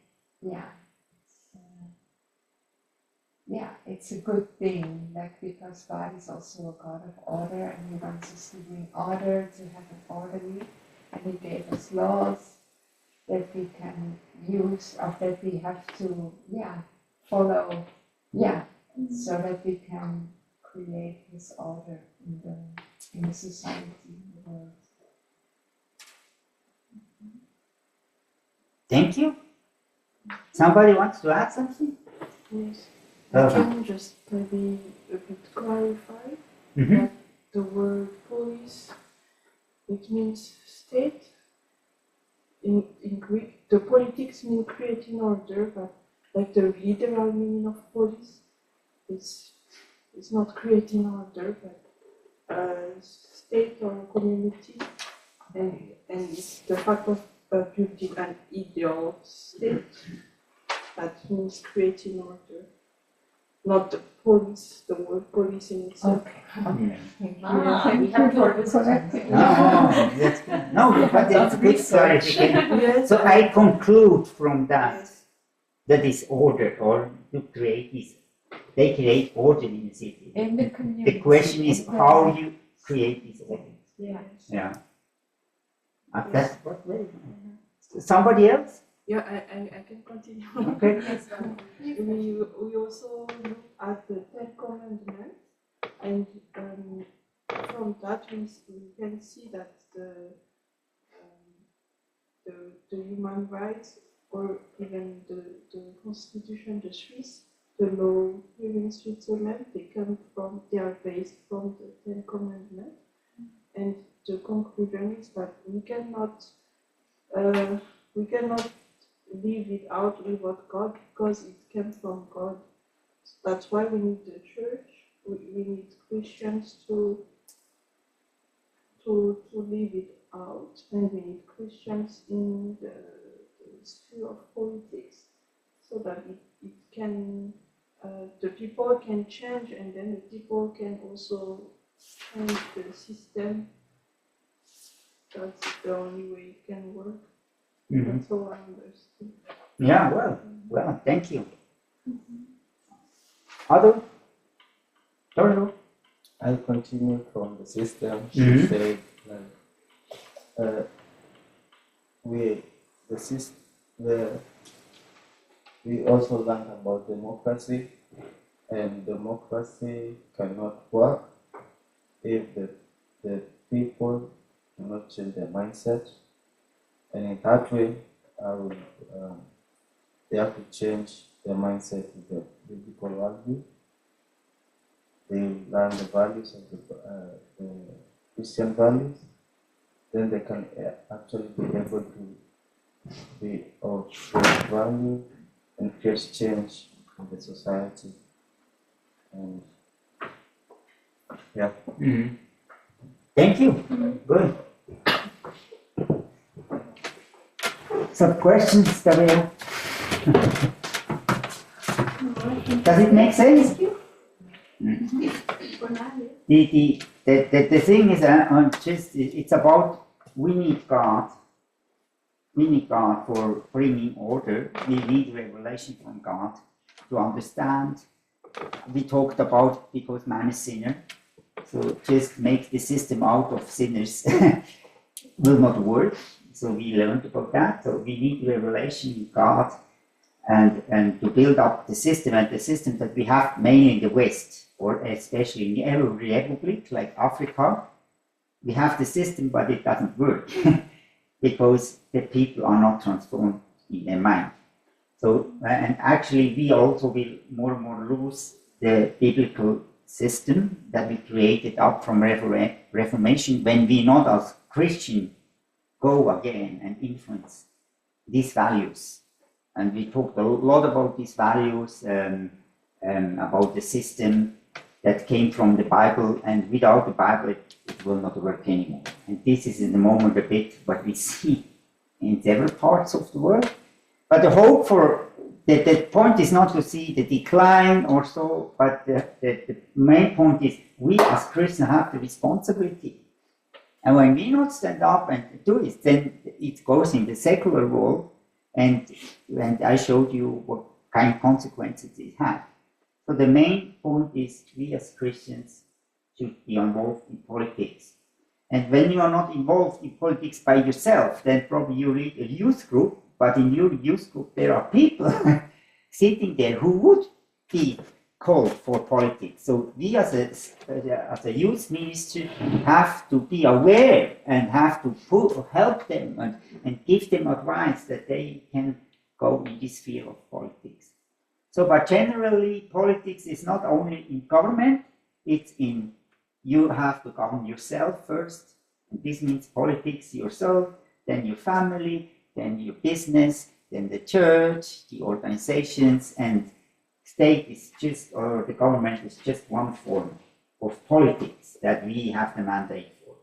it's a good thing, like because God is also a God of order, and He wants us to bring order, to have an orderly, and He gave us laws that we can use, or that we have to, follow, so that we can create this order in the society, in the world.
Thank you. Somebody wants to add something?
Yes. I can just maybe a bit clarify that the word police, it means state. In Greek, the politics means creating order, but like the literal meaning of police, it's not creating order, but state or community, and it's the fact of building an ideal state that means creating order. Not the police, the word police in itself.
Okay.
We have to
correcting.
That's good. No, but it's good clarification.
Yes.
So I conclude from that is order, or to create this. They create order in the city.
In the community.
The question is how you create this order.
Yeah.
Yeah. That's what. Somebody else?
Yeah, I can continue.
Okay.
We also look at the Ten Commandments, and from that we can see that the human rights, or even the constitution, the Swiss, the law here in Switzerland, they are based from the Ten Commandments, and the conclusion is that we cannot live it out without God, because it came from God. That's why we need the church. We need Christians to live it out, and we need Christians in the sphere of politics, so that it can the people can change, and then the people can also change the system. That's the only way it can work.
Mhm.
That's all I understood.
Yeah, well, thank you. Ado? Torno?
I continue from the system.
Mhm.
She said, we also learned about democracy, and democracy cannot work if the people do not change their mindset. And in that way, they have to change their mindset with the biblical value. They learn the values of the Christian values, then they can actually be able to be of great value and create change in the society. And yeah.
Mhm. Thank you. Good. Some questions, Gabriel? Does it make sense? The thing is, it's about we need God. We need God for bringing order. We need revelation from God to understand. We talked about because man is sinner, so just make the system out of sinners will not work. So we learned about that. So we need revelation in God, and to build up the system, and the system that we have mainly in the West, or especially in every republic like Africa, we have the system, but it doesn't work because the people are not transformed in their mind. So, and actually we also will more and more lose the biblical system that we created up from Reformation, when we not as Christian go again and influence these values. And we talked a lot about these values, about the system that came from the Bible, and without the Bible it will not work anymore. And this is in the moment a bit what we see in several parts of the world. But the hope for the point is not to see the decline or so, but the main point is we as Christians have the responsibility. And when we not stand up and do it, then it goes in the secular world, and I showed you what kind of consequences it had. So the main point is we as Christians should be involved in politics. And when you are not involved in politics by yourself, then probably you lead a youth group, but in your youth group there are people sitting there who would be called for politics. So we as a youth ministry have to be aware and have to help them and give them advice that they can go in this sphere of politics. So, but generally politics is not only in government, it's in, you have to govern yourself first, and this means politics yourself, then your family, then your business, then the church, the organizations, and state is just, or the government is just one form of politics that we have the mandate for.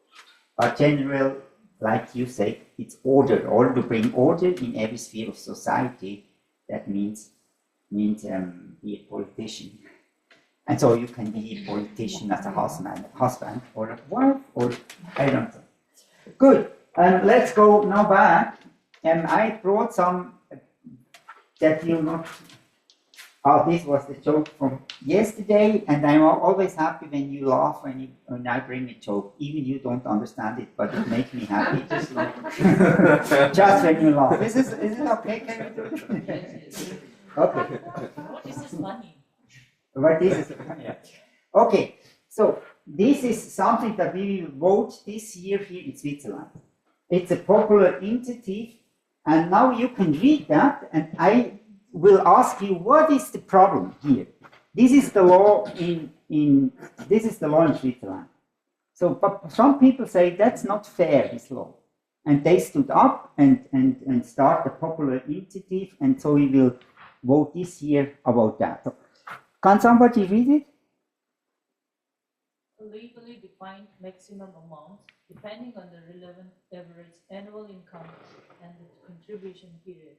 But general, like you said, it's order to bring order in every sphere of society. That means be a politician. And so you can be a politician as a husband or a wife, or I don't know. Good. And let's go now back. And I brought some that will not Oh, this was the joke from yesterday, and I'm always happy when you laugh when I bring a joke. Even you don't understand it, but it makes me happy. Just when you laugh. Is it okay? Can we do it? Okay.
This is funny.
But this is yeah. Okay. So this is something that we will vote this year here in Switzerland. It's a popular initiative, and now you can read that, and I will ask you what is the problem here. This is the law in Switzerland. So, but some people say that's not fair, this law, and they stood up and start a popular initiative, and so we will vote this year about that. So, can somebody read it?
A legally defined maximum amount, depending on the relevant average annual income and the contribution period.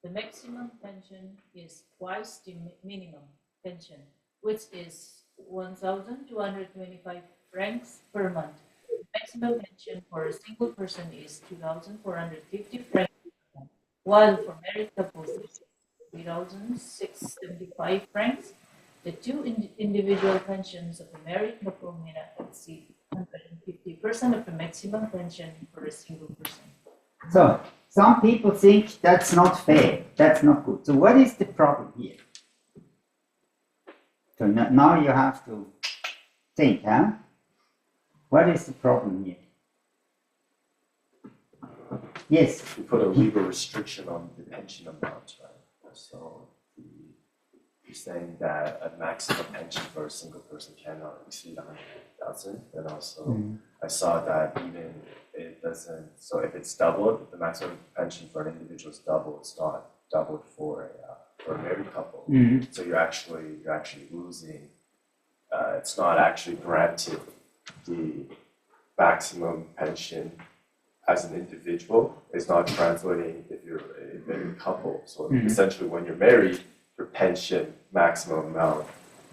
The maximum pension is twice the minimum pension, which is 1,225 francs per month. The maximum pension for a single person is 2,450 francs per month, while for married couples it is 3,675 francs. The two individual pensions of a married couple may not exceed 150% of the maximum pension for a single person.
So, some people think that's not fair, that's not good. So what is the problem here? So now you have to think, huh? What is the problem here? Yes?
We put a legal restriction on the pension amount, right? So you're saying that a maximum pension for a single person cannot exceed 100,000, and also I saw that even it doesn't. So if it's doubled, the maximum pension for an individual is doubled. It's not doubled for a married couple. So you're actually losing. It's not actually granted the maximum pension as an individual. It's not translating if you're a married couple. So essentially, when you're married, your pension maximum amount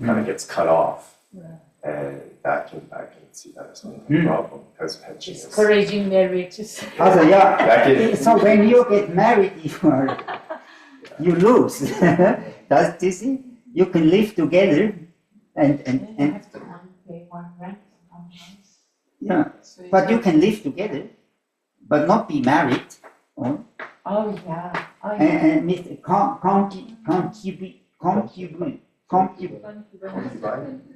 kind of gets cut off. And I can see that as a problem because pension is
Discouraging marriages.
Also, yeah. So when you get married, you lose. Does this see? You can live together and
have to pay one rent on house.
yeah, but you can live together, but not be married.
Oh yeah.
And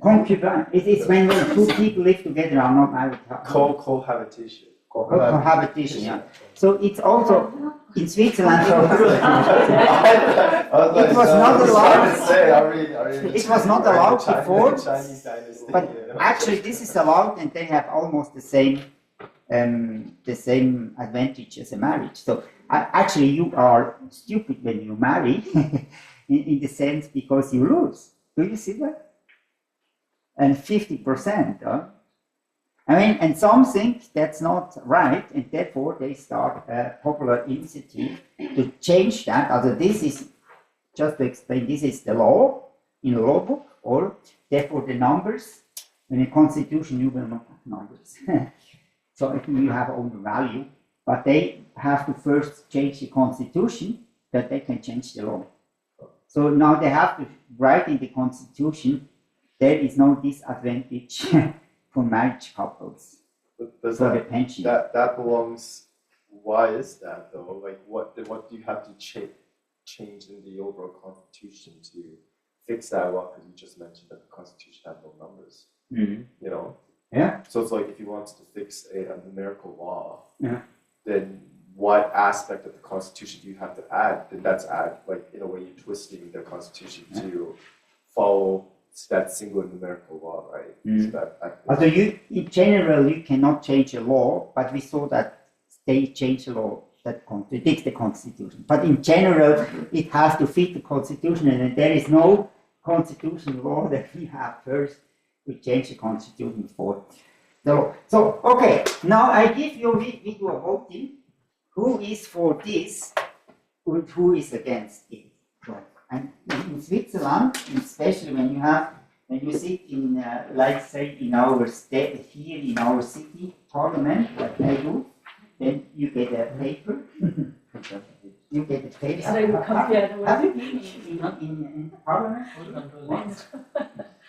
concubine. It is when two people live together are not married.
cohabitation.
Cohabitation, yeah. So it's also in Switzerland. It was not allowed. It was not allowed before, but actually this is allowed, and they have almost the same advantage as a marriage. So actually, you are stupid when you marry, in the sense because you lose. Do you see that? And 50%. I mean, and some think that's not right, and therefore they start a popular initiative to change that. Also, this is, just to explain, this is the law in a law book, or therefore the numbers. In a constitution, you will not have numbers. So if you have only value, but they have to first change the constitution that they can change the law. So now they have to write in the constitution there is no disadvantage for marriage couples
Does
for
that,
the pension.
that belongs? Why is that though? Like what do you have to change in the overall constitution to fix that law? Because you just mentioned that the constitution had no numbers. You know.
Yeah.
So it's like if you want to fix a numerical law,
then
what aspect of the constitution do you have to add? Then that's like in a way you're twisting the constitution to follow that single numerical law, right? So
you, in general, you cannot change a law, but we saw that they change a law that contradicts the constitution. But in general, it has to fit the constitution, and there is no constitutional law that we have first to change the constitution for. So okay, now I give you, we do a voting. Who is for this and who is against it? And in Switzerland, especially when you sit in, like say, in our state, here in our city parliament, like I do, then you get a paper. You get the papers.
So you compare with
Have you been in Parliament? Once?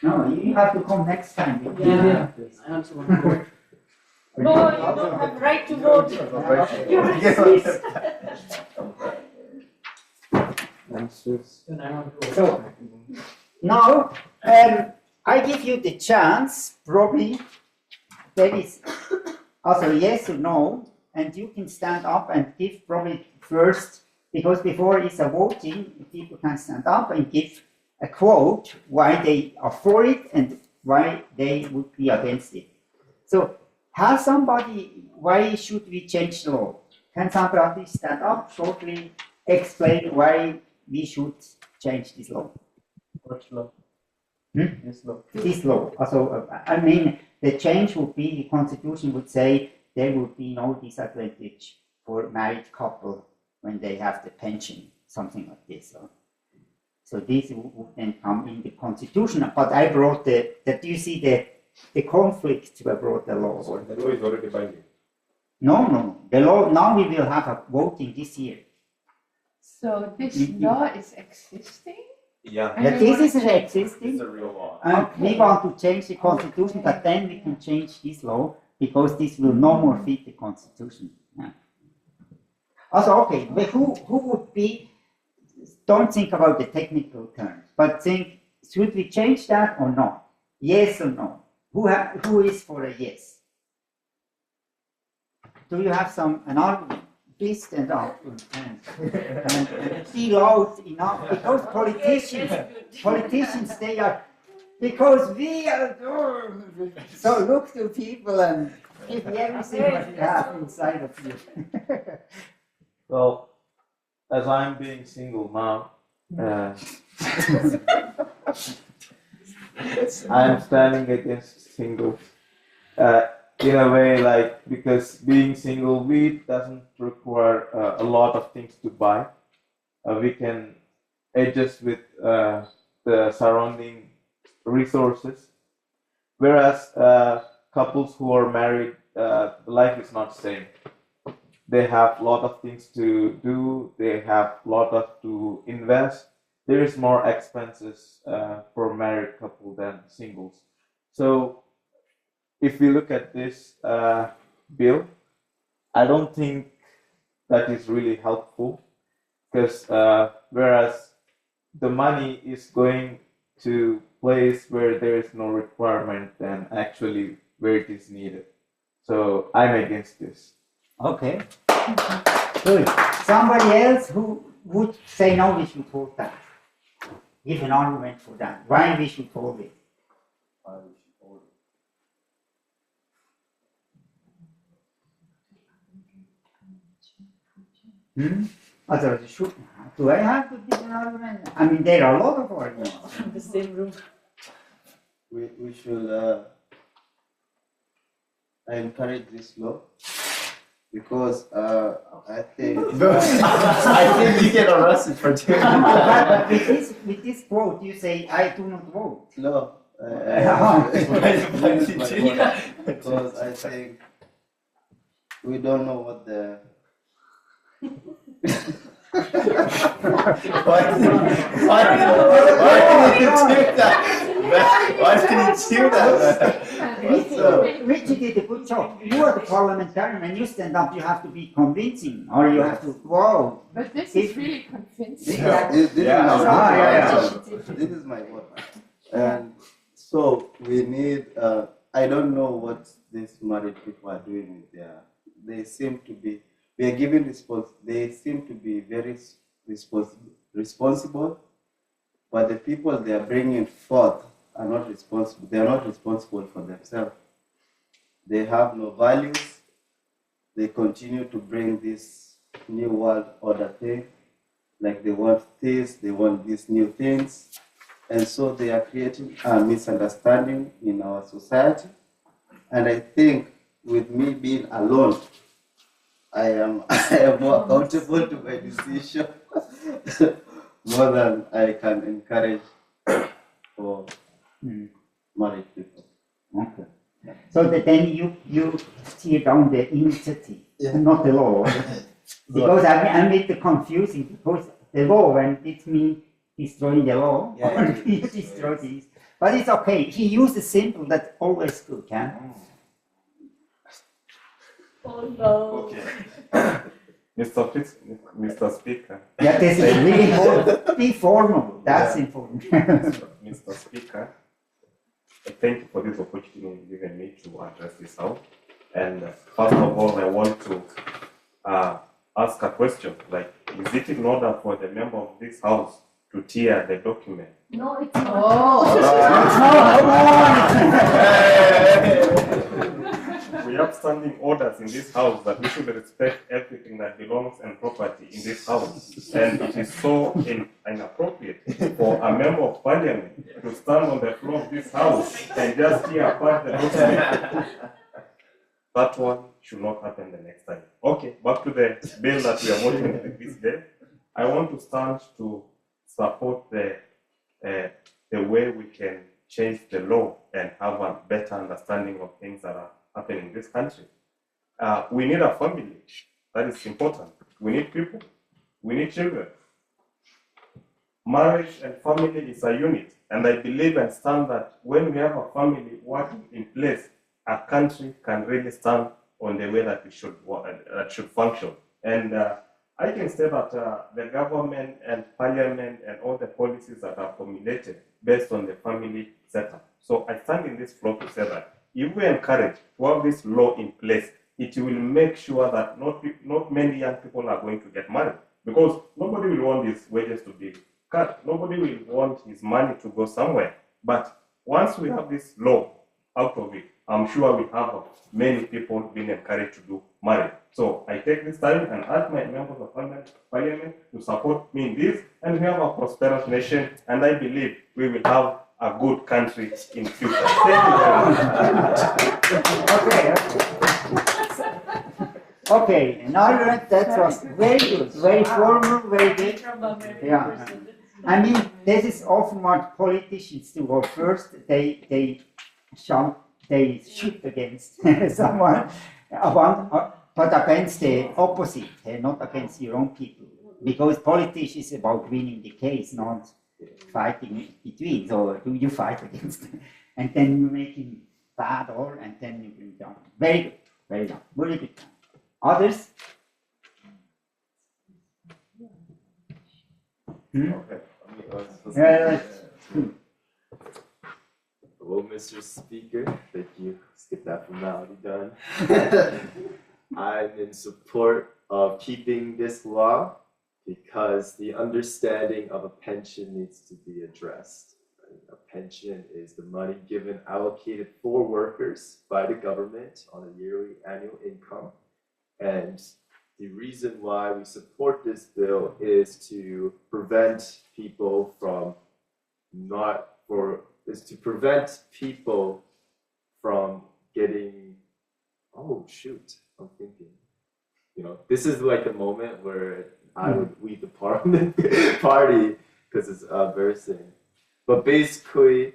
No, you have to come next time.
Yeah.
I also want to vote.
No, you don't have right to vote. You're a Swiss.
Then I want to vote.
So, now, I give you the chance, probably, there is also yes or no, and you can stand up and give probably first, because before it's a voting, people can stand up and give a quote why they are for it and why they would be against it. So, has somebody, why should we change the law? Can somebody stand up shortly, explain why we should change this law?
What law?
Hmm?
This law.
This law. Also, I mean, the change would be, the constitution would say there would be no disadvantage for married couple when they have the pension, something like this. So this would then come in the constitution. But I brought that you see the conflict I brought the law.
So the law is already binding.
No. The law, now we will have a voting this year.
So this law is existing?
Yeah.
And
Yeah,
we
this
wanna
is
change-
existing.
It's a real law.
And we
Okay.
want to change the constitution, but then we can change this law because this will no more fit the constitution. Yeah. Also, okay, but who would be, don't think about the technical terms, but think, should we change that or not? Yes or no? Who is for a yes? Do you have an argument? Please stand up and be loud enough, because politicians, they are, because we are, so look to people and give me everything what you have inside of you.
Well, as I'm being single now, I'm standing against singles. In a way, like, because being single, we doesn't require a lot of things to buy. We can adjust with the surrounding resources. Whereas couples who are married, life is not the same. They have a lot of things to do. They have a lot of to invest. There is more expenses for married couple than singles. So if we look at this bill, I don't think that is really helpful, because whereas the money is going to place where there is no requirement than actually where it is needed. So I'm against this.
Okay, good. Somebody else who would say no, we should hold that. Give an argument for that. Why we should hold it? Also, do I have to give an argument? I mean, there are a lot of arguments.
The same room.
We should I encourage this law because I think
I think you get arrested for doing
But with this quote, you say, I do not vote.
no. Because I think we don't know what the
Why did you do that? Why did you do that?
Richie did a good job. You are the parliamentarian, and you stand up, you have to be convincing, or you have to, whoa.
But this is really convincing.
This is my word. And so we need, I don't know what these married people are doing with they seem to be, we are giving they seem to be very responsible, but the people they are bringing forth are not responsible. They are not responsible for themselves. They have no values. They continue to bring this new world order thing. Like they want this, they want these new things. And so they are creating a misunderstanding in our society. And I think with me being alone, I am more accountable to my decision more than I can encourage for married people.
Okay. So that then you tear down the initiative, not the law. Because I'm a bit confusing, because the law, when it means destroying the law, or he destroy this. But it's okay. He used the simple, that's always good, yeah?
Oh no.
Okay. Mr. Speaker.
Yeah, this is really important. Be formal, that's important.
Mr. Speaker, thank you for this opportunity given me to address this out. And first of all, I want to ask a question. Like, is it in order for the member of this house to tear the document?
No, it's not.
We have standing orders in this house that we should respect everything that belongs and property in this house. And it is so inappropriate for a member of parliament to stand on the floor of this house and just tear apart the document. That one should not happen the next time. Okay, back to the bill that we are voting this day. I want to stand to support the way we can change the law and have a better understanding of things that are happening in this country. We need a family. That is important. We need people. We need children. Marriage and family is a unit. And I believe and stand that when we have a family working in place, a country can really stand on the way that it should function. And I can say that the government and parliament and all the policies that are formulated based on the family setup. So I stand in this floor to say that if we encourage to have this law in place, it will make sure that not many young people are going to get married, because nobody will want his wages to be cut. Nobody will want his money to go somewhere. But once we have this law out of it, I'm sure we have many people being encouraged to do marriage. So I take this time and ask my members of parliament to support me in this, and we have a prosperous nation, and I believe we will have a good country in future. Thank you very much.
Okay, now that was very good, very formal, very good. Yeah. I mean, this is often what politicians do. Or first, they shoot against someone, but against the opposite, not against your own people. Because politics is about winning the case, not fighting between. So do you fight against, and then you make him bad, or and then you bring down. Very good, very good, very good. Others?
Okay. Hello, Mr. Speaker. Thank you. Let's get that formality done. I'm in support of keeping this law because the understanding of a pension needs to be addressed. Right? A pension is the money given allocated for workers by the government on a yearly annual income. And the reason why we support this bill is to prevent people from getting, oh shoot, I'm thinking, this is like a moment where I would leave the parliament party because it's embarrassing. But basically,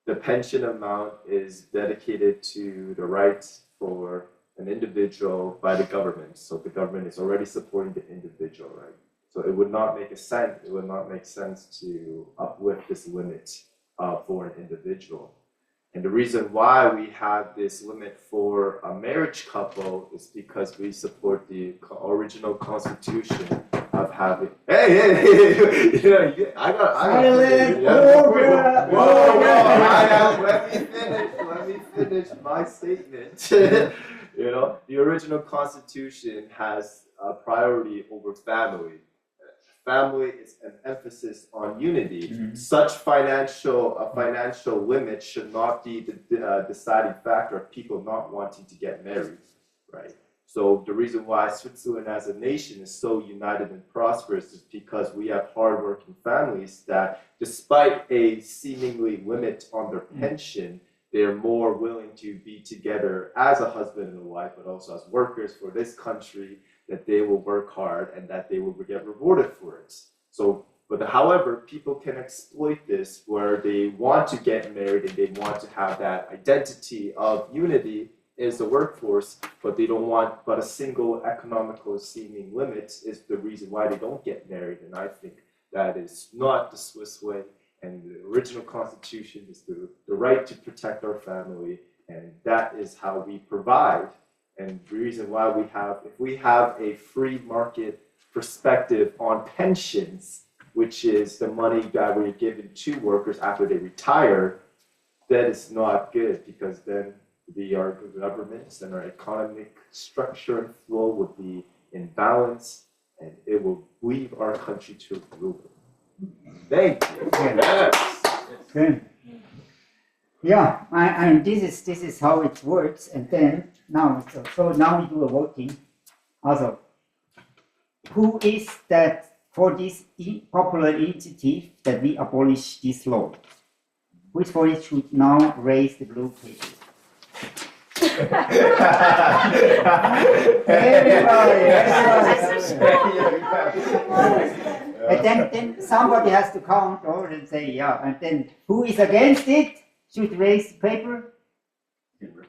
the pension amount is dedicated to the rights for an individual by the government. So the government is already supporting the individual, right? So it would not make sense to uplift this limit for an individual. And the reason why we have this limit for a marriage couple is because we support the original constitution of having. Hey, I got. Let me finish my statement. The original constitution has a priority over family. Family is an emphasis on unity. Mm-hmm. Such financial limit should not be the deciding factor of people not wanting to get married, right? So the reason why Switzerland as a nation is so united and prosperous is because we have hardworking families that, despite a seemingly limit on their pension, they're more willing to be together as a husband and a wife, but also as workers for this country, that they will work hard and that they will get rewarded for it. However, people can exploit this where they want to get married and they want to have that identity of unity, is the workforce, but they don't want, but a single economical seeming limit is the reason why they don't get married. And I think that is not the Swiss way. And the original constitution is the right to protect our family. And that is how we provide. And the reason why we have, if we have a free market perspective on pensions, which is the money that we're given to workers after they retire, that is not good, because then our governments and our economic structure and flow would be in balance, and it will leave our country to ruin. Thank you. Yes.
Good. Yeah, and this is how it works. And then now, so now we do a voting. Also, who is that for this popular initiative that we abolish this law? Who is for it should now raise the blue paper? Everybody. And then somebody has to count over and say, yeah. And then who is against it should raise the paper.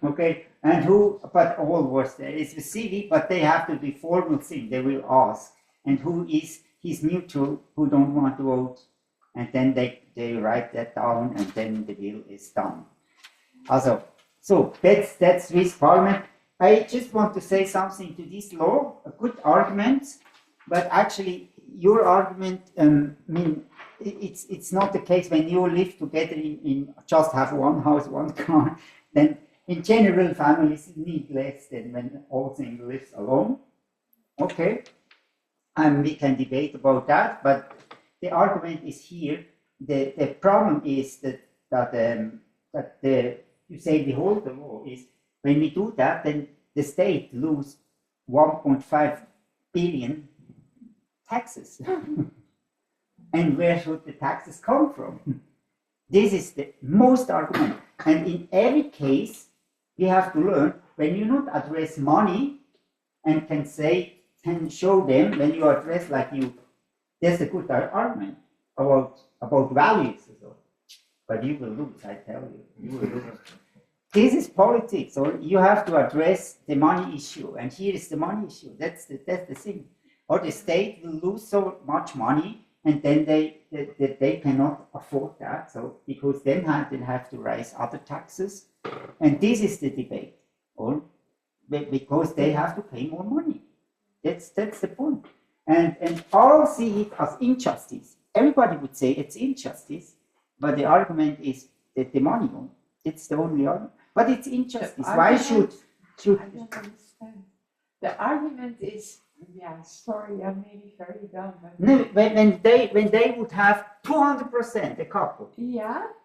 Okay. And who, but all was there. It's a CV, but they have to be formal thing. They will ask. And who is neutral, who don't want to vote. And then they write that down, and then the bill is done. Also, so that's Swiss Parliament. I just want to say something to this law, a good argument, but actually your argument, it's not the case when you live together in just have one house, one car, then in general families need less than when all single lives alone. Okay, and we can debate about that, but the argument is here. The problem is that you say behold the law is when we do that, then the state lose 1.5 billion taxes. And where should the taxes come from? This is the most argument. And in every case, we have to learn when you not address money and can show them when you address like you, there's a good argument about values. But you will lose, I tell you. You will lose. This is politics, or you have to address the money issue, and here is the money issue. That's the thing. Or the state will lose so much money, and then they cannot afford that. So because then they have to raise other taxes, and this is the debate. Or because they have to pay more money. That's the point. And all see it as injustice. Everybody would say it's injustice. But the argument is that the money, it's the only argument. But it's injustice. Why should?
I don't understand. The argument is, sorry, I may be very dumb. But
no, when they would have 200% a couple,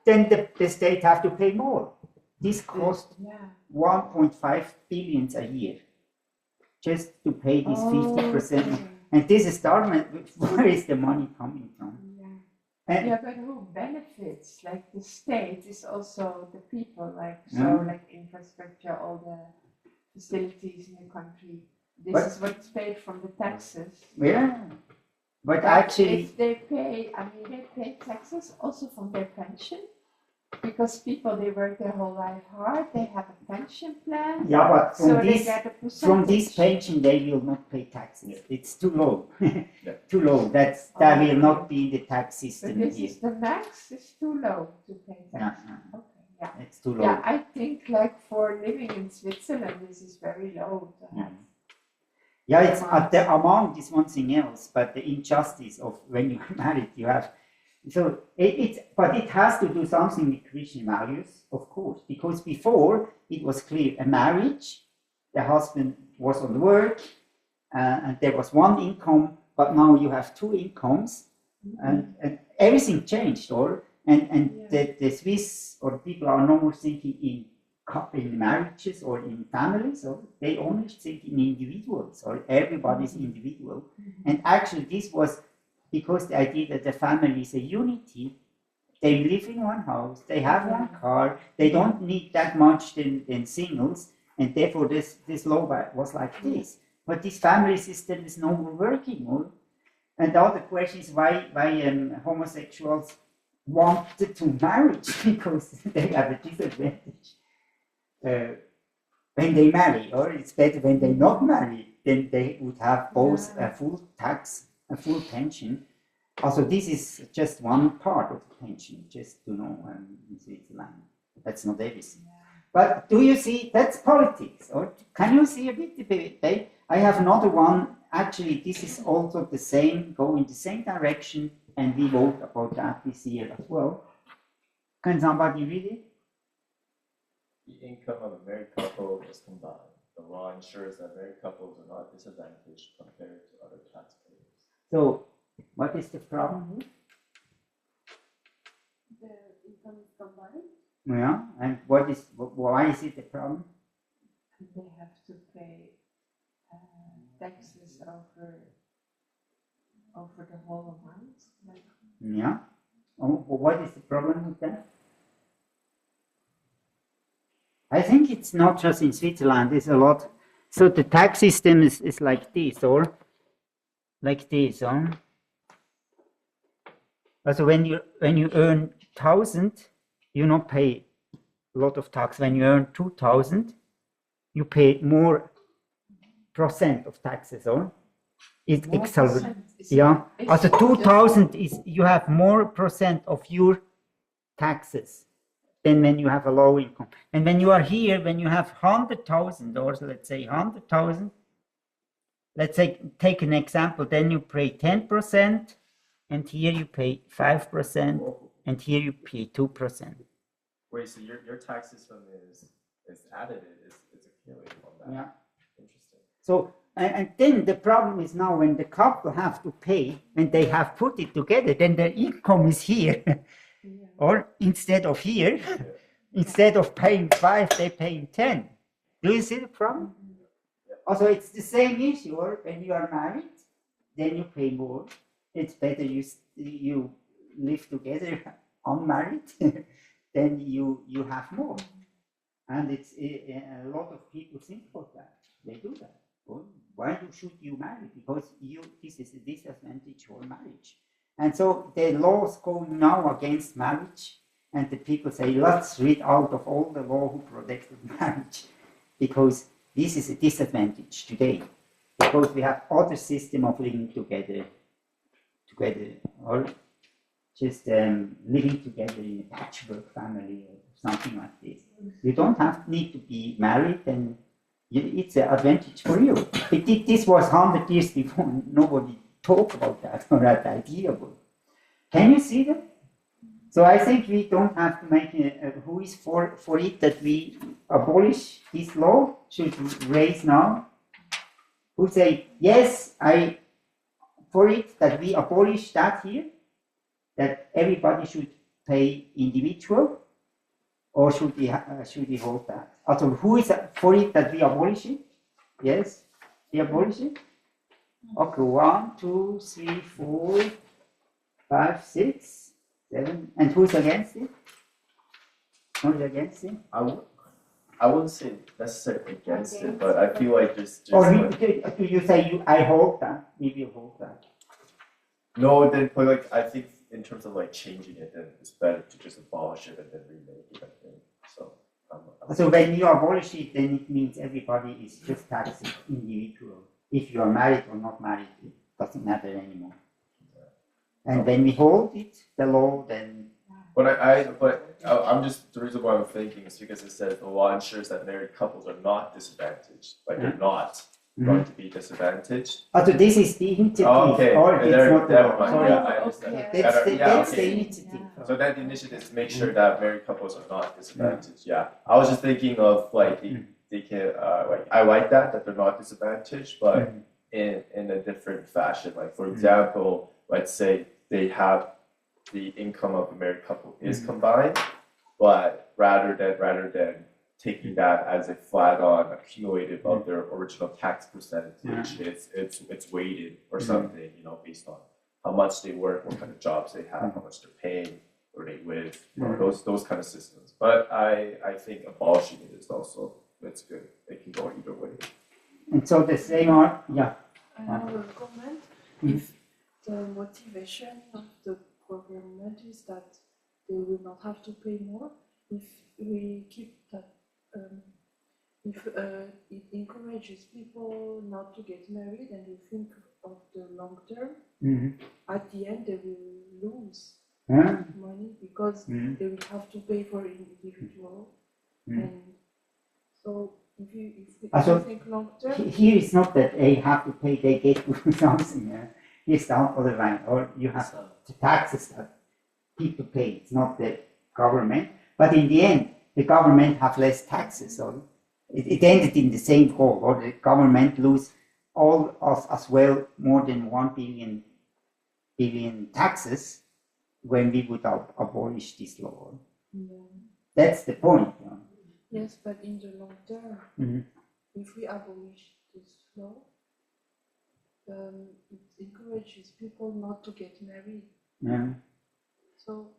then the state have to pay more. This costs 1.5 billion a year just to pay this 50%. And this is the argument. Where is the money coming from?
But who benefits? Like the state is also the people, like infrastructure, all the facilities in the country. This is what's paid from the taxes.
Yeah, but actually,
if they pay, they pay taxes also from their pension, because people they work their whole life hard. They have a pension plan.
Yeah, but from this
pension
they will not pay taxes. It's too low. Too low. That will not be in the tax system.
But this is the max is too low to pay taxes. Okay,
it's too low.
Yeah, I think like for living in Switzerland, this is very low to have.
Yeah, it's the amount is one thing else, but the injustice of when you are married, you have. So but it has to do something with Christian values, of course, because before it was clear a marriage, the husband was on work, and there was one income, but now you have two incomes, and everything changed, the Swiss or people are no more thinking in marriages or in families, or they only think in individuals, or everybody's individual, and actually this was. Because the idea that the family is a unity, they live in one house, they have one car, they don't need that much than singles, and therefore this law was like this. But this family system is no more working. And the other question is why homosexuals wanted to marry, because they have a disadvantage. when they marry, or it's better when they not marry, then they would have both a full tax, a full pension. Also, this is just one part of the pension, just to know in Switzerland. That's not everything. But do you see, that's politics, or can you see a bit debate? I have another one, actually this is also the same, go in the same direction, and we vote about that this year as well. Can somebody read it?
The income of a married couple is combined. The law ensures that married couples are not disadvantaged compared to other taxpayers.
So, what is the problem here?
The income is combined.
Yeah, and why is it a problem?
They have to pay taxes over the whole amount. Like,
Yeah. Oh, what is the problem with that? I think it's not just in Switzerland, there's a lot. So the tax system is like this, or like this, So when you earn 1,000, you not pay a lot of tax. When you earn 2,000, you pay more percent of taxes, or it yeah. Also 2,000 is you have more percent of your taxes than when you have a low income. And when you are here, when you have 100,000, or let's say 100,000, let's say take an example, then you pay 10%, and here you pay 5%, and here you pay 2%.
Wait, so your tax system is additive, it's accumulated on that.
Yeah.
Interesting.
So and then the problem is now when the couple have to pay and they have put it together, then their income is here. Or instead of here, instead of paying 5, they're paying 10. Do you see the problem? Also, it's the same issue. Or when you are married, then you pay more. It's better you live together unmarried, then you have more. And it's a lot of people think about that. They do that. Well, why should you marry? Because this is a disadvantage for marriage. And so the laws going now against marriage, and the people say, let's read out of all the law who protected marriage, because this is a disadvantage today, because we have other system of living together, or just living together in a patchwork family or something like this. You don't need to be married, and it's an advantage for you. This was 100 years before. Nobody talked about that or that idea about. Can you see that? So I think we don't have to make who is for it that we abolish this law. Should raise now. Who say yes? I for it that we abolish that here. That everybody should pay individual, or should we hold that? Also, who is for it that we abolish it? Yes, we abolish it. Okay, 1, 2, 3, 4, 5, 6, 7, and who's against it? Who's against it?
I wouldn't say necessarily against it, but I feel like just
Or
like,
do you say I hold that? We will hold that.
no, then but like I think in terms of like changing it, then it's better to just abolish it and then remake it. I think so.
So when you abolish it, then it means everybody is just taxed individual. If you are married or not married, it doesn't matter anymore. And when we hold it, the law, then.
But I'm just, the reason why I'm thinking is because it says the law ensures that married couples are not disadvantaged, like they're not going to be disadvantaged.
Oh, so this is the initiative.
Okay,
or it's not the law.
mind. Yeah, I understand.
That's the initiative.
So that initiative is to make sure that married couples are not disadvantaged. Yeah, I was just thinking of like they can like I like that they're not disadvantaged, but in a different fashion. Like for example, let's say they have the income of a married couple is combined, but rather than taking that as a flat on accumulated of their original tax percentage, it's weighted or something, you know, based on how much they work, what kind of jobs they have, how much they're paying, where they live, or those kind of systems. But I think abolishing it is also it's good. It can go either way.
And so the same are
I have a comment. If the motivation of the government is that they will not have to pay more, if we keep that if it encourages people not to get married and you think of the long term, at the end they will lose money because they will have to pay for individual. And so if you think long term,
here it's not that they have to pay, they get something. It's the other way, or you have the taxes that people pay. It's not the government, but in the end, the government have less taxes. So it ended in the same hole, or the government lose all of as well more than 1 billion taxes when we would abolish this law. That's the point.
Yes, but in the long term, if we abolish this law, it encourages people not to get married. So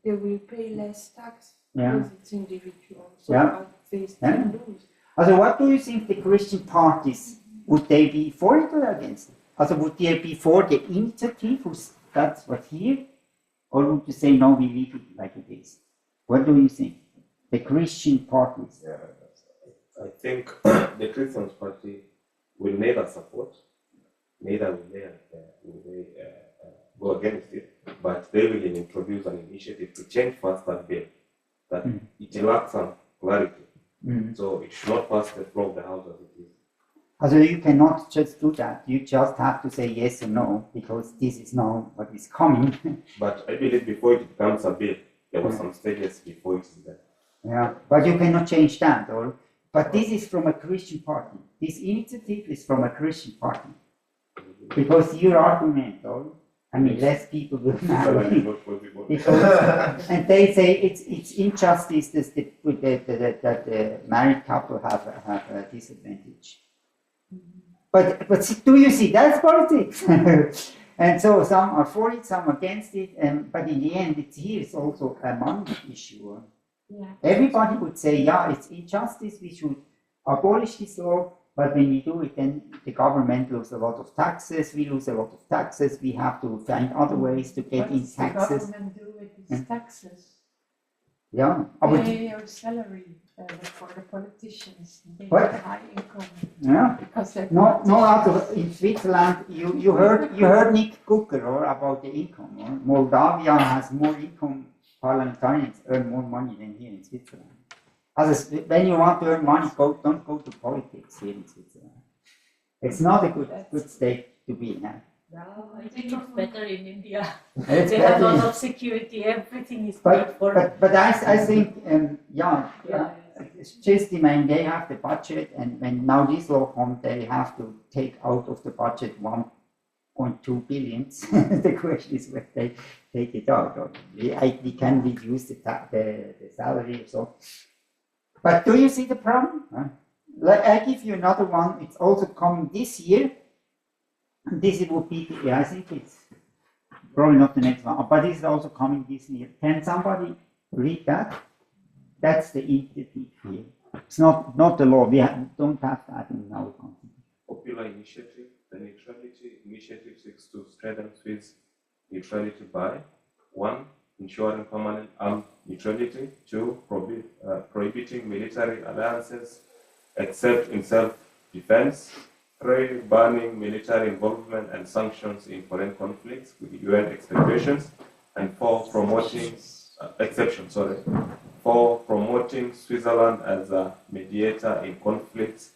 they will pay less tax because it's individual. So they still lose.
Also, what do you think the Christian parties, would they be for it or against it? Also, would they be for the initiative, that's what here? Or would you say, no, we leave it like it is? What do you think? The Christian parties?
I think the Christian party will neither support, neither will they go against it, but they will introduce an initiative to change first that bill, that it lacks some clarity. So it should not pass the floor of the House as it is.
Also, you cannot just do that. You just have to say yes or no, because this is now what is coming.
But I believe before it becomes a bill, there were some stages before it is there.
Yeah, but you cannot change that. But this is from a Christian party. This initiative is from a Christian party. Because your argument, less people will marry. And they say it's injustice that the married couple have a disadvantage. But do you see, that's politics. And so some are for it, some against it, but in the end, it's also a money issue. Everybody would say, it's injustice, we should abolish this law, but when we do it, then the government loses a lot of taxes, we lose a lot of taxes, we have to find other ways to get in taxes.
What does the government do with these taxes? Pay your salary for the politicians. They have high income. Because
in Switzerland, you heard Nick Cooker about the income. Moldavia has more income. Parliamentarians earn more money than here in Switzerland. When you want to earn money, don't go to politics here in Switzerland. It's not a good state to be in.
No, I think it's better in India. They have a lot of security, everything is paid for.
But I think, it's just they have the budget, and when now this law comes, they have to take out of the budget 1.2 billion. The question is whether they take it out, or we can reduce the salary or so. But do you see the problem? I give you another one. It's also coming this year. This would be, I think it's probably not the next one, but it's also coming this year. Can somebody read that? That's the initiative here. It's not the law. We don't have that in our country.
Popular initiative, the neutrality initiative seeks to strengthen Swiss neutrality by 1. Ensuring permanent armed neutrality, 2. Prohibiting military alliances except in self-defense, 3. Banning military involvement and sanctions in foreign conflicts with UN expectations, and 4. Promoting Switzerland as a mediator in conflicts,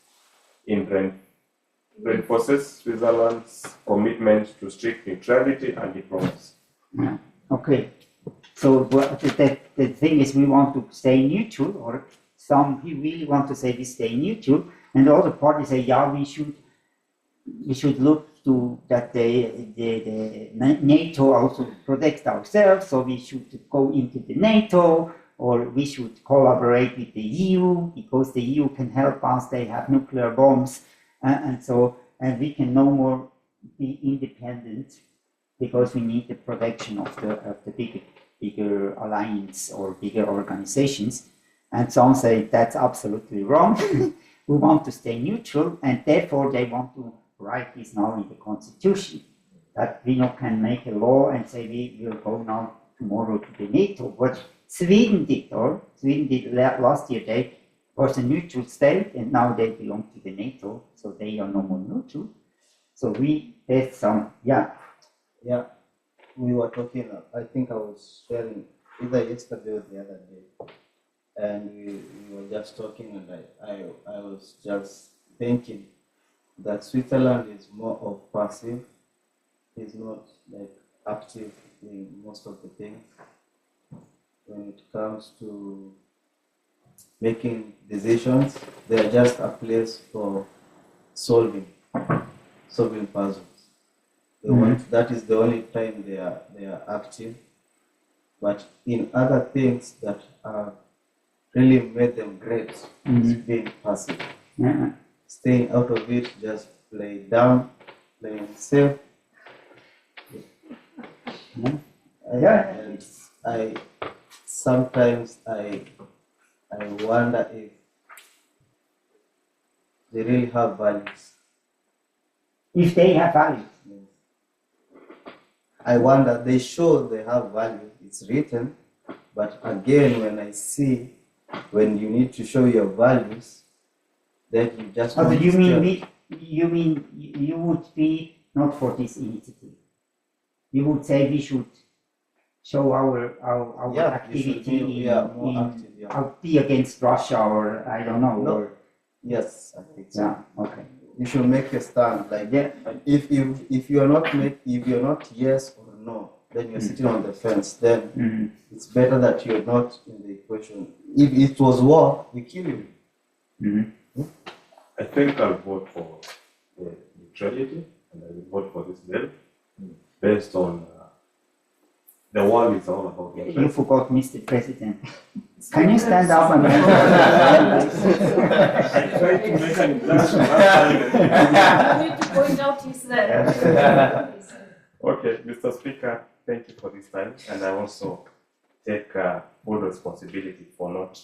reinforces Switzerland's commitment to strict neutrality and diplomacy.
Okay. So the thing is, we want to stay neutral, or some really want to say we stay neutral, and the other parties say, we should look to that the NATO also protects ourselves, so we should go into the NATO, or we should collaborate with the EU because the EU can help us. They have nuclear bombs, and we can no more be independent because we need the protection of the bigger alliance or bigger organizations. And some say that's absolutely wrong. We want to stay neutral, and therefore they want to write this now in the constitution, that we can make a law and say we will go now tomorrow to the NATO. What Sweden did last year, was a neutral state, and now they belong to the NATO, so they are no more neutral. So there's some,
Yeah, we were talking, I think I was sharing either yesterday or the other day, and we were just talking, and I was just thinking that Switzerland is more of passive, is not like active in most of the things. When it comes to making decisions, they are just a place for solving puzzles. They want, that is the only time they are active. But in other things that really made them great is being passive.
yeah.
Staying out of it, just play down, playing safe. And I sometimes I wonder if they really have values.
If they have values.
I wonder, they show they have value, it's written, but again, when I see, when you need to show your values, then you just
Also,
want
you
to
mean you would be not for this initiative? You would say we should show our activity
we are more active, yeah.
be against Russia, or I don't know.
No.
Or,
Yes, I think so.
yeah. Okay.
You should make a stand. Like if you're not yes or no, then you're sitting on the fence. Then it's better that you're not in the equation. If it was war, we kill you.
I think I'll vote for neutrality, and I will vote for this bill based on the world is all about
You
interest.
forgot, Mr. President. Can you stand up and
I tried to make an introduction last time.
You need to point out he's there.
Okay, Mr. Speaker, thank you for this time, and I also take full responsibility for not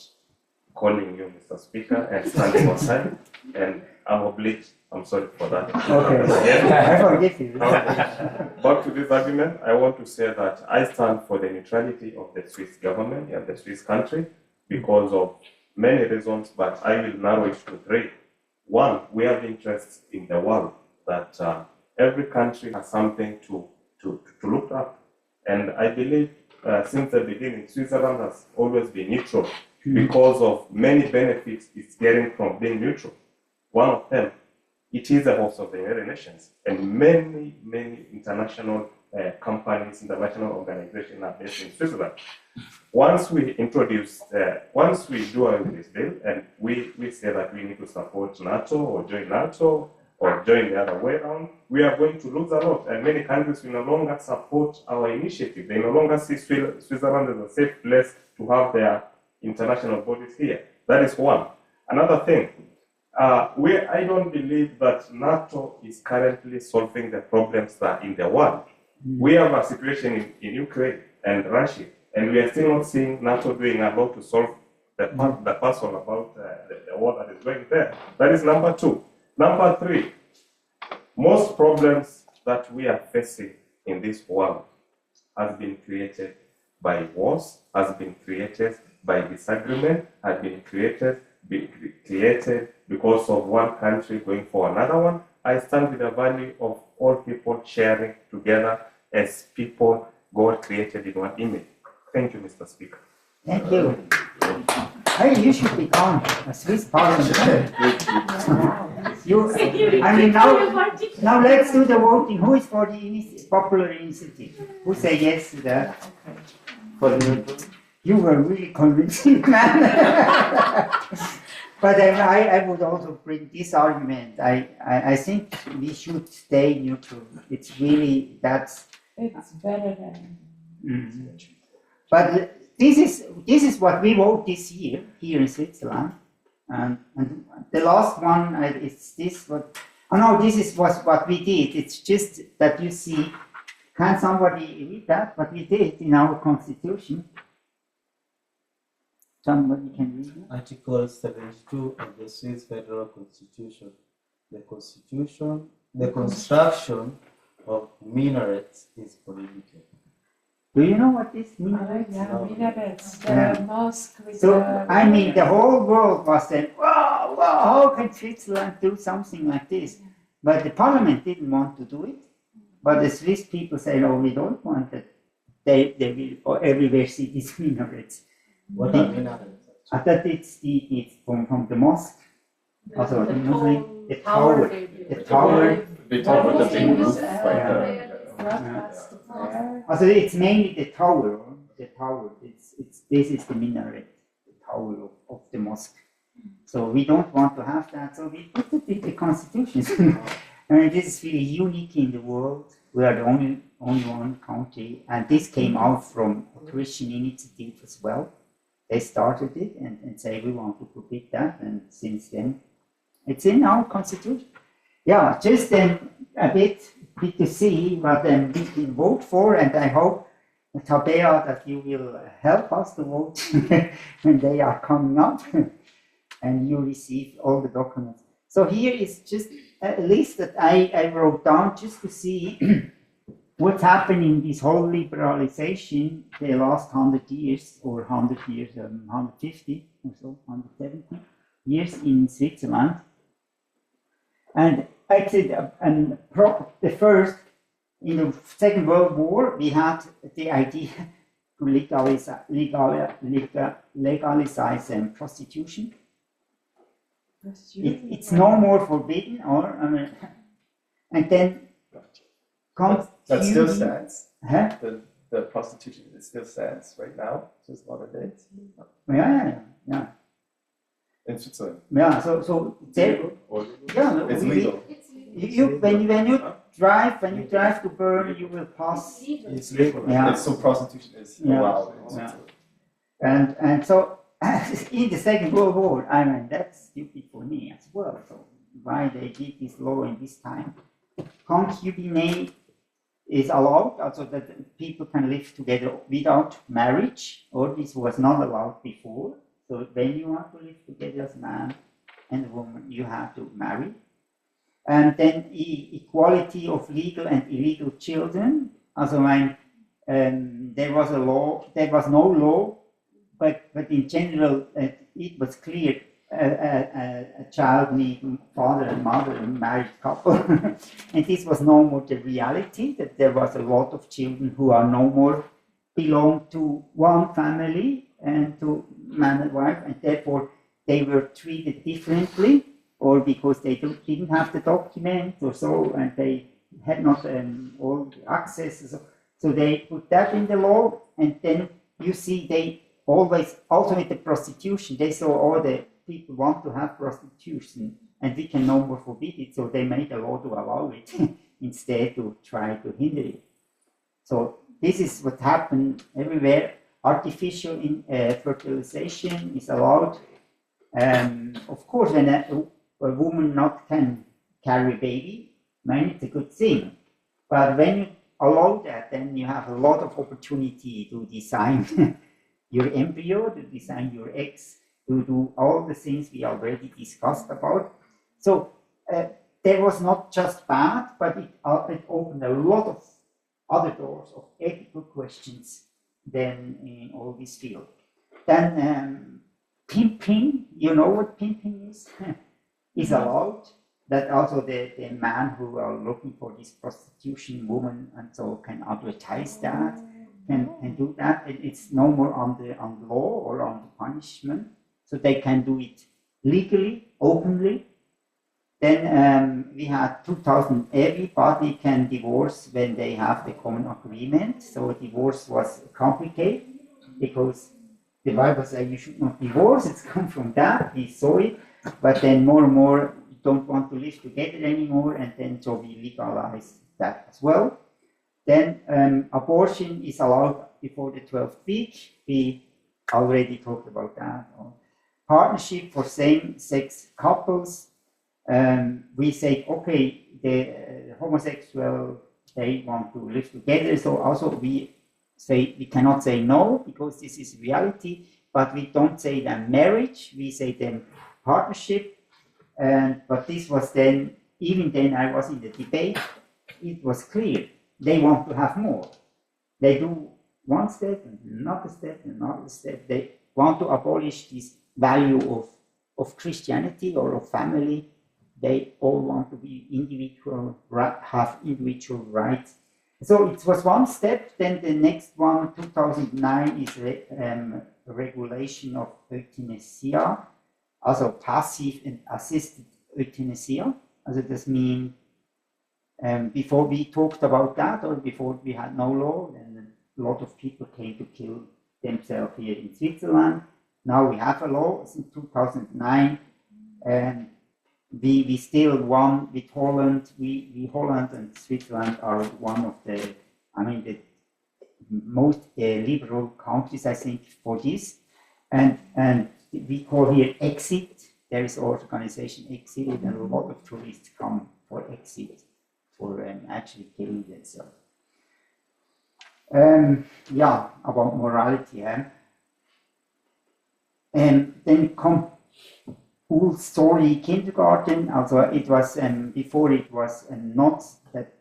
calling you Mr. Speaker and standing on time, and I'm obliged. I'm sorry for that.
okay. I forgive you.
Back to this argument, I want to say that I stand for the neutrality of the Swiss government and the Swiss country because of many reasons, but I will narrow it to three. One, we have interests in the world that every country has something to look at. And I believe since the beginning, Switzerland has always been neutral because of many benefits it's getting from being neutral. One of them, it is a host of the United Nations, and many international companies, international organizations are based in Switzerland. Once we do away with this bill, and we say that we need to support NATO or join the other way around, we are going to lose a lot, and many countries will no longer support our initiative. They no longer see Switzerland as a safe place to have their international bodies here. That is one. Another thing, I don't believe that NATO is currently solving the problems that are in the world. We have a situation in Ukraine and Russia, and we are still not seeing NATO doing a lot to solve the puzzle about the war that is going there. That is number two. Number three, most problems that we are facing in this world has been created by wars, has been created by disagreement, has been created because of one country going for another one. I stand with the value of all people sharing together as people God created in one image. Thank you, Mr. Speaker.
Thank you. Hey, you should become a Swiss parliament. Now let's do the voting. Who is for the popular initiative? Who say yes to that? You were really convincing, man. But I would also bring this argument. I think we should stay neutral. It's really,
It's better than.
But this is what we vote this year here in Switzerland. And the last one is this. This is what we did. It's just that you see. Can somebody read that? What we did in our constitution. Somebody can read it?
Article 72 of the Swiss Federal Constitution. The construction of minarets is prohibited.
Do you know what this minaret?
Yeah, minarets, the
Yeah.
mosque with
So,
the...
I mean, the whole world was saying, wow, how can Switzerland do something like this? But the parliament didn't want to do it. But the Swiss people say, no, we don't want it. They will everywhere see these minarets.
What are minarets?
I thought it's from the mosque. Also,
The
Muslim, the
tower.
tower. The tower.
They talk about the big roof,
Yeah.
like
broadcast there.
Also, it's mainly the tower. The tower. This is the minaret, the tower of the mosque. So we don't want to have that. So we put it in the constitution. And this is really unique in the world. We are the only one country, and this came out from a Christian initiative as well. They started it and say we want to forbid that, and since then it's in our constitution. Yeah, just a bit to see what we can vote for, and I hope, Tabea, that you will help us to vote when they are coming up and you receive all the documents. So here is just a list that I wrote down just to see what's happening in this whole liberalization the last 100 years, or 100 years, 150 or so, 170 years in Switzerland. And actually, the first, in the Second World War, we had the idea to legalize prostitution. It's no more forbidden, and then comes
that still stands.
Huh?
The prostitution, it still stands right now, just modern days.
Yeah.
In Switzerland.
Yeah, so there, yeah,
It's legal.
When you drive to Bern, you will pass.
It's legal.
Yeah.
So prostitution is allowed in Switzerland.
And so in the Second World War, I mean, that's stupid for me as well. So why they did this law in this time? Concubinage is allowed, also that people can live together without marriage, or this was not allowed before. So when you want to live together as a man and a woman, you have to marry. And then equality of legal and illegal children. Also, there was a law, there was no law, but in general, it was clear a child needing father and mother, a married couple. And this was no more the reality, that there was a lot of children who are no more belong to one family and to man and wife, and therefore they were treated differently, or because they didn't have the document or so, and they had not all the access. So they put that in the law, and then you see they always, also with the prostitution, they saw all the people want to have prostitution, and we can no more forbid it, so they made a law to allow it instead to try to hinder it. So this is what happened everywhere. Artificial fertilization is allowed. Of course, when a woman not can carry a baby, it's a good thing. But when you allow that, then you have a lot of opportunity to design your embryo, to design your eggs, to do all the things we already discussed about. So there was not just bad, but it opened a lot of other doors of ethical questions than in all this field. Then pimping, you know what pimping is allowed. That also the man who are looking for this prostitution woman and so can advertise that, can do that. It's no more on the law or on the punishment, so they can do it legally, openly. Then we had 2000, everybody can divorce when they have the common agreement. So divorce was complicated because the Bible says you should not divorce. It's come from that, we saw it. But then more and more don't want to live together anymore, and then so we legalize that as well. Then abortion is allowed before the 12th week. We already talked about that. Partnership for same-sex couples. We say, okay, the homosexual, they want to live together, so also we say we cannot say no because this is reality, but we don't say them marriage, we say them partnership. But this was then, even then I was in the debate, it was clear they want to have more. They do one step and another step and another step. They want to abolish this value of Christianity or of family. They all want to be individual, have individual rights. So it was one step. Then the next one, 2009, is a regulation of euthanasia, also passive and assisted euthanasia. Also das means before we talked about that, or before we had no law, then a lot of people came to kill themselves here in Switzerland. Now we have a law since 2009, and we still won with Holland. We Holland and Switzerland are one of the most liberal countries, I think, for this. And we call here exit. There is organization exit, and a lot of tourists come for exit, for actually killing themselves. About morality. And then come full story kindergarten. Also, it was before it was not that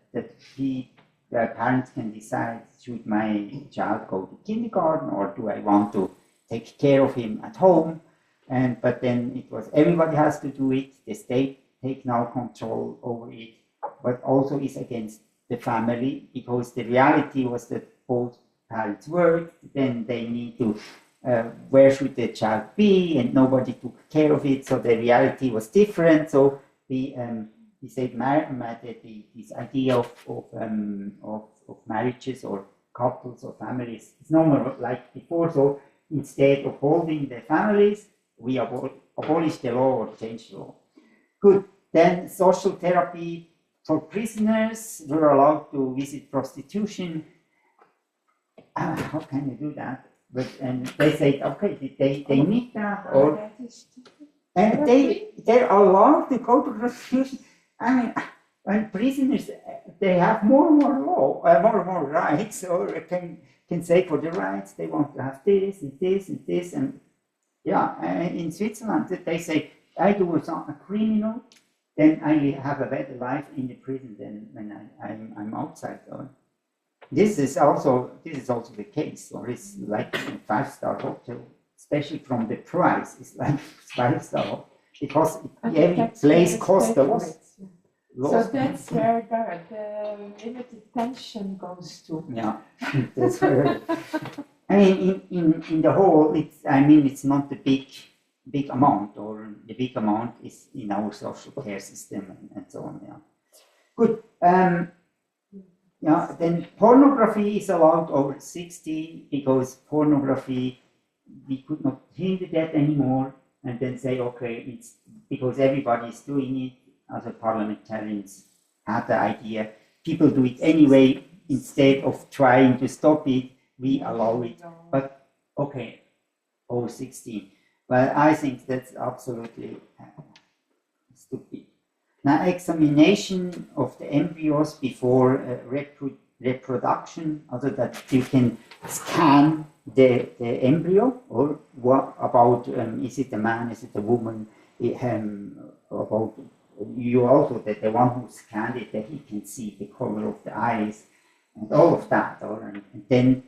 the parents can decide, should my child go to kindergarten or do I want to take care of him at home? But then it was everybody has to do it. The state take now control over it, but also is against the family, because the reality was that both parents worked. Then they need to where should the child be, and nobody took care of it. So the reality was different. So we said this idea of marriages or couples or families is no more like before. So instead of holding the families, we abolish the law or change the law. Good. Then social therapy for prisoners were allowed to visit prostitution. How can you do that? But they say, okay, they need that, or and they're allowed to go to prostitution. I mean, when prisoners they have more and more law, more and more rights, or can say for the rights they want to have this and this and this, and in Switzerland they say I do a criminal, then I have a better life in the prison than when I'm outside. This is also the case, or it's like a 5-star hotel, especially from the price. It's like 5-star hotel because every place costs a lot.
So that's where the limited pension goes to.
Yeah, that's where. I mean, in the whole, it's not the big amount, or the big amount is in our social care system and so on. Yeah, good. Then pornography is allowed over 16, because pornography, we could not hinder that anymore, and then say, okay, it's because everybody is doing it. Other parliamentarians had the idea, people do it anyway, instead of trying to stop it, we allow it. But okay, over 16. But I think that's absolutely stupid. Now, examination of the embryos before reproduction, also that you can scan the embryo, or what about is it a man, is it a woman, about you also that the one who scanned it, that he can see the color of the eyes and all of that. And then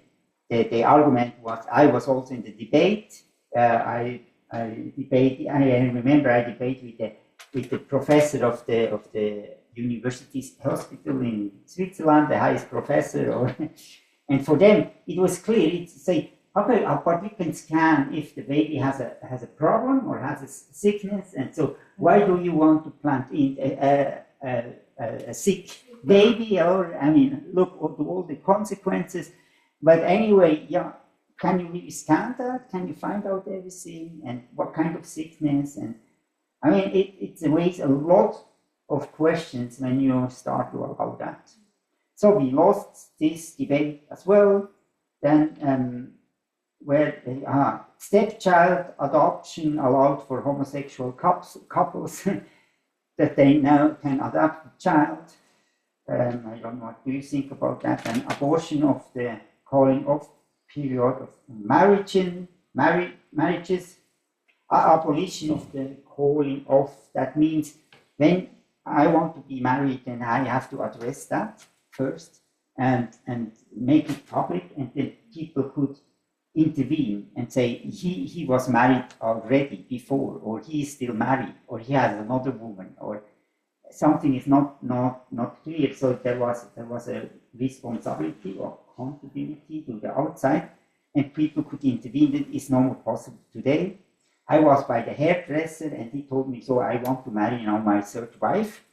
the argument was, I was also in the debate. I remember I debated with the professor of the university's hospital in Switzerland, the highest professor, and for them it was clear. It's say, okay, but we can scan if the baby has a problem or has a sickness, and so why do you want to plant in a sick baby? Or look to all the consequences. But anyway, can you really scan that? Can you find out everything and what kind of sickness? And it raises a lot of questions when you start to allow that. So we lost this debate as well. Then where stepchild adoption allowed for homosexual couples that they now can adopt a child. I don't know, what do you think about that? And abortion of the calling off period of marriages, abolition of the calling off. That means when I want to be married, then I have to address that first and make it public, and then people could intervene and say he was married already before, or he is still married, or he has another woman, or something is not clear. So there was a responsibility or accountability to the outside, and people could intervene. It is no more possible today. I was by the hairdresser, and he told me, so I want to marry now my third wife.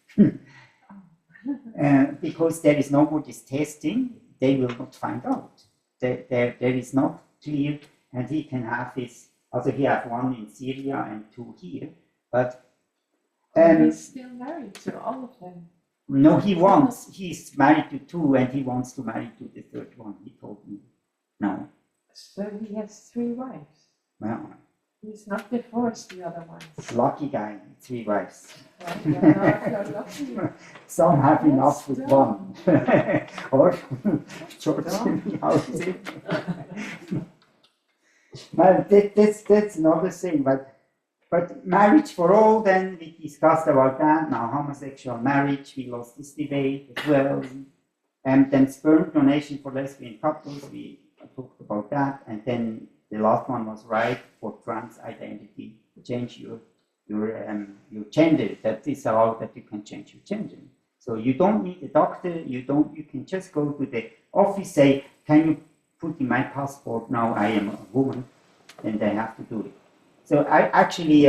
Because there is no more this testing, they will not find out. There is not clear, and he can have his, also he has one in Syria and two here, but
he's still married to all of them.
no, he's married to two, and he wants to marry to the third one, he told me. No.
So he has 3 wives.
Well,
He's not divorced the other ones.
lucky guy, 3 wives.
Right? You're lucky.
Some have
Yes,
enough with
dumb.
one. Or George, how is it? Well, that's another thing, but marriage for all, then we discussed about that. Now homosexual marriage, we lost this debate as well. And then sperm donation for lesbian couples, we talked about that. And then the last one was right for trans identity, change your gender. That is allowed that you can change your gender. So you don't need a doctor. You can just go to the office, say, can you put in my passport now I am a woman, and they have to do it. So I actually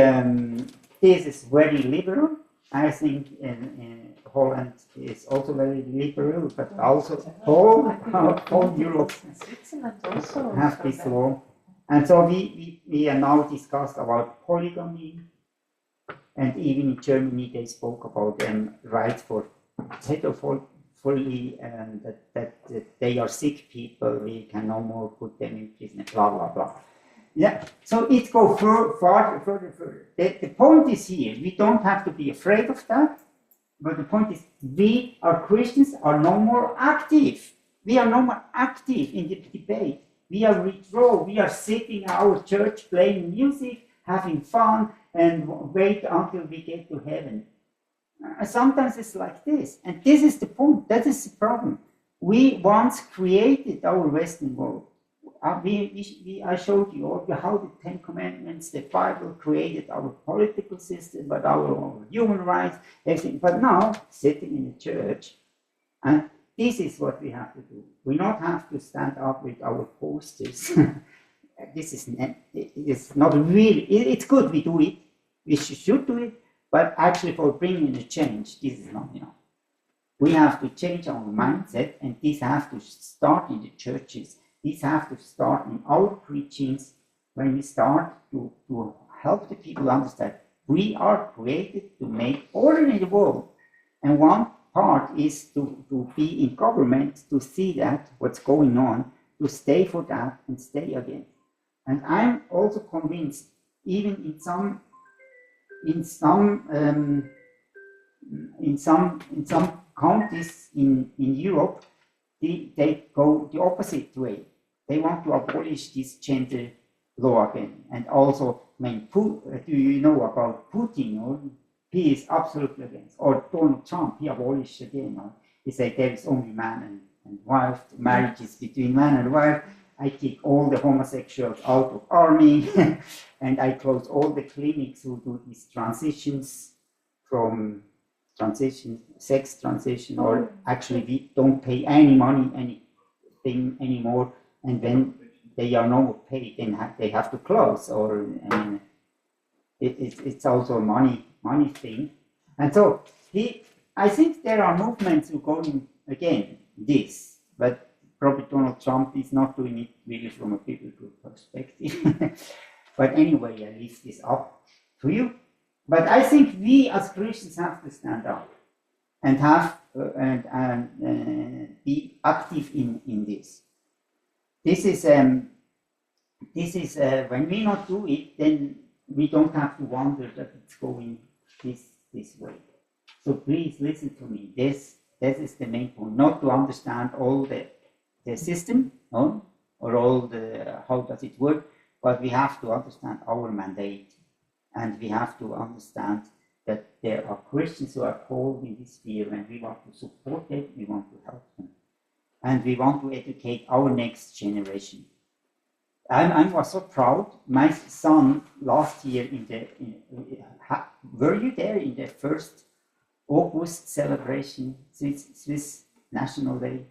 this is very liberal. I think in Holland is also very liberal, but also all Europe
Switzerland also
have this law. And so we are now discussed about polygamy, and even in Germany they spoke about rights for pedophilia, and that they are sick people, we can no more put them in prison, blah blah blah. Yeah, so it goes further. The point is here, we don't have to be afraid of that, but the point is we, our Christians, are no more active. We are no more active in the debate. We are withdrawn. We are sitting in our church playing music, having fun, and wait until we get to heaven. Sometimes it's like this, and this is the point. That is the problem. We once created our Western world. I showed you all how the 10 Commandments, the Bible created our political system, but our human rights, everything. But now, sitting in the church, and this is what we have to do. We not have to stand up with our posters. This is not really, it's good we do it, we should do it, but actually for bringing a change, this is not enough. We have to change our mindset, and this has to start in the churches. This has to start in our preachings, when we start to help the people understand we are created to make order in the world. And one part is to be in government, to see that what's going on, to stay for that and stay again. And I'm also convinced, even in some countries in Europe, they go the opposite way. They want to abolish this gender law again. And also, do you know about Putin? Or he is absolutely against. Or Donald Trump, he abolished again. Or he said there is only man and wife. Marriage is between man and wife. I kick all the homosexuals out of army, and I close all the clinics who do these transitions from sex transition, or actually we don't pay any money, anything anymore. And when they are no more paid, then they have to close. Or it's also a money thing. And so I think there are movements who go in again this, but probably Donald Trump is not doing it really from a biblical perspective. But anyway, I leave this up to you. But I think we as Christians have to stand up and have be active in this. This is when we not do it, then we don't have to wonder that it's going this way. So please listen to me. This is the main point. Not to understand all the system, no? Or all the how does it work, but we have to understand our mandate, and we have to understand that there are Christians who are called in this sphere, and we want to support them, we want to help them, and we want to educate our next generation. I was so proud. My son last year were you there in the first August celebration, Swiss National Day?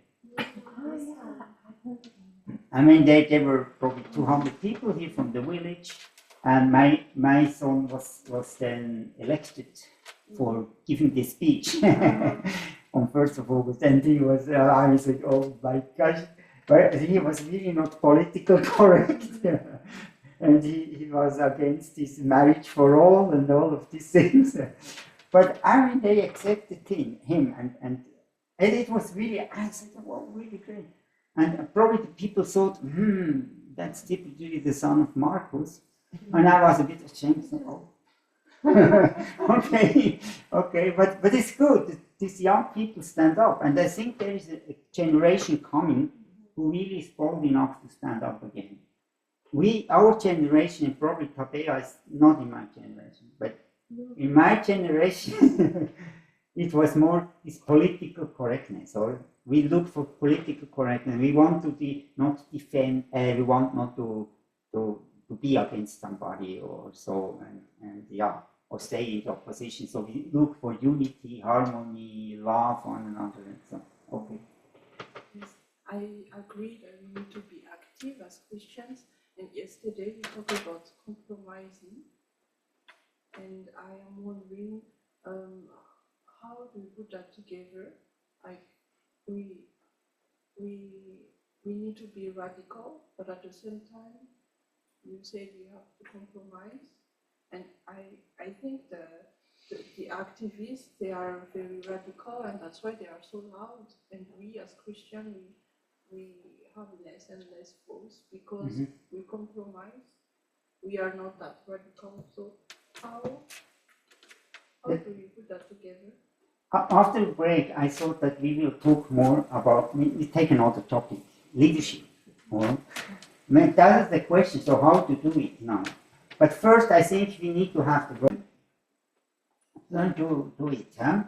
I mean, there were probably 200 people here from the village, and my son was then elected for giving this speech on 1st of August, and he was, I was like, oh my gosh, but he was really not politically correct, and he was against this marriage for all and all of these things. But I mean, they accepted him, and it was really, I said, wow, really great. And probably the people thought, that's typically the son of Markus. And I was a bit ashamed, saying, oh, okay, but it's good. These young people stand up, and I think there is a generation coming who really is bold enough to stand up again. Our generation, and probably Tabea is not in my generation, but in my generation, it was more this political correctness, or we look for political correctness. We want to not defend, we want not to be against somebody or so, and or stay in the opposition. So we look for unity, harmony, love one another, and so. Okay.
Yes, I agree that we need to be active as Christians. And yesterday we talked about compromising, and I am wondering how do we put that together? Like we need to be radical, but at the same time, you said we have to compromise. And I think the activists, they are very radical, and that's why they are so loud. And we as Christians, we have less and less voice because we compromise. We are not that radical. So how do we put that together?
After the break, I thought that we will talk more about, we take another topic, leadership. That is the question, so how to do it now? But first, I think we need to have to learn to do it. Huh?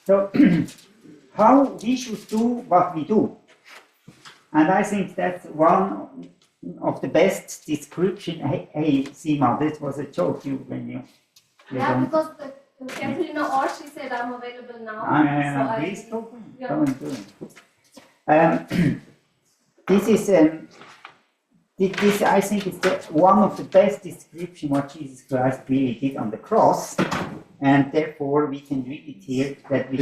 So, how we should do what we do. And I think that's one of the best description. Hey Sima, this was a joke when you.
Yeah, because Katerina or she said I'm available now.
Please talk.
Yeah.
This is this I think is one of the best description what Jesus Christ really did on the cross, and therefore we can read it here that we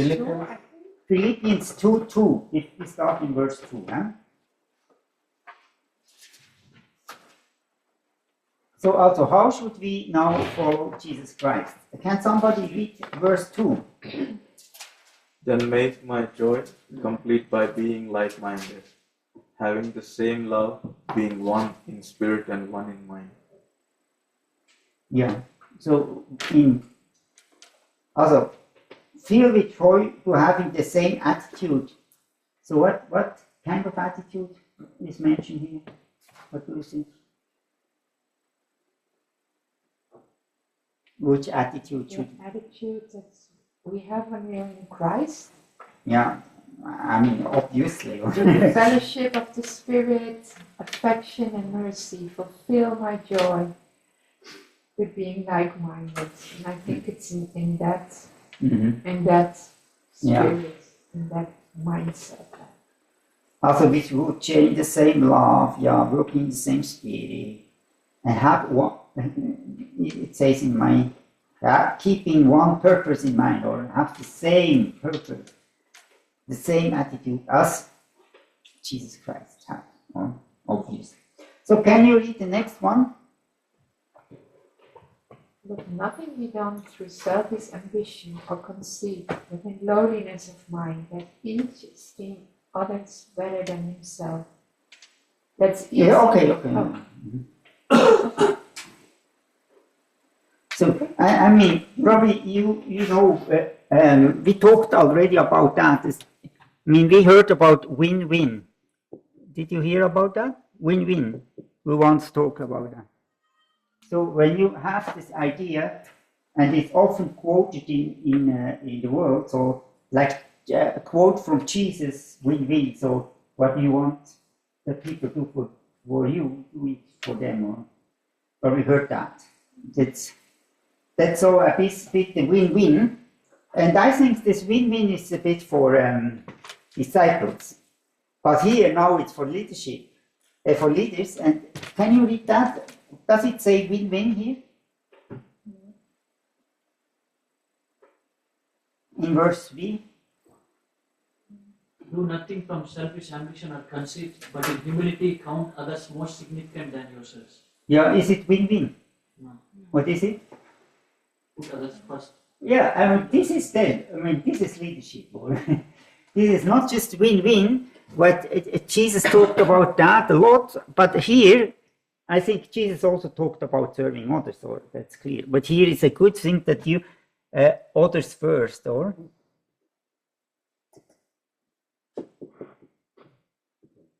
Philippians 2:2. If we start in verse 2, huh? So also, how should we now follow Jesus Christ? Can somebody read verse 2?
Then make my joy complete by being like-minded, having the same love, being one in spirit and one in mind.
Yeah. So also filled with joy to having the same attitude. So what kind of attitude is mentioned here? What do you think? Which attitude should?
The attitude that we have when we are in Christ.
Yeah, I mean, obviously.
The fellowship of the Spirit, affection and mercy, fulfill my joy with being like-minded. And I think it's in that spirit, in that mindset.
Also, we should share in the same love, working in the same spirit, and have one. It says in mind, keeping one purpose in mind, or have the same purpose, the same attitude as Jesus Christ had. Obviously. So, can you read the next one?
Let nothing be done through selfish ambition or conceit, but in lowliness of mind, that each esteem others better than himself. That's easy.
Yeah, okay. So, I mean, probably you know, we talked already about that. I mean, we heard about win-win. Did you hear about that? Win-win. who once talked about that. So when you have this idea, and it's often quoted in the world, so like a quote from Jesus, win-win. So what you want the people to do for you, do it for them. Or we heard that. That's so a bit the win-win. And I think this win-win is a bit for disciples. But here now it's for leadership, for leaders. And can you read that? Does it say win-win here? In verse 3?
Do nothing from selfish ambition or conceit, but in humility count others more significant than yourselves.
Yeah, is it win-win?
No.
What is it?
Put others first.
Yeah, I mean, this is leadership. This is not just win-win, but Jesus talked about that a lot, but here, I think Jesus also talked about serving others, or that's clear. But here is a good thing that you, others first, or?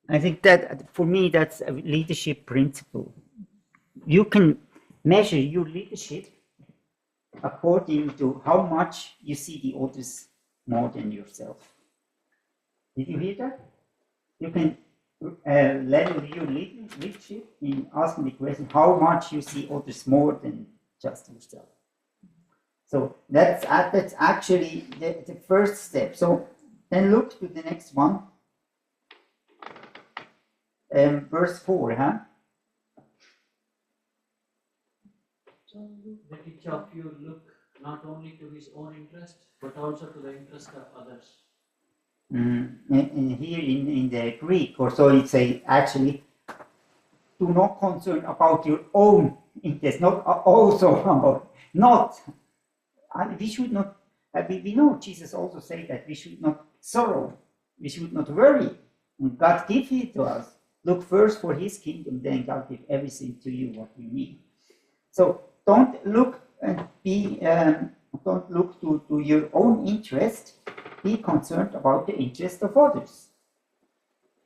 I think that, for me, that's a leadership principle. You can measure your leadership according to how much you see the others more than yourself. Did you hear that? You can level your leadership in asking the question how much you see others more than just yourself. So that's actually the first step. So then look to the next one. Verse 4, huh?
Let each of you look not only to his own interest, but also to the interest of others.
And here in the Greek, or so it says actually, do not concern about your own interest, not also about, not. We should not. We know Jesus also said that we should not sorrow, we should not worry. And God give it to us. Look first for His kingdom, then God give everything to you what you need. So don't look and don't look to your own interest. Be concerned about the interest of others.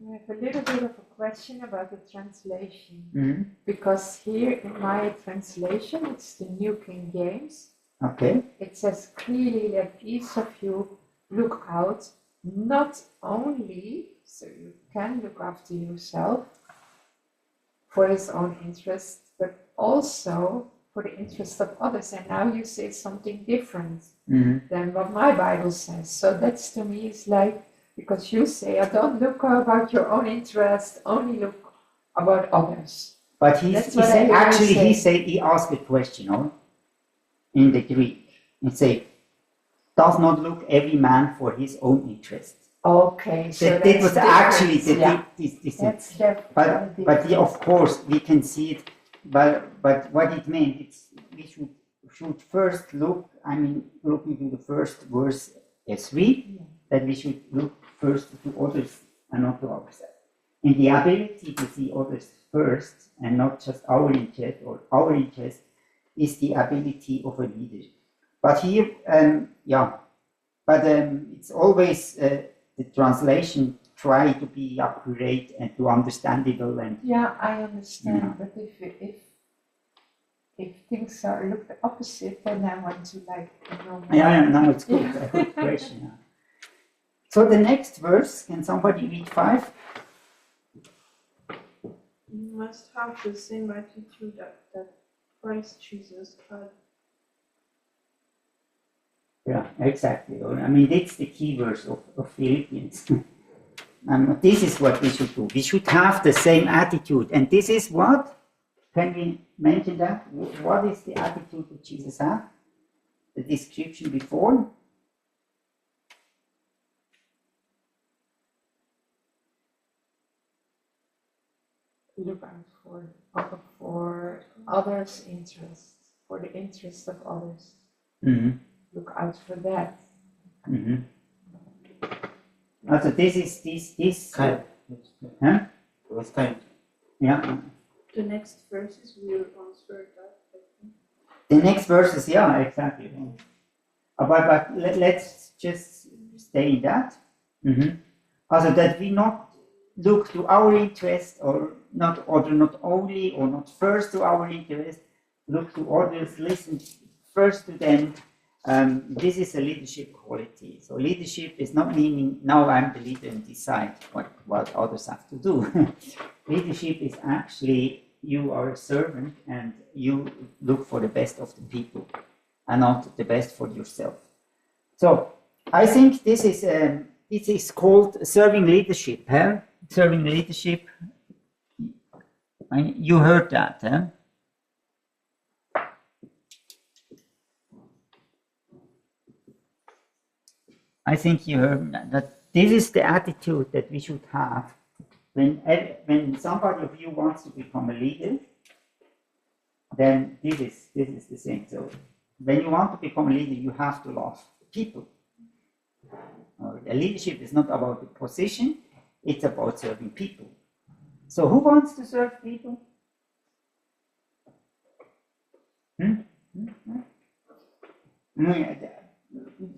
I have a little bit of a question about the translation. Because here in my translation, it's the New King James.
Okay.
It says clearly that each of you look out not only so you can look after yourself for his own interest, but also for the interest of others. And now you say something different than what my Bible says. So that's to me is like, because you say, don't look about your own interest, only look about others.
But he asked a question, in the Greek. He said, does not look every man for his own interest.
Okay, so
that was actually the
that's
but of course we can see it. But what it meant, we should first look. Looking to the first verse as that we should look first to others and not to ourselves. And the ability to see others first and not just our interest, or our interest, is the ability of a leader. But here, it's always the translation try to be accurate and to understandable. And
I understand. But if things are look the opposite, then I want to know more.
No, it's good. A good question. So the next verse, can somebody read 5?
You must have the same attitude that Christ Jesus had.
Yeah, exactly. That's the key verse of Philippians. This is what we should do. We should have the same attitude. And this is what? Can we mention that? What is the attitude that Jesus had? The description before?
Look out for others' interests, for the interest of others. Look out for that.
Also, this is
kind.
Huh?
It was kind.
Yeah.
The next verses will answer that, I think.
The next verses, yeah, exactly. But let's just stay in that. Also, that we not look to our interest, or not only or not first to our interest, look to others, listen first to them. This is a leadership quality. So leadership is not meaning now I'm the leader and decide what others have to do. Leadership is actually you are a servant and you look for the best of the people and not the best for yourself. So I think this is called serving leadership. Huh? Serving leadership. You heard that, huh? I think you heard that this is the attitude that we should have when somebody of you wants to become a leader. Then this is the same. So when you want to become a leader, you have to love people. The leadership is not about the position; it's about serving people. So who wants to serve people?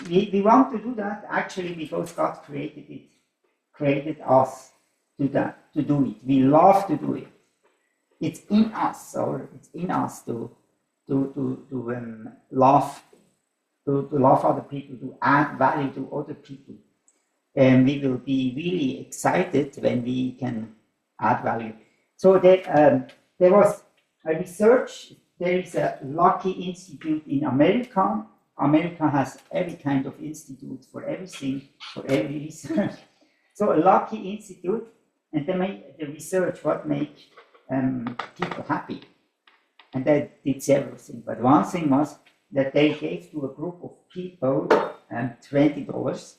We want to do that actually because God created us to do it. We love to do it. It's in us, or it's in us to love other people, to add value to other people, and we will be really excited when we can add value. So there was a research. There is a Lucky Institute in America. America has every kind of institute for everything, for every research. So a Lucky Institute, and they made the research what makes people happy. And they did several things. But one thing was that they gave to a group of people $20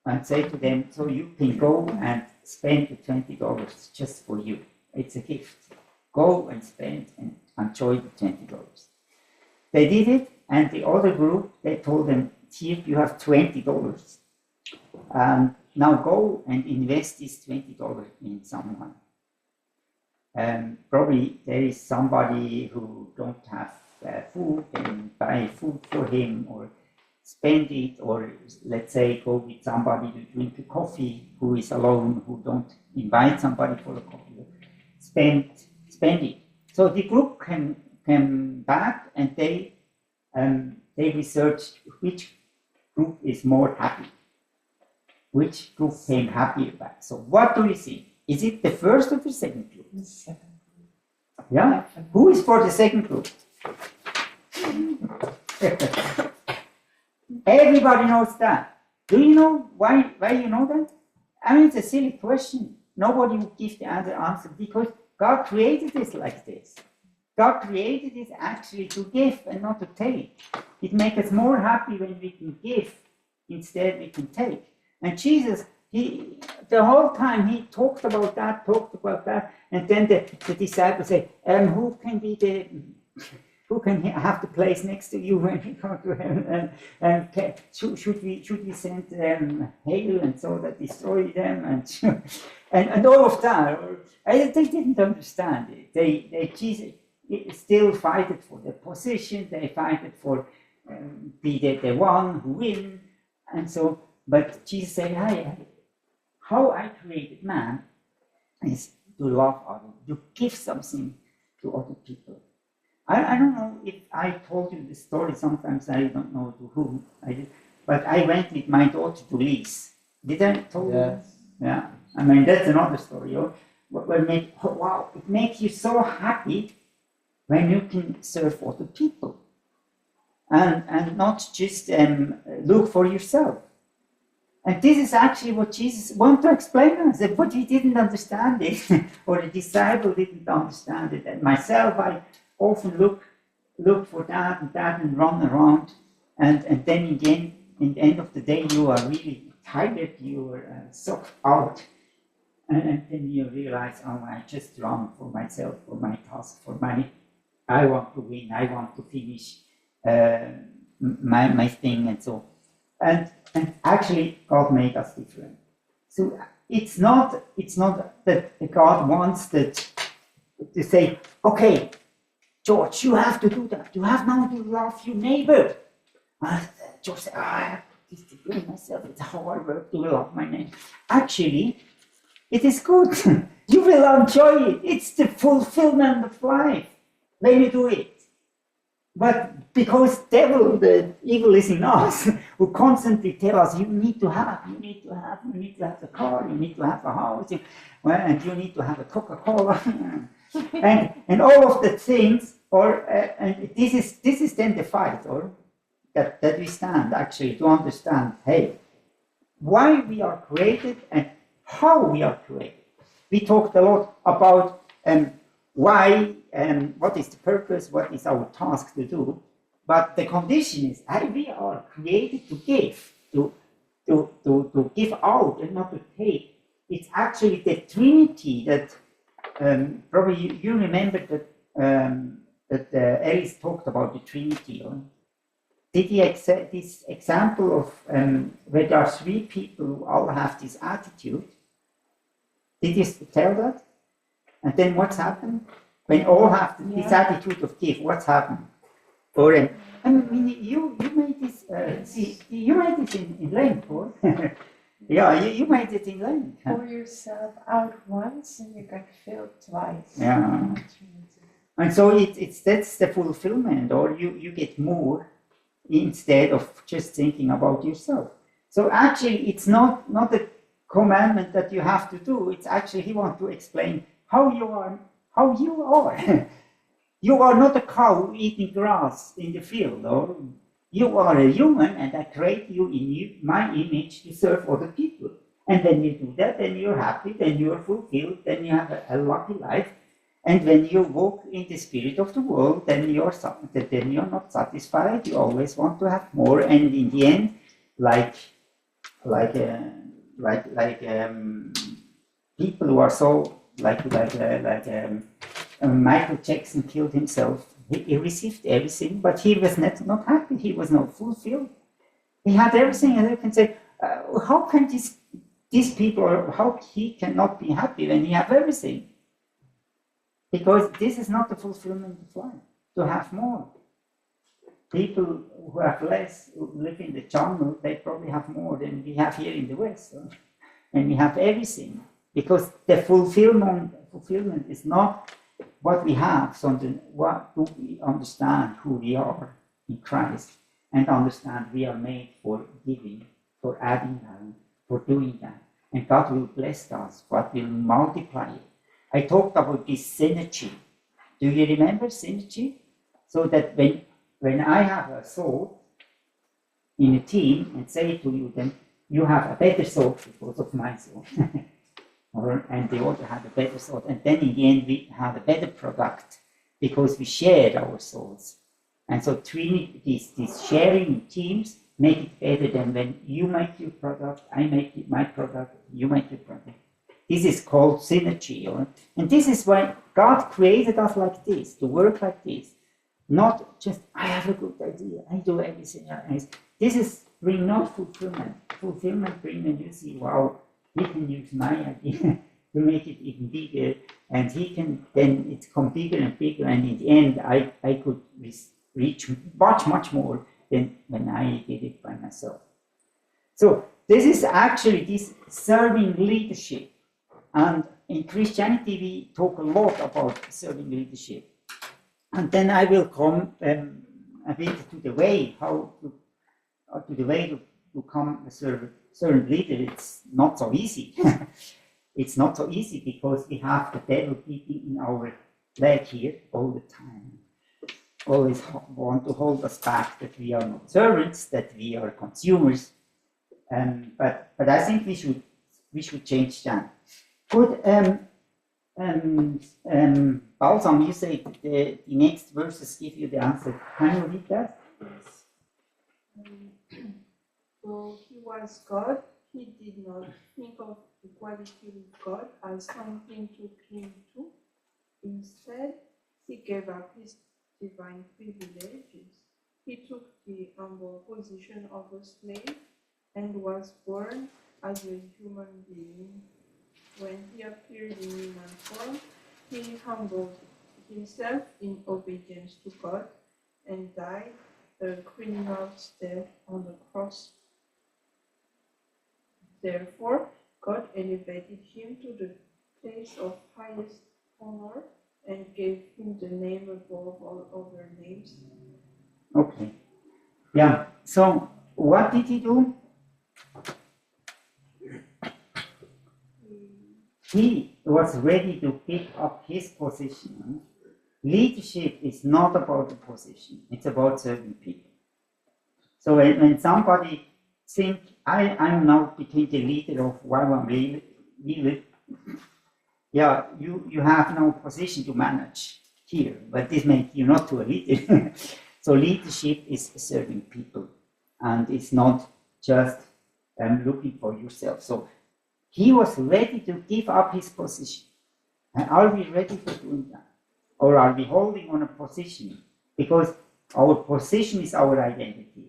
and say to them, so you can go and spend the $20 just for you. It's a gift. Go and spend and enjoy the $20. They did it, and the other group, they told them, here you have $20. Now go and invest this $20 in someone. Probably there is somebody who don't have food, and buy food for him, or spend it, or let's say go with somebody to drink a coffee who is alone, who don't invite somebody for a coffee. Spend it. So the group came back and they researched which group is more happy, which group came happier back. So what do you think? Is it the first or the second group? The second group. Yeah? Who is for the second group? Everybody knows that. Do you know why you know that? I mean, it's a silly question. Nobody would give the answer because God created this like this. God created this actually to give and not to take. It makes us more happy when we can give instead we can take. And Jesus, the whole time he talked about that, and then the disciples say, who can have the place next to you when we come to heaven? And should we send hail and so that destroy them and all of that? They didn't understand it. Jesus still fighted for the position. They fighted for be the one who win, and so. But Jesus said, how I created man is to love others, to give something to other people. I don't know if I told you the story. Sometimes I don't know to whom I did, but I went with my daughter to Leeds. Did I tell you? Yeah. I mean, that's another story. Wow, it makes you so happy when you can serve other people and not just look for yourself. And this is actually what Jesus wanted to explain to us, but he didn't understand it, or the disciple didn't understand it. And myself, I often look for that and run around, and then again, in the end of the day, you are really tired, you are sucked out, and then you realize, I just run for myself, for my task, I want to win, I want to finish my thing, and so. And actually, God made us different. So it's not that God wants to say, okay, George, you have to do that. You have now to love your neighbor. George said, I have to discipline myself. It's hard work to love my neighbor. Actually, It is good. You will enjoy it. It's the fulfillment of life when you do it. But because the evil is in us, who constantly tell us, you need to have the car, you need to have a house, and you need to have a Coca-Cola, and all of the things, and this is then the fight, or that we stand actually to understand, hey, why we are created and how we are created. We talked a lot about why and what is the purpose, what is our task to do. But the condition is we are created to give, to give out and not to take. It's actually the Trinity that probably you remember that Alice talked about the Trinity. Did he accept this example of where there are three people who all have this attitude? Did he tell that? And then what's happened? When all have this attitude of give, what's happened? Or I mean, you made this. You made this in Lent, or yeah, you made it in Lent. Huh?
Pour yourself out once and you got filled twice.
Yeah. And so that's the fulfillment, or you get more instead of just thinking about yourself. So actually, it's not a commandment that you have to do. It's actually he wants to explain how you are. You are not a cow eating grass in the field, or you are a human, and I create you in my image to serve other people. And when you do that, then you're happy, then you're fulfilled, then you have a lucky life. And when you walk in the spirit of the world, then you're not satisfied. You always want to have more, and in the end, like people who are so Michael Jackson killed himself. He received everything, but he was not happy. He was not fulfilled. He had everything, and you can say, how can these people, or how he cannot be happy when he have everything? Because this is not the fulfillment of life, to have more. People who have less, who live in the jungle, they probably have more than we have here in the West. And we have everything. Because the fulfillment is not what we have, so what do we understand who we are in Christ, and understand we are made for giving, for adding value, for doing that. And God will bless us, God will multiply it. I talked about this synergy. Do you remember synergy? So that when I have a thought in a team and say to you, then you have a better thought because of my thought. And the other had a better thought. And then in the end, we have a better product because we shared our thoughts. And so these sharing teams make it better than when you make your product, I make my product, you make your product. This is called synergy. And this is why God created us like this, to work like this. Not just, I have a good idea, I do everything else. This is bring not fulfillment. Fulfillment bring when you see, wow, he can use my idea to make it even bigger, and he can then it become bigger and bigger, and in the end I could reach much more than when I did it by myself. So this is actually this serving leadership, and in Christianity we talk a lot about serving leadership, and then I will come a bit to the way to become a servant leader. It's not so easy. It's not so easy because we have the devil beating in our leg here all the time. Always want to hold us back, that we are not servants, that we are consumers. But I think we should change that. Good. Balsam, you say the next verses give you the answer. Can you read that?
Yes. Though he was God, he did not think of equality with God as something to cling to. Instead, he gave up his divine privileges. He took the humble position of a slave and was born as a human being. When he appeared in human form, he humbled himself in obedience to God and died a criminal's death on the cross. Therefore, God elevated him to the place of highest honor and gave him the name above all other names.
Okay. Yeah. So what did he do? He was ready to give up his position. Leadership is not about the position, it's about serving people. So when somebody think I'm now became the leader of one village, yeah, you have no position to manage here, but this makes you not to a leader. So leadership is serving people, and it's not just looking for yourself. So he was ready to give up his position. And are we ready for doing that? Or are we holding on a position? Because our position is our identity.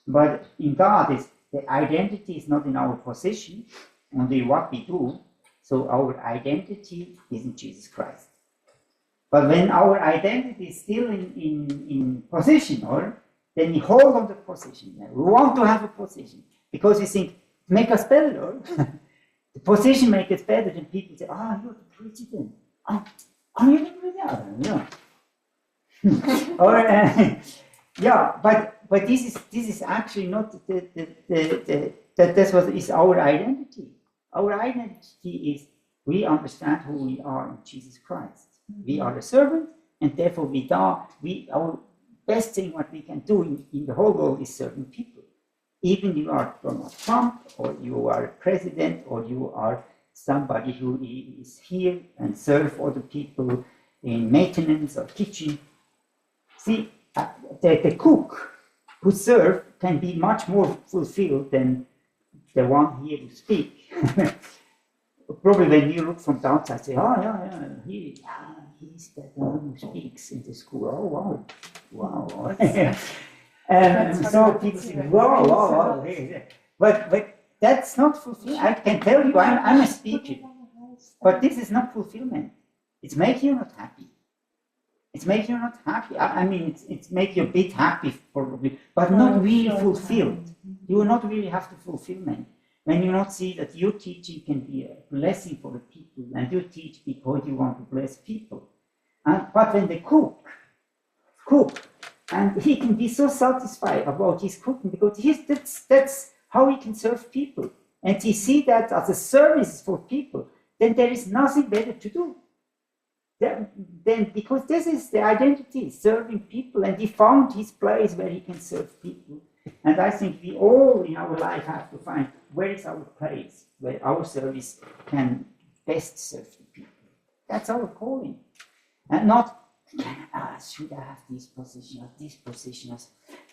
But in God, the identity is not in our position, only what we do. So our identity is in Jesus Christ. But when our identity is still in position, then we hold on the position. We want to have a position because we think, make us better, or the position makes us better. Then people say, you're the president. Are you the president? Yeah. Or yeah, but this is actually not that's what is our identity. Our identity is we understand who we are in Jesus Christ. We are a servant, and therefore our best thing what we can do in the whole world is serving people. Even you are Donald Trump, or you are a president, or you are somebody who is here and serve other people in maintenance or kitchen. See, the cook who serve can be much more fulfilled than the one here who speak. Probably when you look from the outside, say, he's the one who speaks in the school. Oh, wow. So people say, wow. But that's not fulfillment. I can tell you, I'm a speaker. But this is not fulfillment. It's making you not happy. It's making you not happy. I mean, it's making you a bit happy probably, but not really fulfilled. You will not really have the fulfillment when you not see that your teaching can be a blessing for the people, and you teach because you want to bless people. But when the cook, and he can be so satisfied about his cooking because that's how he can serve people, and he see that as a service for people, then there is nothing better to do. Then because this is the identity, serving people, and he found his place where he can serve people. And I think we all in our life have to find where is our place, where our service can best serve the people. That's our calling. And not, should I have this position or this position?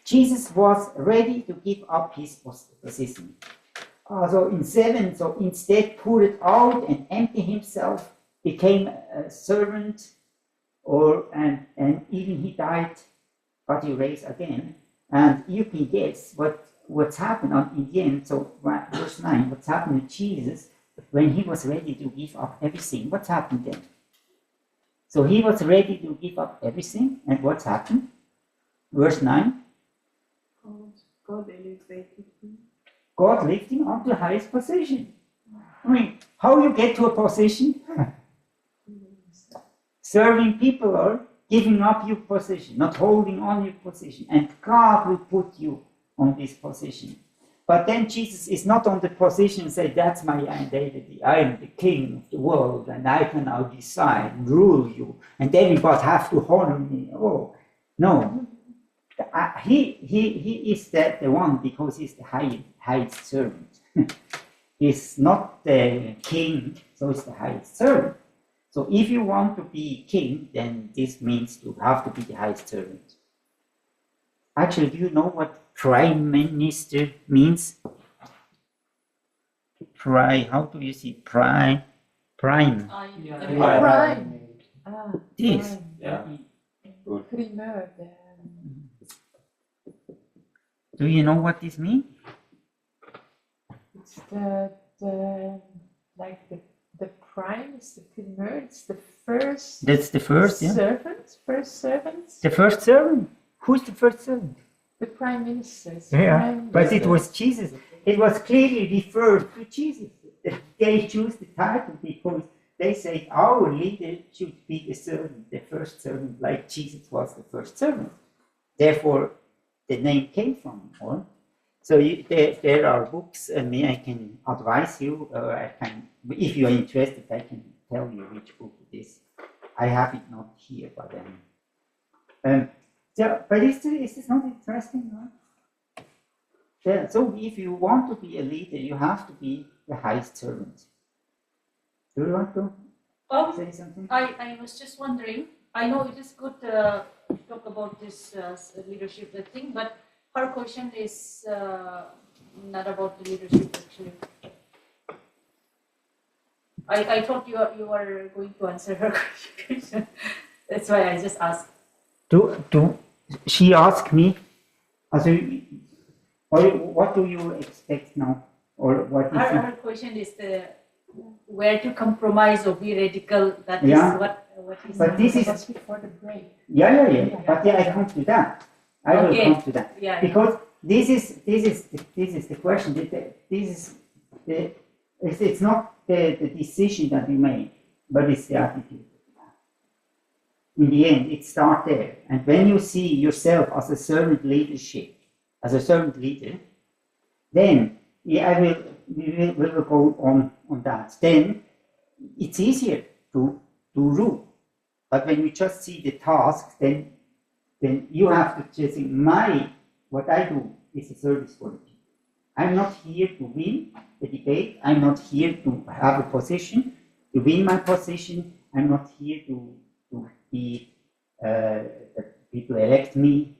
Jesus was ready to give up his position. So in 7, so instead poured it out and emptied himself, became a servant, and even he died, but he raised again. And you can guess what's happened in the end. So verse 9, what's happened to Jesus when he was ready to give up everything? What's happened then? So he was ready to give up everything, and what's happened? Verse 9.
God elevated him.
God lifted him up to the highest position. I mean, how you get to a position? Serving people or giving up your position, not holding on your position. And God will put you on this position. But then Jesus is not on the position and say, that's my identity. I am the king of the world, and I can now decide and rule you. And everybody have to honor me. Oh, no. He is the one because he's the highest servant. He's not the king, so he's the highest servant. So if you want to be king, then this means you have to be the highest servant. Actually, do you know what prime minister means? How do you say prime?
Prime.
This.
Yeah. Good.
Primeur.
Do you know what this means?
It's the prime is the primeur. It's the first.
That's the first, yeah.
First servant.
The first servant. Who's the first servant?
The prime minister.
Yeah, but it was Jesus. It was clearly referred to Jesus. they choose the title because they say our leader should be the servant, the first servant, like Jesus was the first servant. Therefore, the name came from him. Or? So there are books, and I can advise you, or I can, if you are interested, I can tell you which book it is. I have it not here, but but is this not interesting, right? Yeah, so if you want to be a leader, you have to be the highest servant. Do you want to say something?
I was just wondering, I know it is good to talk about this leadership thing, but her question is not about the leadership actually. I thought you were going to answer her question. That's why I just asked.
She asked me, what do you expect now? Or what is
her question is where to compromise or be radical. That is what is.
But this is
before the break.
Yeah. But I come to that. I will come to that.
Yeah.
Because this is the question. It's not the decision that you make, but it's the attitude. In the end, it starts there. And when you see yourself as a servant leader, then we will go on that. Then it's easier to rule. But when you just see the tasks, then you have to just think, what I do is a service for the people. I'm not here to win the debate. I'm not here to have a position, to win my position. I'm not here to be that people elect me.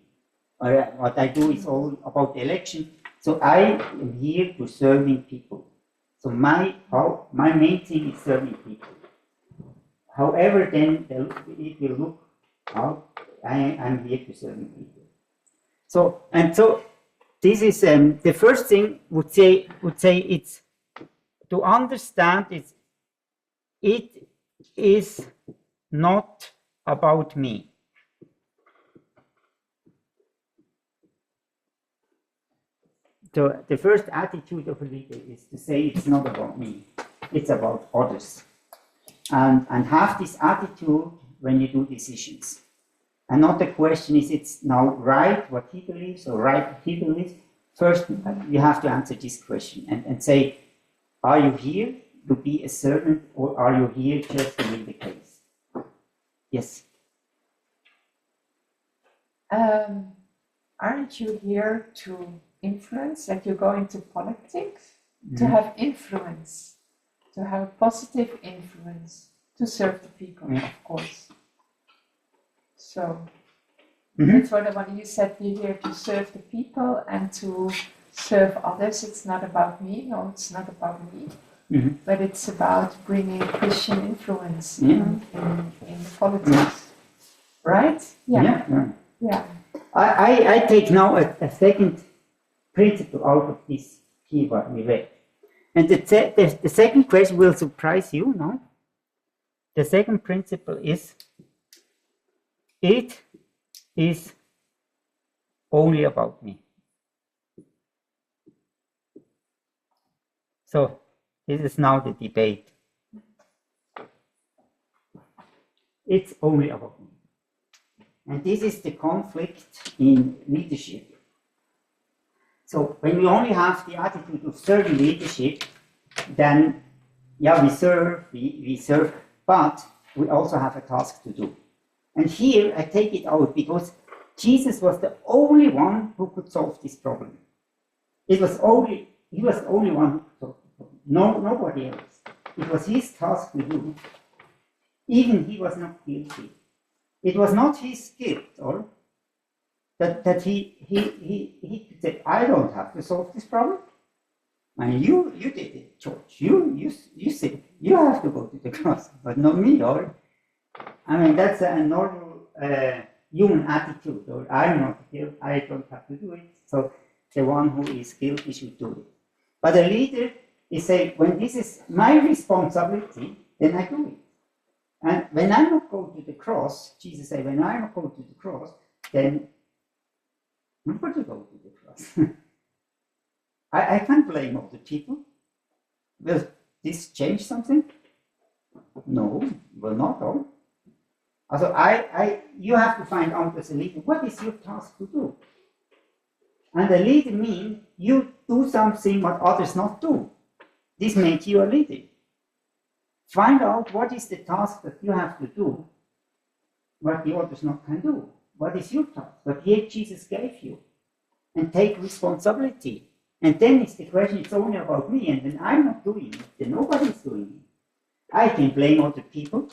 Or what I do is all about the election. So I am here to serving people. So my main thing is serving people. However, then it will look how I'm here to serving people. So this is the first thing would say it's to understand it is not about me. So the first attitude of a leader is to say it's not about me, it's about others. And have this attitude when you do decisions. And not the question is it's now right what he believes or right what he believes. First, you have to answer this question and say, are you here to be a servant or are you here just to win the case? Yes.
Aren't you here to influence, like you go into politics, to have influence, to have a positive influence, to serve the people, of course. So that's what you said, you're here to serve the people and to serve others. It's not about me, no, it's not about me, but it's about bringing Christian influence in the politics. Right? Yeah.
I take now a second principle out of this keyword we read. And the second question will surprise you, no? The second principle is, it is only about me. So this is now the debate. It's only about me. And this is the conflict in leadership. So when we only have the attitude of serving leadership, then we serve, but we also have a task to do. And here I take it out because Jesus was the only one who could solve this problem. He was the only one who could solve the problem. Nobody else. It was his task to do. Even he was not guilty. It was not his guilt, or that he could say, I don't have to solve this problem. And you did it, George. You said you have to go to the cross, but not me, or I mean that's a normal human attitude, or I'm not guilty, I don't have to do it. So the one who is guilty should do it. But a leader is saying, when this is my responsibility, then I do it. And when I not go to the cross, Jesus said, when I not go to the cross, then nobody go to the cross. I can't blame other people. Well, this change something? No, will not all. Also, you have to find out as a leader, what is your task to do? And a leader means you do something what others not do. This makes you a leader. Find out what is the task that you have to do, what the others not can do. What is your task? What Jesus gave you. And take responsibility. And then it's the question, it's only about me, and then I'm not doing it, then nobody's doing it. I can blame other people.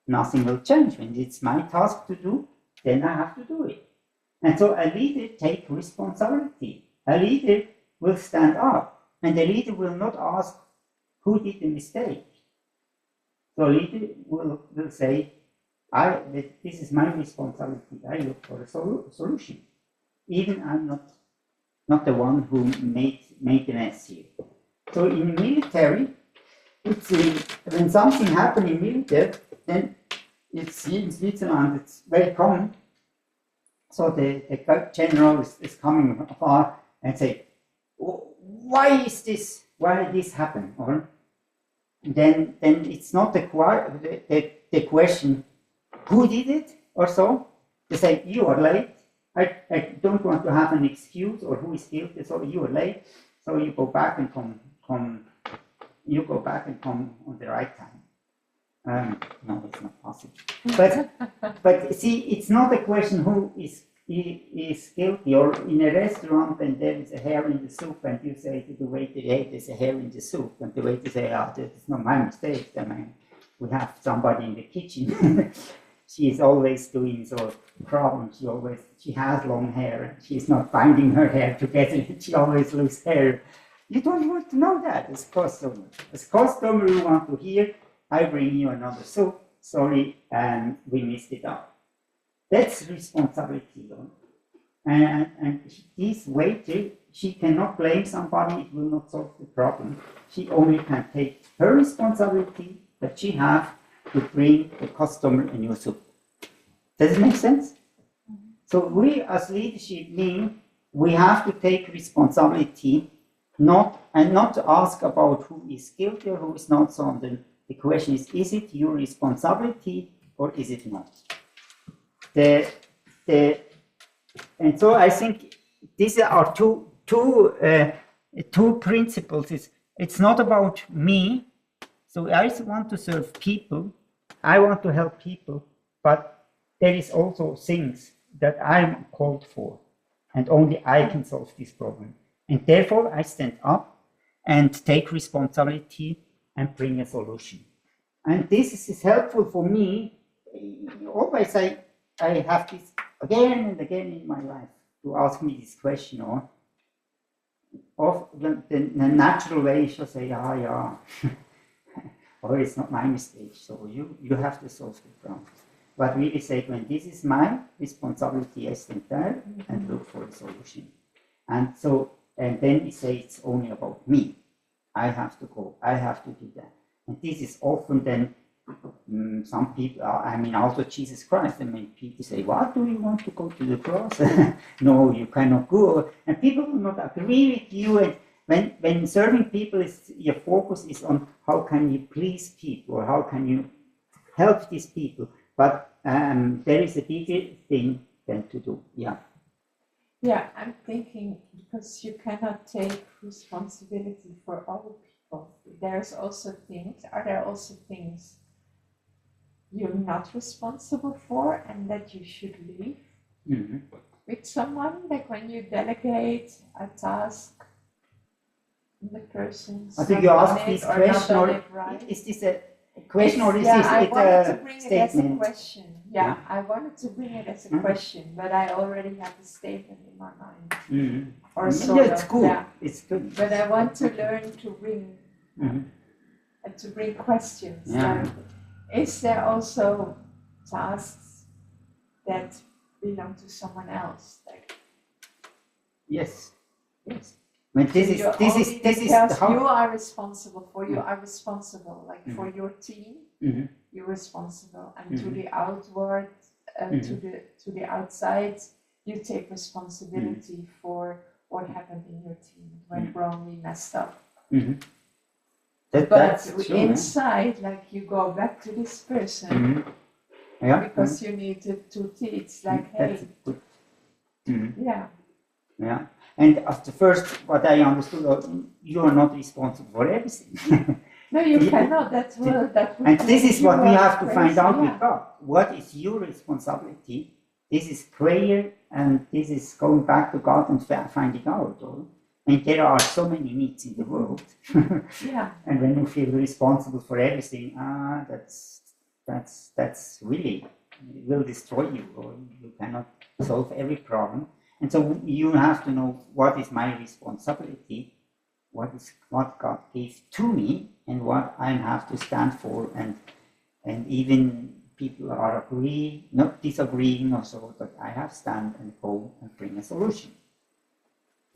Nothing will change. When it's my task to do, then I have to do it. And so a leader takes responsibility. A leader will stand up, and the leader will not ask who did the mistake. So a leader will say, this is my responsibility. I look for a solution. Even I'm not the one who made the mess here. So in the military, it's when something happens in military, then it's in Switzerland, it's very common. So the general is coming afar and say, why did this happen? Or then it's not the question, who did it or so. They say, you are late. I don't want to have an excuse or who is guilty, so you are late. So you go back and come on the right time. No, it's not possible. But see, it's not a question who is guilty. Or in a restaurant, and there is a hair in the soup, and you say to the waiter, "Hey, there's a hair in the soup," and the waiter say, "Ah, that's not my mistake. I mean, we have somebody in the kitchen." She is always doing so problems. She has long hair, and she's not binding her hair together. She always loses hair. You don't want to know that as customer. As customer, you want to hear, I bring you another soup. Sorry, we messed it up. That's responsibility. And this waiter, she cannot blame somebody. It will not solve the problem. She only can take her responsibility that she has to bring the customer a new soup. Does it make sense? Mm-hmm. So we as leadership mean we have to take responsibility, not to ask about who is guilty or who is not. So the question is it your responsibility or is it not? And so I think these are two principles. It's not about me. So I want to serve people, I want to help people, but there is also things that I'm called for, and only I can solve this problem. And therefore I stand up and take responsibility and bring a solution. And this is helpful for me. Always I have this again and again in my life to ask me this question, or of the natural way she'll say, yeah. Or it's not my mistake, so you have to solve the problem. But really say, when this is my responsibility, I stand there and look for a solution. And then we say it's only about me. I have to go, I have to do that. And this is often then some people, also Jesus Christ, people say, what do you want to go to the cross? No, you cannot go. And people will not agree with you. And when serving people, your focus is on how can you please people or how can you help these people. But there is a bigger thing than to do. Yeah.
Yeah, I'm thinking because you cannot take responsibility for all people. Are there also things you're not responsible for and that you should leave with someone? Like when you delegate a task, the person's
I think you asked this question, or is this a question, or is this
I wanted to bring
statement?
it as a question. Yeah, I wanted to bring it as a question, but I already have a statement in my mind. Or
it's good.
Yeah.
It's good.
But I want to learn to bring and to bring questions.
Yeah.
Like, is there also tasks that belong to someone else? Like,
yes. When this is
you are responsible for. You are responsible, like for your team. You're responsible, and to the outward, to the outside, you take responsibility for what happened in your team, went wrong, we messed up.
That,
But
that's true.
inside, like you go back to this person
Mhm. Yeah.
because you need to teach, like,
That's
hey,
good. Mhm.
yeah,
Yeah. And at the first, what I understood, you are not responsible for everything.
no, you
Yeah.
cannot. That will that. Would
And this
make
is what
you
we
are
have to find
crazy,
out
yeah.
with God. What is your responsibility? This is prayer, and this is going back to God and finding out. And there are so many needs in the world.
Yeah.
And when you feel responsible for everything, that's really, it will destroy you, or you cannot solve every problem. And so you have to know, what is my responsibility, what God gave to me, and what I have to stand for, and even people are not disagreeing or so, but I have to stand and go and bring a solution.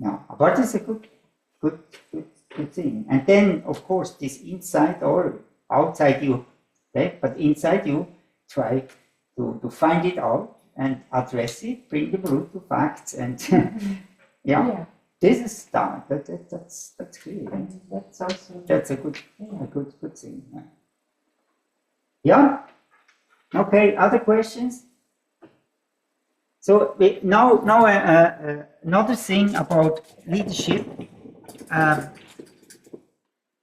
Yeah, but it's a good thing. And then, of course, this inside or outside you, okay? But inside you, try to find it out and address it, bring the brutal facts, and
Yeah.
this is done. That's clear.
And that's also
That's a good thing. Yeah. Okay. Other questions? So now another thing about leadership.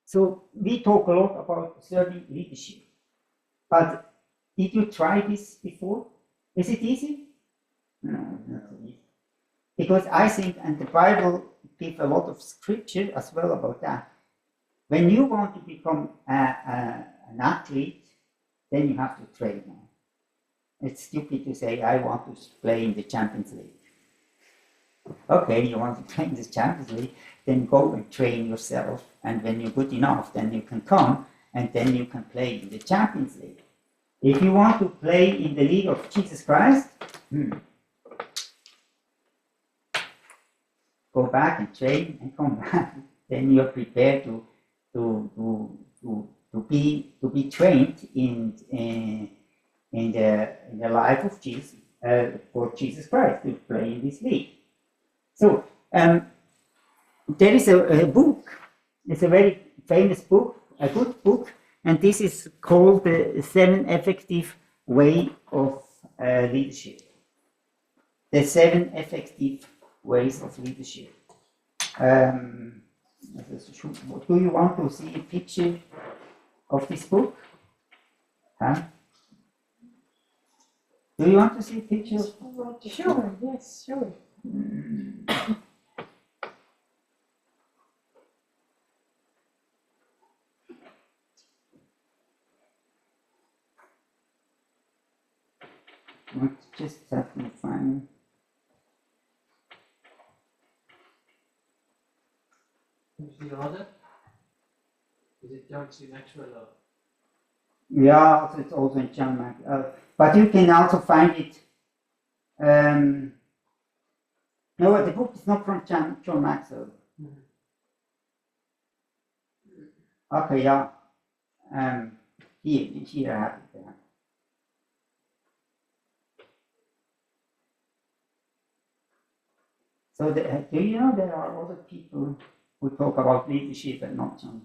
So we talk a lot about servant leadership, but did you try this before? Is it easy? No, not so easy. Because I think, and the Bible gives a lot of scripture as well about that. When you want to become an athlete, then you have to train. It's stupid to say, I want to play in the Champions League. Okay, you want to play in the Champions League, then go and train yourself. And when you're good enough, then you can come and then you can play in the Champions League. If you want to play in the League of Jesus Christ, go back and train and come back. Then you're prepared to be trained in the life of Jesus for Jesus Christ to play in this league. So there is a book. It's a very famous book, a good book, and this is called the 7 Effective Way of Leadership. The 7 Effective Ways of Leadership. Do you want to see a picture of this book? Huh? Do you want to see a picture?
sure, yes, sure.
Just have to find.
Who's the author? Is it John C. Maxwell or?
Yeah, it's also in John Maxwell. But you can also find it. No, the book is not from John Maxwell. Okay, yeah. Here I have it there. So do you know there are other people who talk about leadership and not John?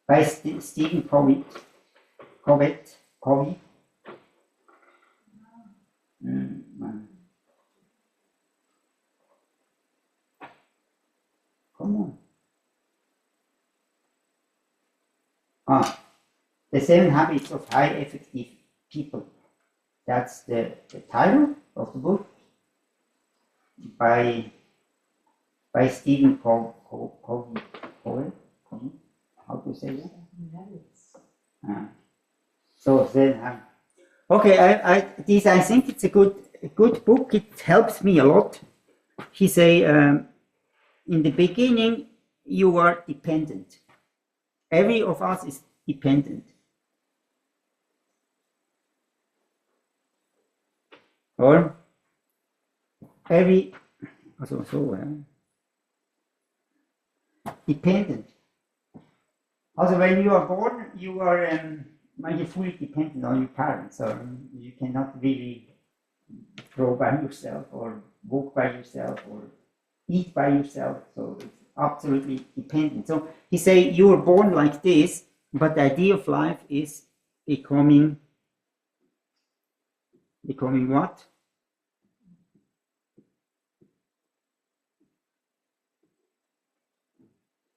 By Stephen Covey. Come on. The 7 Habits of High Effective People. That's the title of the book by Stephen Covey. How to say that? So then, okay, I think it's a good book. It helps me a lot. He say, in the beginning, you are dependent. Every of us is dependent. Or dependent. Also, when you are born, you are you're fully dependent on your parents, so you cannot really grow by yourself or walk by yourself, or eat by yourself, so it's absolutely dependent. So he say you were born like this, but the idea of life is becoming what?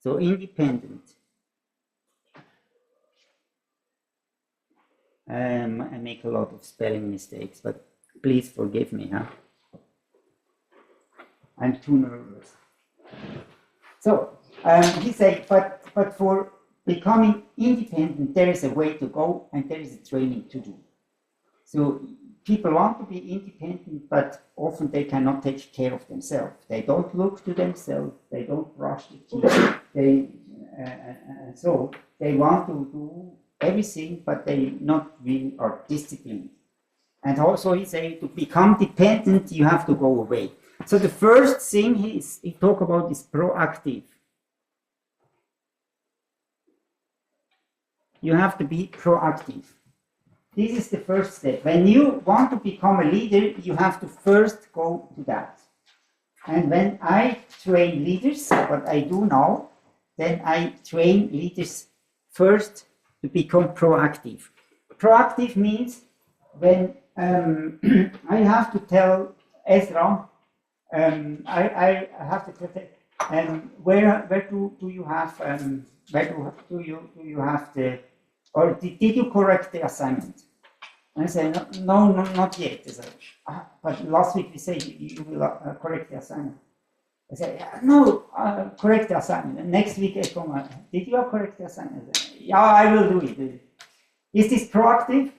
So independent. I make a lot of spelling mistakes, but please forgive me, huh? I'm too nervous. So he said, but for becoming independent, there is a way to go and there is a training to do. So people want to be independent, but often they cannot take care of themselves. They don't look to themselves. They don't brush the teeth. So they want to do everything, but they not really are disciplined. And also he say to become dependent, you have to go away. So the first thing he talk about is proactive. You have to be proactive. This is the first step. When you want to become a leader, you have to first go to that. And when I train leaders, what I do now, then I train leaders first to become proactive. Proactive means when I have to tell Ezra, I have to tell where do you have where do you have the, or did you correct the assignment? And I say no, not yet. I say, but last week we said you will correct the assignment. I say no, correct the assignment. And next week I come, did you correct the assignment? I say, yeah, I will do it. Is this proactive?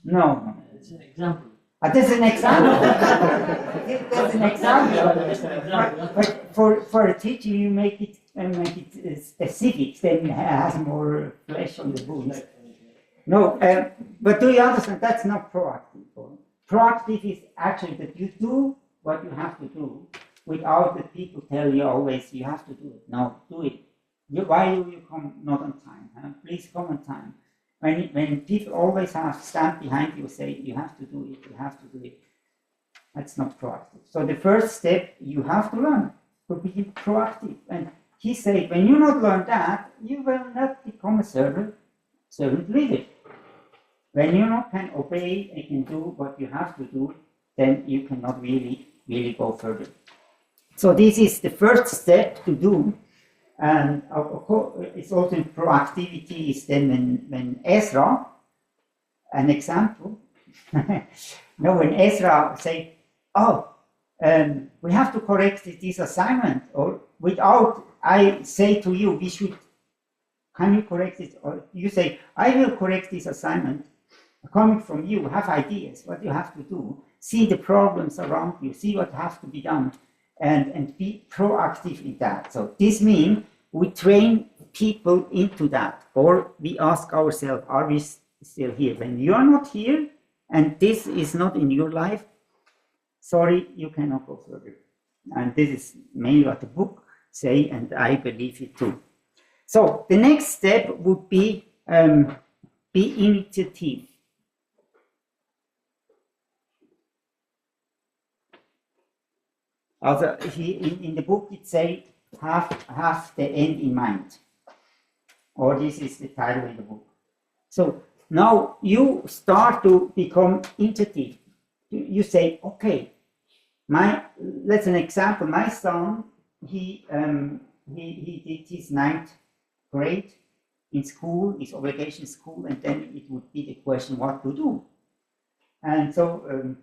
No.
It's an example.
That's an example. That's an example. But for a teacher, you make it specific. Then it has more flesh on the bones. No, but do you understand? That's not proactive. Proactive is actually that you do what you have to do without the people tell you always you have to do it. No, do it. Why do you come not on time? Please come on time. When people always have stand behind you, say you have to do it, you have to do it. That's not proactive. So the first step you have to learn to be proactive. And he said, when you not learn that, you will not become a servant leader. When you not can obey and can do what you have to do, then you cannot really go further. So this is the first step to do. And of course, it's also in proactivity is then when Ezra, an example, when Ezra say, we have to correct this assignment, or without I say to you, can you correct it? Or you say, I will correct this assignment, coming from you, have ideas, what you have to do, see the problems around you, see what has to be done, and be proactive in that. So this means we train people into that, or we ask ourselves, are we still here? When you're not here, and this is not in your life, sorry, you cannot go further. And this is mainly what the book say, and I believe it too. So the next step would be initiative. Also, in the book it say have the end in mind, or this is the title in the book. So now you start to become initiative. You say, okay, let's an example. My son, he did his 9th grade in school, his obligation school, and then it would be the question what to do. And so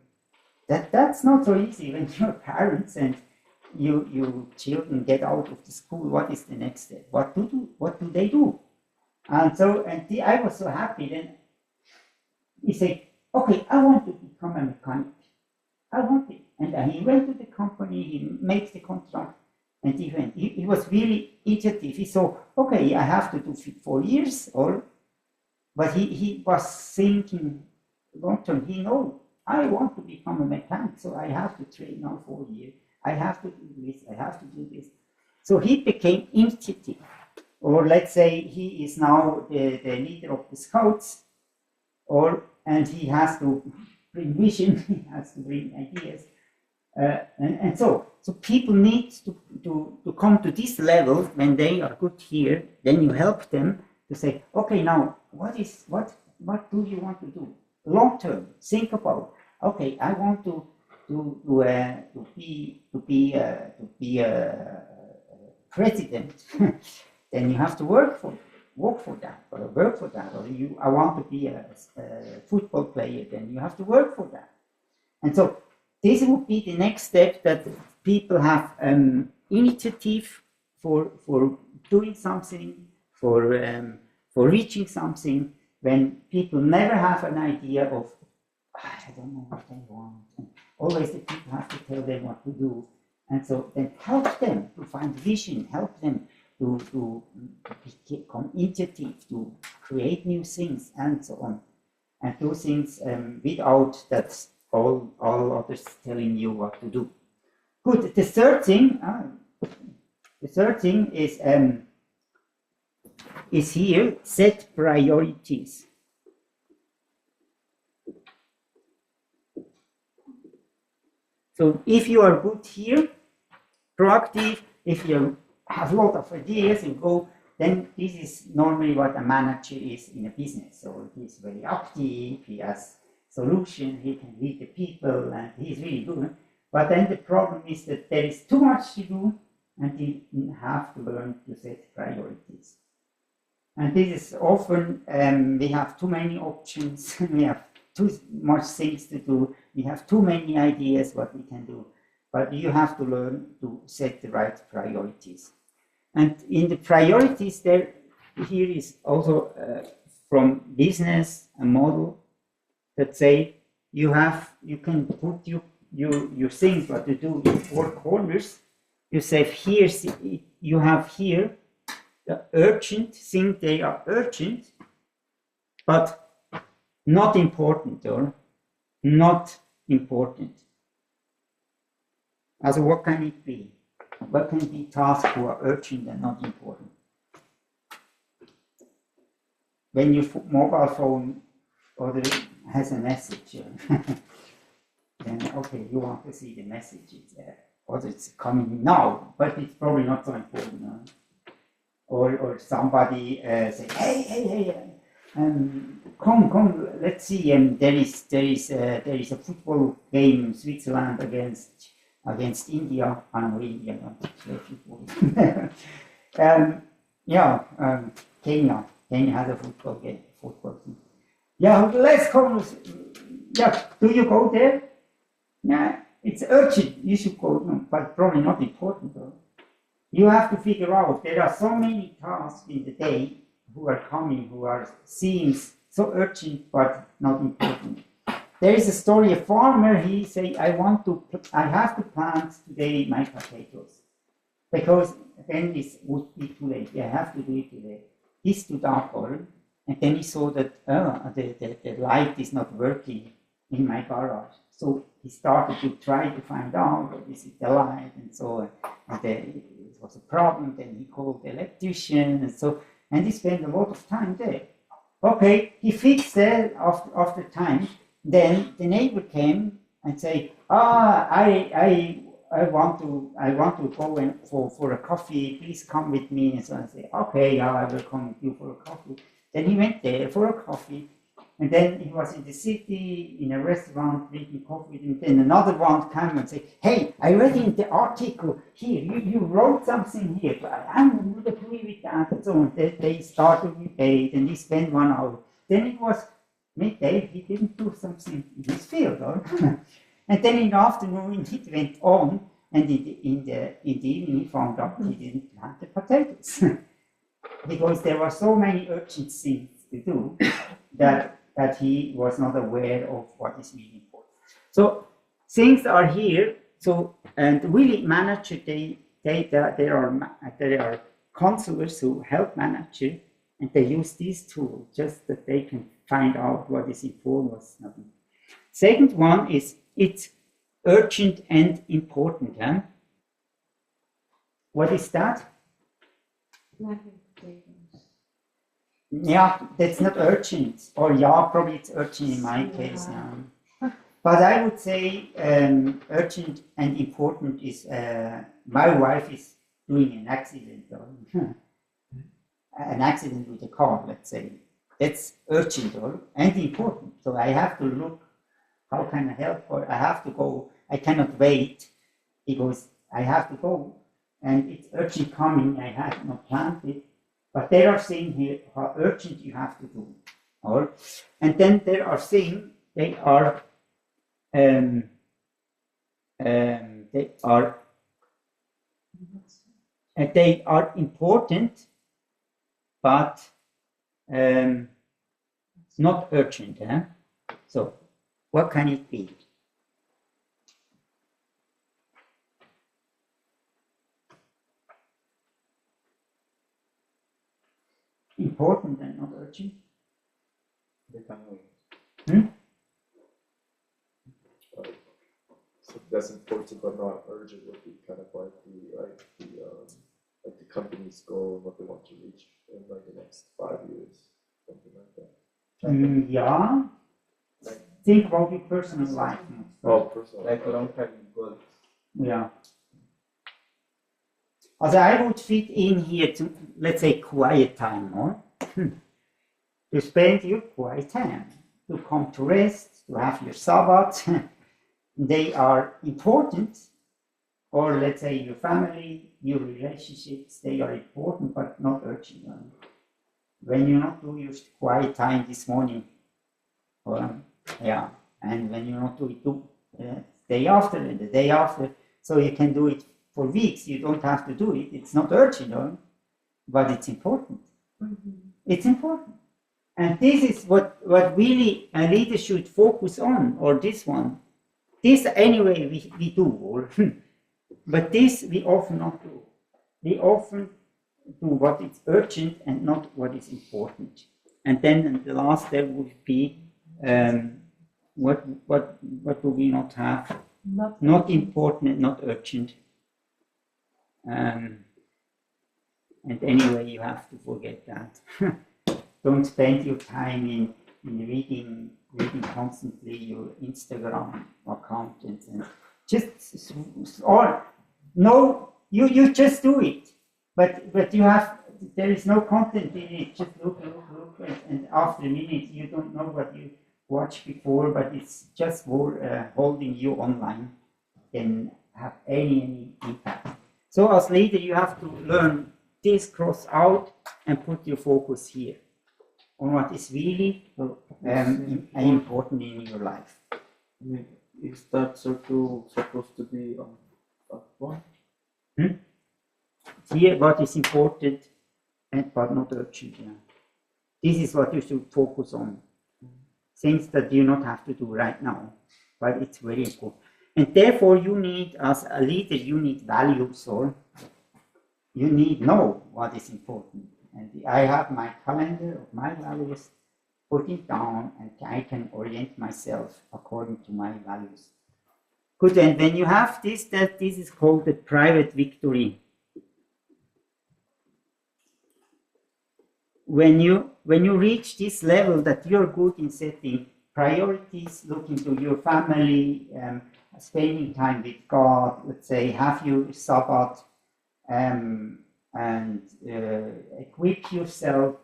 that's not so easy when you're parents and you children get out of the school. What is the next step? What do they do? And so I was so happy. Then he said, okay, I want to become a mechanic. I want it. And he went to the company, he makes the contract, and he went. He was really initiative. He saw, okay, I have to do 4 years, but he was thinking long term. He knows, I want to become a mechanic, so I have to train now 4 years. I have to do this, I have to do this. So he became initiative. Or let's say he is now the leader of the scouts, and he has to bring vision, he has to bring ideas. And so people need to come to this level when they are good here. Then you help them to say, okay, now what do you want to do long term? Think about, okay, I want to be a president. Then you have to work for that, or work for that. Or I want to be a football player. Then you have to work for that. And so this would be the next step, that people have initiative for doing something, for reaching something. When people never have an idea of, I don't know what they want. And always the people have to tell them what to do. And so then help them to find vision, help them to become initiative, to create new things, and so on. And do things without that all others telling you what to do. Good. The third thing is here, set priorities. So if you are good here, proactive, if you have a lot of ideas and go, then this is normally what a manager is in a business. So he's very active, he has solution, he can lead the people, and he's really good. But then the problem is that there is too much to do, and you have to learn to set priorities. And this is often, we have too many options, we have too much things to do, we have too many ideas what we can do. But you have to learn to set the right priorities. And in the priorities there, here is also from business a model that say you can put your things what to do in 4 corners. You say you have here the urgent thing, they are urgent, but not important, or not important. Also, what can it be? What can be tasks who are urgent and not important? When your mobile phone has a message, then okay, you want to see the message, it's there. Or it's coming now, but it's probably not so important. No? Or somebody say, hey, come, let's see. There is a football game, Switzerland against India. I know India, not play football. Kenya has a football game. Yeah, let's come. Yeah, do you go there? Yeah, it's urgent. You should go, but probably not important though. You have to figure out, there are so many tasks in the day who are coming, who are seeing so urgent but not important. There is a story, a farmer, he say, I have to plant today my potatoes, because then this would be too late. I have to do it today. He stood up, and then he saw that the light is not working in my garage. So he started to try to find out what is the light, and so it was a problem. Then he called the electrician, and he spent a lot of time there. Okay, he fixed it after time. Then the neighbor came and say, I want to go for a coffee. Please come with me. And so I say, okay, I will come with you for a coffee. Then he went there for a coffee. And then he was in the city, in a restaurant, drinking coffee. And then another one came and said, hey, I read in the article here, you wrote something here, but I don't agree with that. And so on. They started to debate, and he spent 1 hour. Then it was midday, he didn't do something in his field. And then in the afternoon, it went on, and in the evening, he found out he didn't plant the potatoes. Because there were so many urgent things to do that he was not aware of what is really important. So things are here. So, and really manager, there are counselors who help manager, and they use these tools just that they can find out what is important, what's not important. Second one is it's urgent and important. Huh? What is that? Yeah, that's not urgent. Or yeah, probably it's urgent in my case now. But I would say urgent and important is my wife is doing an accident, an accident with a car, let's say. That's urgent and important. So I have to look, how can I help her? I have to go. I cannot wait because I have to go. And it's urgent coming. I have not planned it. But there are things here how urgent you have to do. And then there are things they are important, but not urgent. So, what can it be? Important and not urgent?
So that's important but not urgent would be kind of like the company's goal and what they want to reach in like the next 5 years, something like that.
Yeah. Think about your personal life.
Oh, personal.
Like long-term goals.
Yeah. Also, I would fit in here to, let's say, quiet time, or to spend your quiet time, to come to rest, to have your Sabbath. They are important, or let's say your family, your relationships, they are important, but not urgent. When you not do your quiet time this morning, and when you not do it day after and the day after, so you can do it for weeks. You don't have to do it. It's not urgent, but it's important. Mm-hmm. It's important. And this is what really a leader should focus on, or this one. This anyway we do, but this we often not do. We often do what is urgent and not what is important. And then the last step would be what do we not have? Not important and not urgent. And anyway, you have to forget that. Don't spend your time in reading constantly your Instagram account and just or no, you just do it. But you have, there is no content in it. Just look, and after a minute you don't know what you watched before, but it's just more holding you online than have any impact. So as leader, you have to learn this, cross out, and put your focus here on what is really important in your life.
Is that circle supposed to be on that one?
Here, what is important but not urgent. Yeah. This is what you should focus on. Things that you not have to do right now, but it's very important. And therefore, you need, as a leader, you need values, or you need know what is important. And I have my calendar of my values, put it down, and I can orient myself according to my values. Good, and when you have this, this is called the private victory. When you reach this level that you're good in setting priorities, looking to your family, spending time with God, let's say, have your Sabbath, and equip yourself,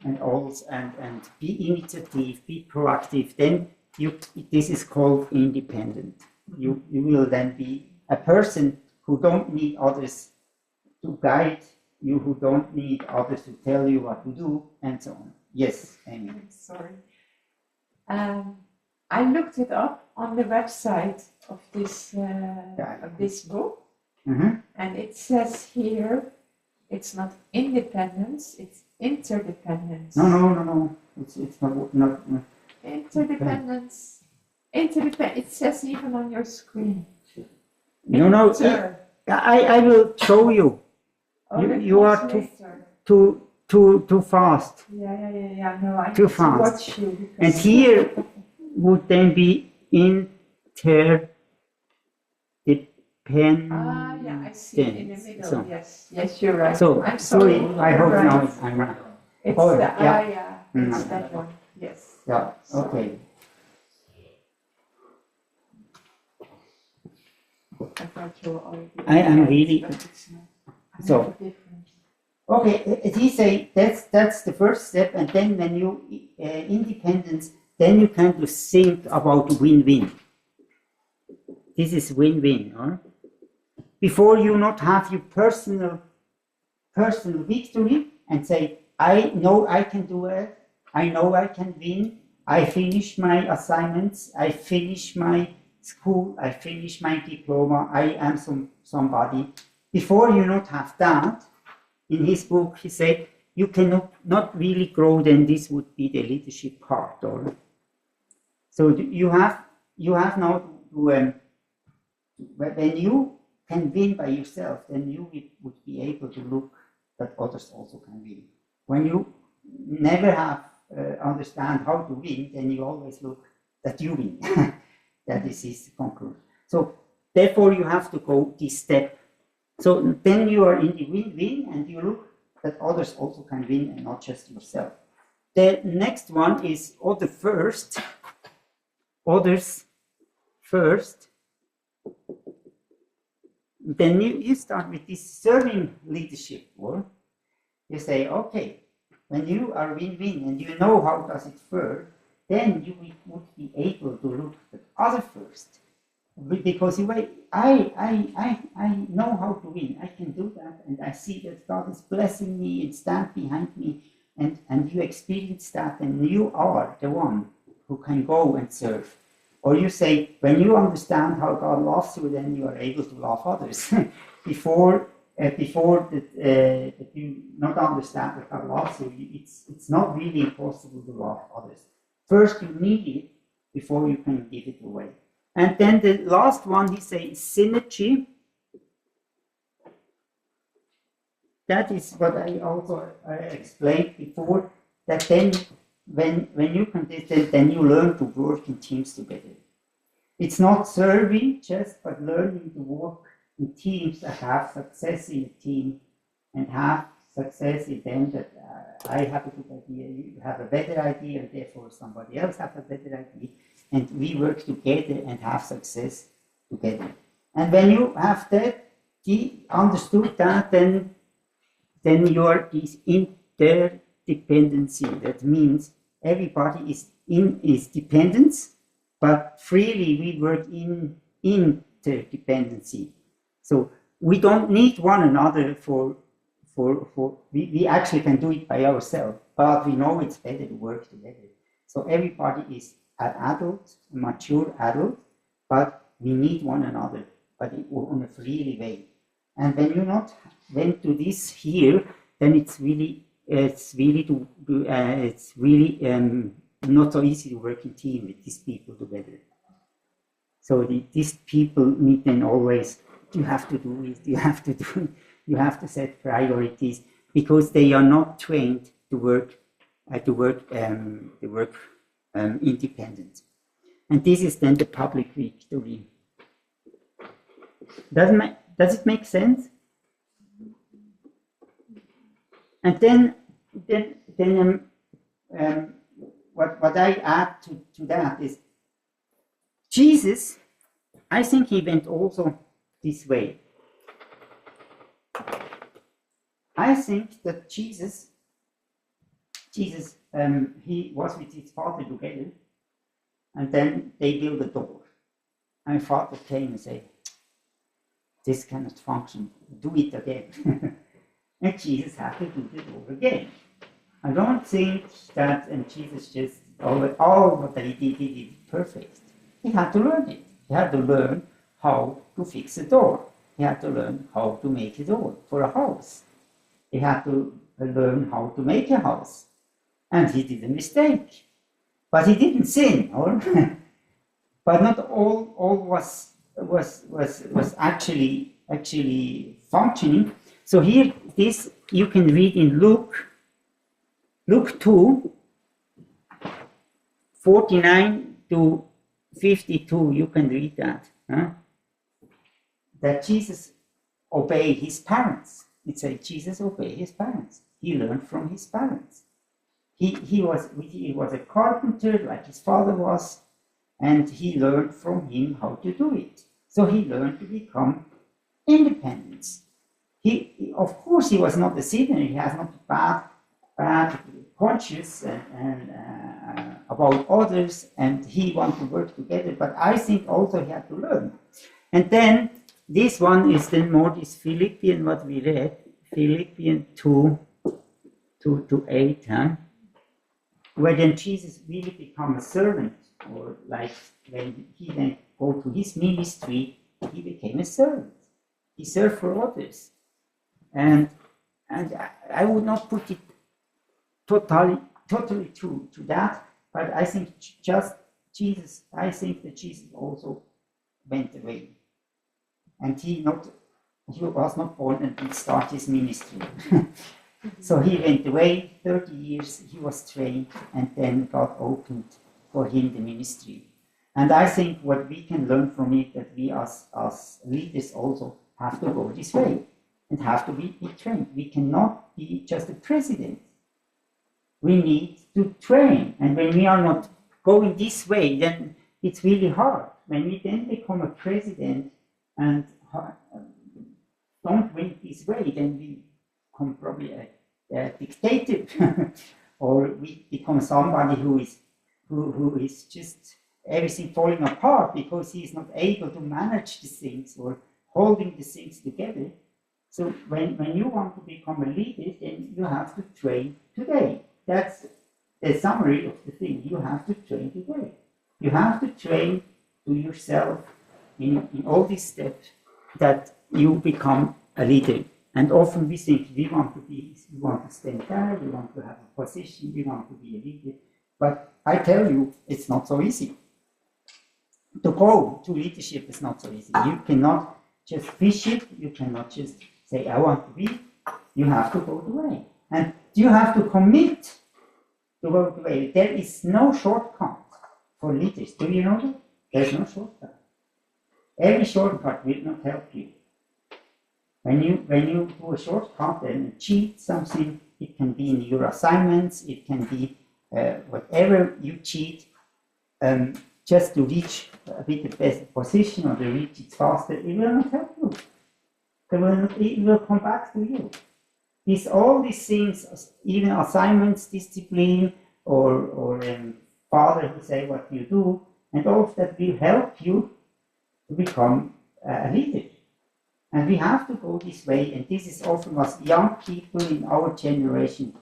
and also and be initiative, be proactive. Then this is called independent. You will then be a person who don't need others to guide you, who don't need others to tell you what to do, and so on. Yes, Amy.
Sorry. I looked it up on the website of this book, and it says here it's not independence, it's interdependence.
No. It's not.
Interdependence. It says even on your screen.
No. I will show you. You are too fast.
Yeah. No, I
too
need
fast.
To watch you.
And here would then be interdependence.
Yeah, I see it in the middle. So, yes, you're right.
So,
I'm sorry.
I hope now I'm right.
It's it's that one. Yes.
Yeah. Okay.
I thought you already.
I am really
But it's not.
so. Okay, as he say, that's the first step, and then when you independence, then you kind of think about win-win. This is win-win, huh? Before you not have your personal victory and say, I know I can do it, I know I can win, I finish my assignments, I finish my school, I finish my diploma, I am somebody. Before you not have that, in his book he said, you cannot not really grow, then this would be the leadership part. Or so you have now to, when you can win by yourself, then you would be able to look that others also can win. When you never have understand how to win, then you always look that you win. That is his conclusion. So therefore you have to go this step. So then you are in the win-win, and you look that others also can win and not just yourself. The next one is others first. Then you start with this serving leadership, or you say, okay, when you are win-win and you know how does it fare, then you would be able to look at other first. Because I know how to win, I can do that, and I see that God is blessing me and stand behind me, and you experience that, and you are the one who can go and serve. Or you say, when you understand how God loves you, then you are able to love others. before that you not understand that God loves you, it's not really impossible to love others. First, you need it before you can give it away. And then the last one, he says synergy. That is what I also explained before, that then when you can do that, then you learn to work in teams together. It's not serving just, but learning to work in teams that have success in a team and have success in them, that I have a good idea, you have a better idea, and therefore somebody else has a better idea, and we work together and have success together. And when you have that, understood that, then you are this interdependency. That means everybody is dependence, but freely we work in interdependency. So we don't need one another we actually can do it by ourselves, but we know it's better to work together. So everybody is an adult, a mature adult, but we need one another, but on a freely way. And when you not went to this here, then it's really not so easy to work in team with these people together. So these people need then always, you have to do it, you have to set priorities, because they are not trained to work independent. And this is then the public victory. Does it make sense? And then what I add to that is, Jesus, I think he went also this way. I think that Jesus, he was with his father together, and then they built a door. And father came and said, this cannot function, do it again. And Jesus had to do the door again. I don't think that, and Jesus just, all what he did perfect. He had to learn it. He had to learn how to fix a door. He had to learn how to make a door for a house. He had to learn how to make a house. And he did a mistake. But he didn't sin, or but not all was actually functioning. So here, this you can read in Luke 2, 49 to 52, you can read that. That Jesus obeyed his parents. It says Jesus obeyed his parents. He learned from his parents. He was a carpenter like his father was, and he learned from him how to do it. So he learned to become independent. Of course, he was not a sinner. He has not a bad conscience about others, and he wanted to work together. But I think also he had to learn. And then this one is then more this Philippians, what we read, Philippians 2:8, where then Jesus really become a servant, or like when he then go to his ministry, he became a servant. He served for others, and I would not put it totally to that, but I think just Jesus. I think that Jesus also went away, and he was not born and did start his ministry. So he went away 30 years, he was trained, and then God opened for him the ministry. And I think what we can learn from it, that we as leaders also have to go this way and have to be trained. We cannot be just a president. We need to train. And when we are not going this way, then it's really hard. When we then become a president and don't win this way, then we become probably a dictator, or we become somebody who is just everything falling apart because he is not able to manage the things or holding the things together. So when you want to become a leader, then you have to train today. That's the summary of the thing. You have to train today. You have to train to yourself in all these steps that you become a leader. And often we think we want to stand there, we want to have a position, we want to be a leader. But I tell you, it's not so easy. To go to leadership is not so easy. You cannot just fish it, you cannot just say, I want to be. You have to go the way. And you have to commit to go the way. There is no shortcut for leaders. Do you know that? There's no shortcut. Every shortcut will not help you. When you do a shortcut and cheat something, it can be in your assignments, it can be whatever you cheat, just to reach a bit the best position or to reach it faster, it will not help you. It will come back to you. All these things, even assignments, discipline, or father who say what you do, and all of that will help you to become a leader. And we have to go this way, and this is often what young people in our generation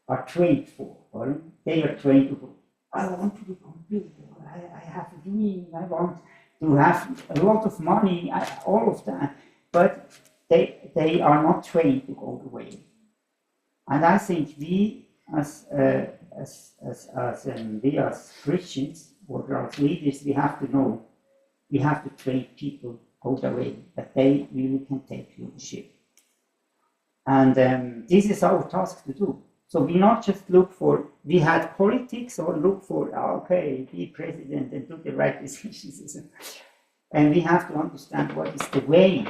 are trained for. Or they are trained to go, I want to become big, I have a dream, I want to have a lot of money, all of that. But they are not trained to go the way. And I think we as Christians or as leaders, we have to know, we have to train people go the way that they really can take leadership. And this is our task to do. So we not just look for, we had politics or look for, okay, be president and do the right decisions. And we have to understand what is the way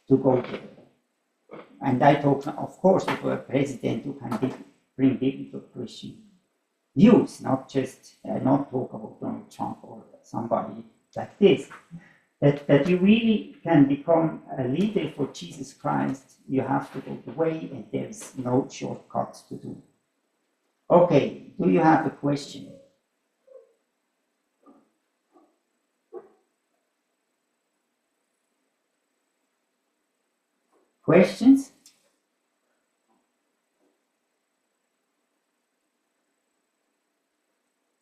to go there. And I talk, of course, of a president who can bring biblical Christian views, not just not talk about Donald Trump or somebody like this. That you really can become a leader for Jesus Christ, you have to go the way, and there's no shortcuts to do. Okay, do you have a question? Questions?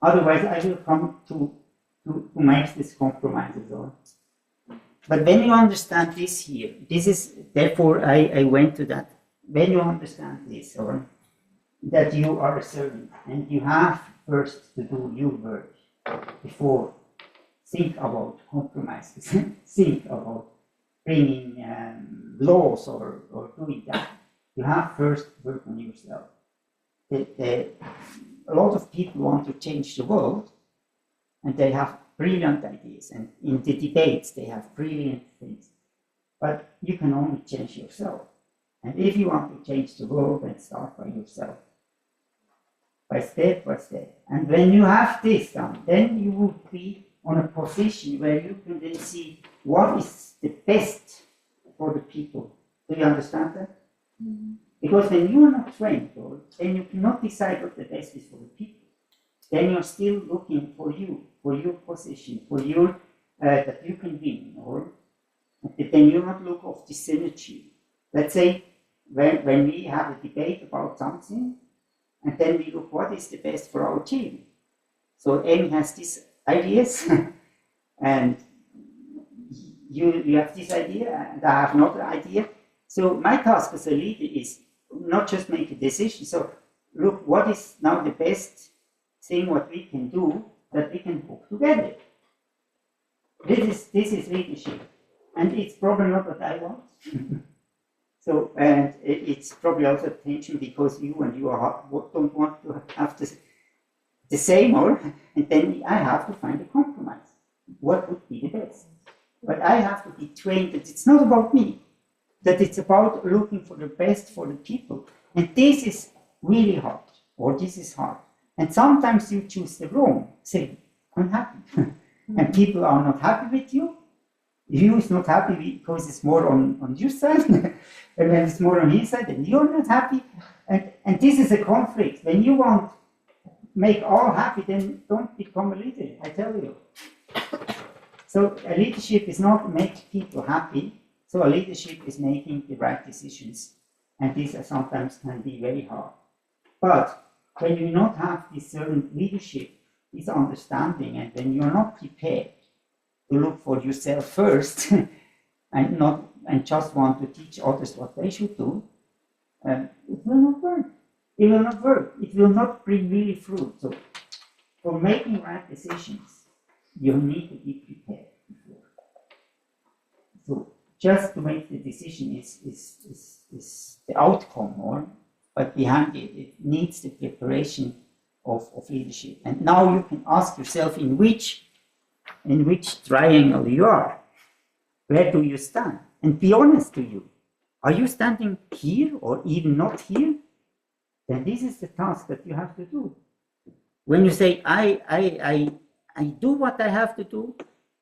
Otherwise, I will come to make this compromises on. But when you understand this here, this is, therefore I went to that. When you understand this, or that you are a servant, and you have first to do your work before think about compromises, think about bringing laws or doing that. You have first work on yourself. A lot of people want to change the world, and they have brilliant ideas, and in the debates they have brilliant things. But you can only change yourself. And if you want to change the world, then start by yourself. By step by step. And when you have this done, then you will be on a position where you can then see what is the best for the people. Do you understand that? Mm-hmm. Because when you are not trained, then you cannot decide what the best is for the people. Then you're still looking for your position, for your that you can win, or then you not look of the synergy. Let's say when we have a debate about something, and then we look what is the best for our team. So Amy has these ideas, and you have this idea, and I have another idea. So my task as a leader is not just make a decision. So look, what is now the best thing what we can do that we can work together. This is leadership, and it's probably not what I want. So, and it's probably also tension because you don't want to have the same, and then I have to find a compromise. What would be the best? But I have to be trained that it's not about me, that it's about looking for the best for the people. And this is really hard, or this is hard. And sometimes you choose the wrong thing. I'm happy. And people are not happy with you. You is not happy because it's more on your side. And when it's more on his side, then you're not happy. And this is a conflict. When you want to make all happy, then don't become a leader, I tell you. So a leadership is not make people happy. So a leadership is making the right decisions. And these sometimes can be very hard. But when you not have this certain leadership, this understanding, and when you're not prepared to look for yourself first, and just want to teach others what they should do, it will not work. It will not work. It will not bring really fruit. So, for making right decisions, you need to be prepared before. So, just to make the decision is the outcome, but behind it needs the preparation of leadership. And now you can ask yourself in which triangle you are. Where do you stand? And be honest to you. Are you standing here or even not here? Then this is the task that you have to do. When you say, I do what I have to do,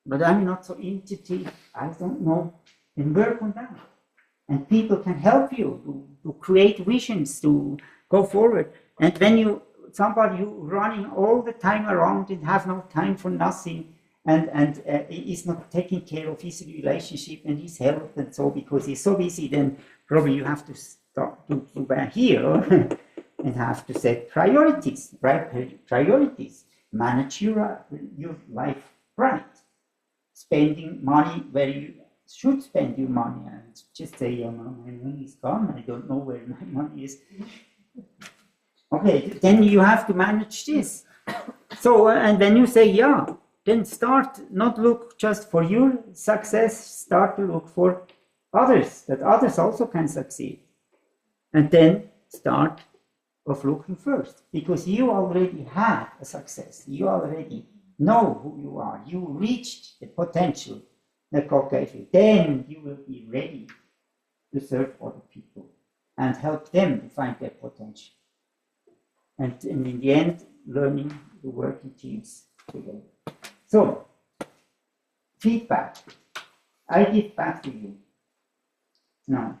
but I'm not so intuitive, I don't know, then work on that. And people can help you to create visions, to go forward. And when somebody who running all the time around and have no time for nothing, and is not taking care of his relationship and his health and so, because he's so busy, then probably you have to start to back here and have to set priorities, right? Priorities. Manage your life right. Spending money where you should spend your money, and just say, my money is gone, I don't know where my money is. Okay, then you have to manage this. So, and when you say, then start not look just for your success, start to look for others, that others also can succeed. And then start of looking first, because you already have a success. You already know who you are. You reached the potential that God gave you. Then you will be ready to serve other people and help them to find their potential. And in the end, learning to work in teams together. So, feedback. I give back to you. Now,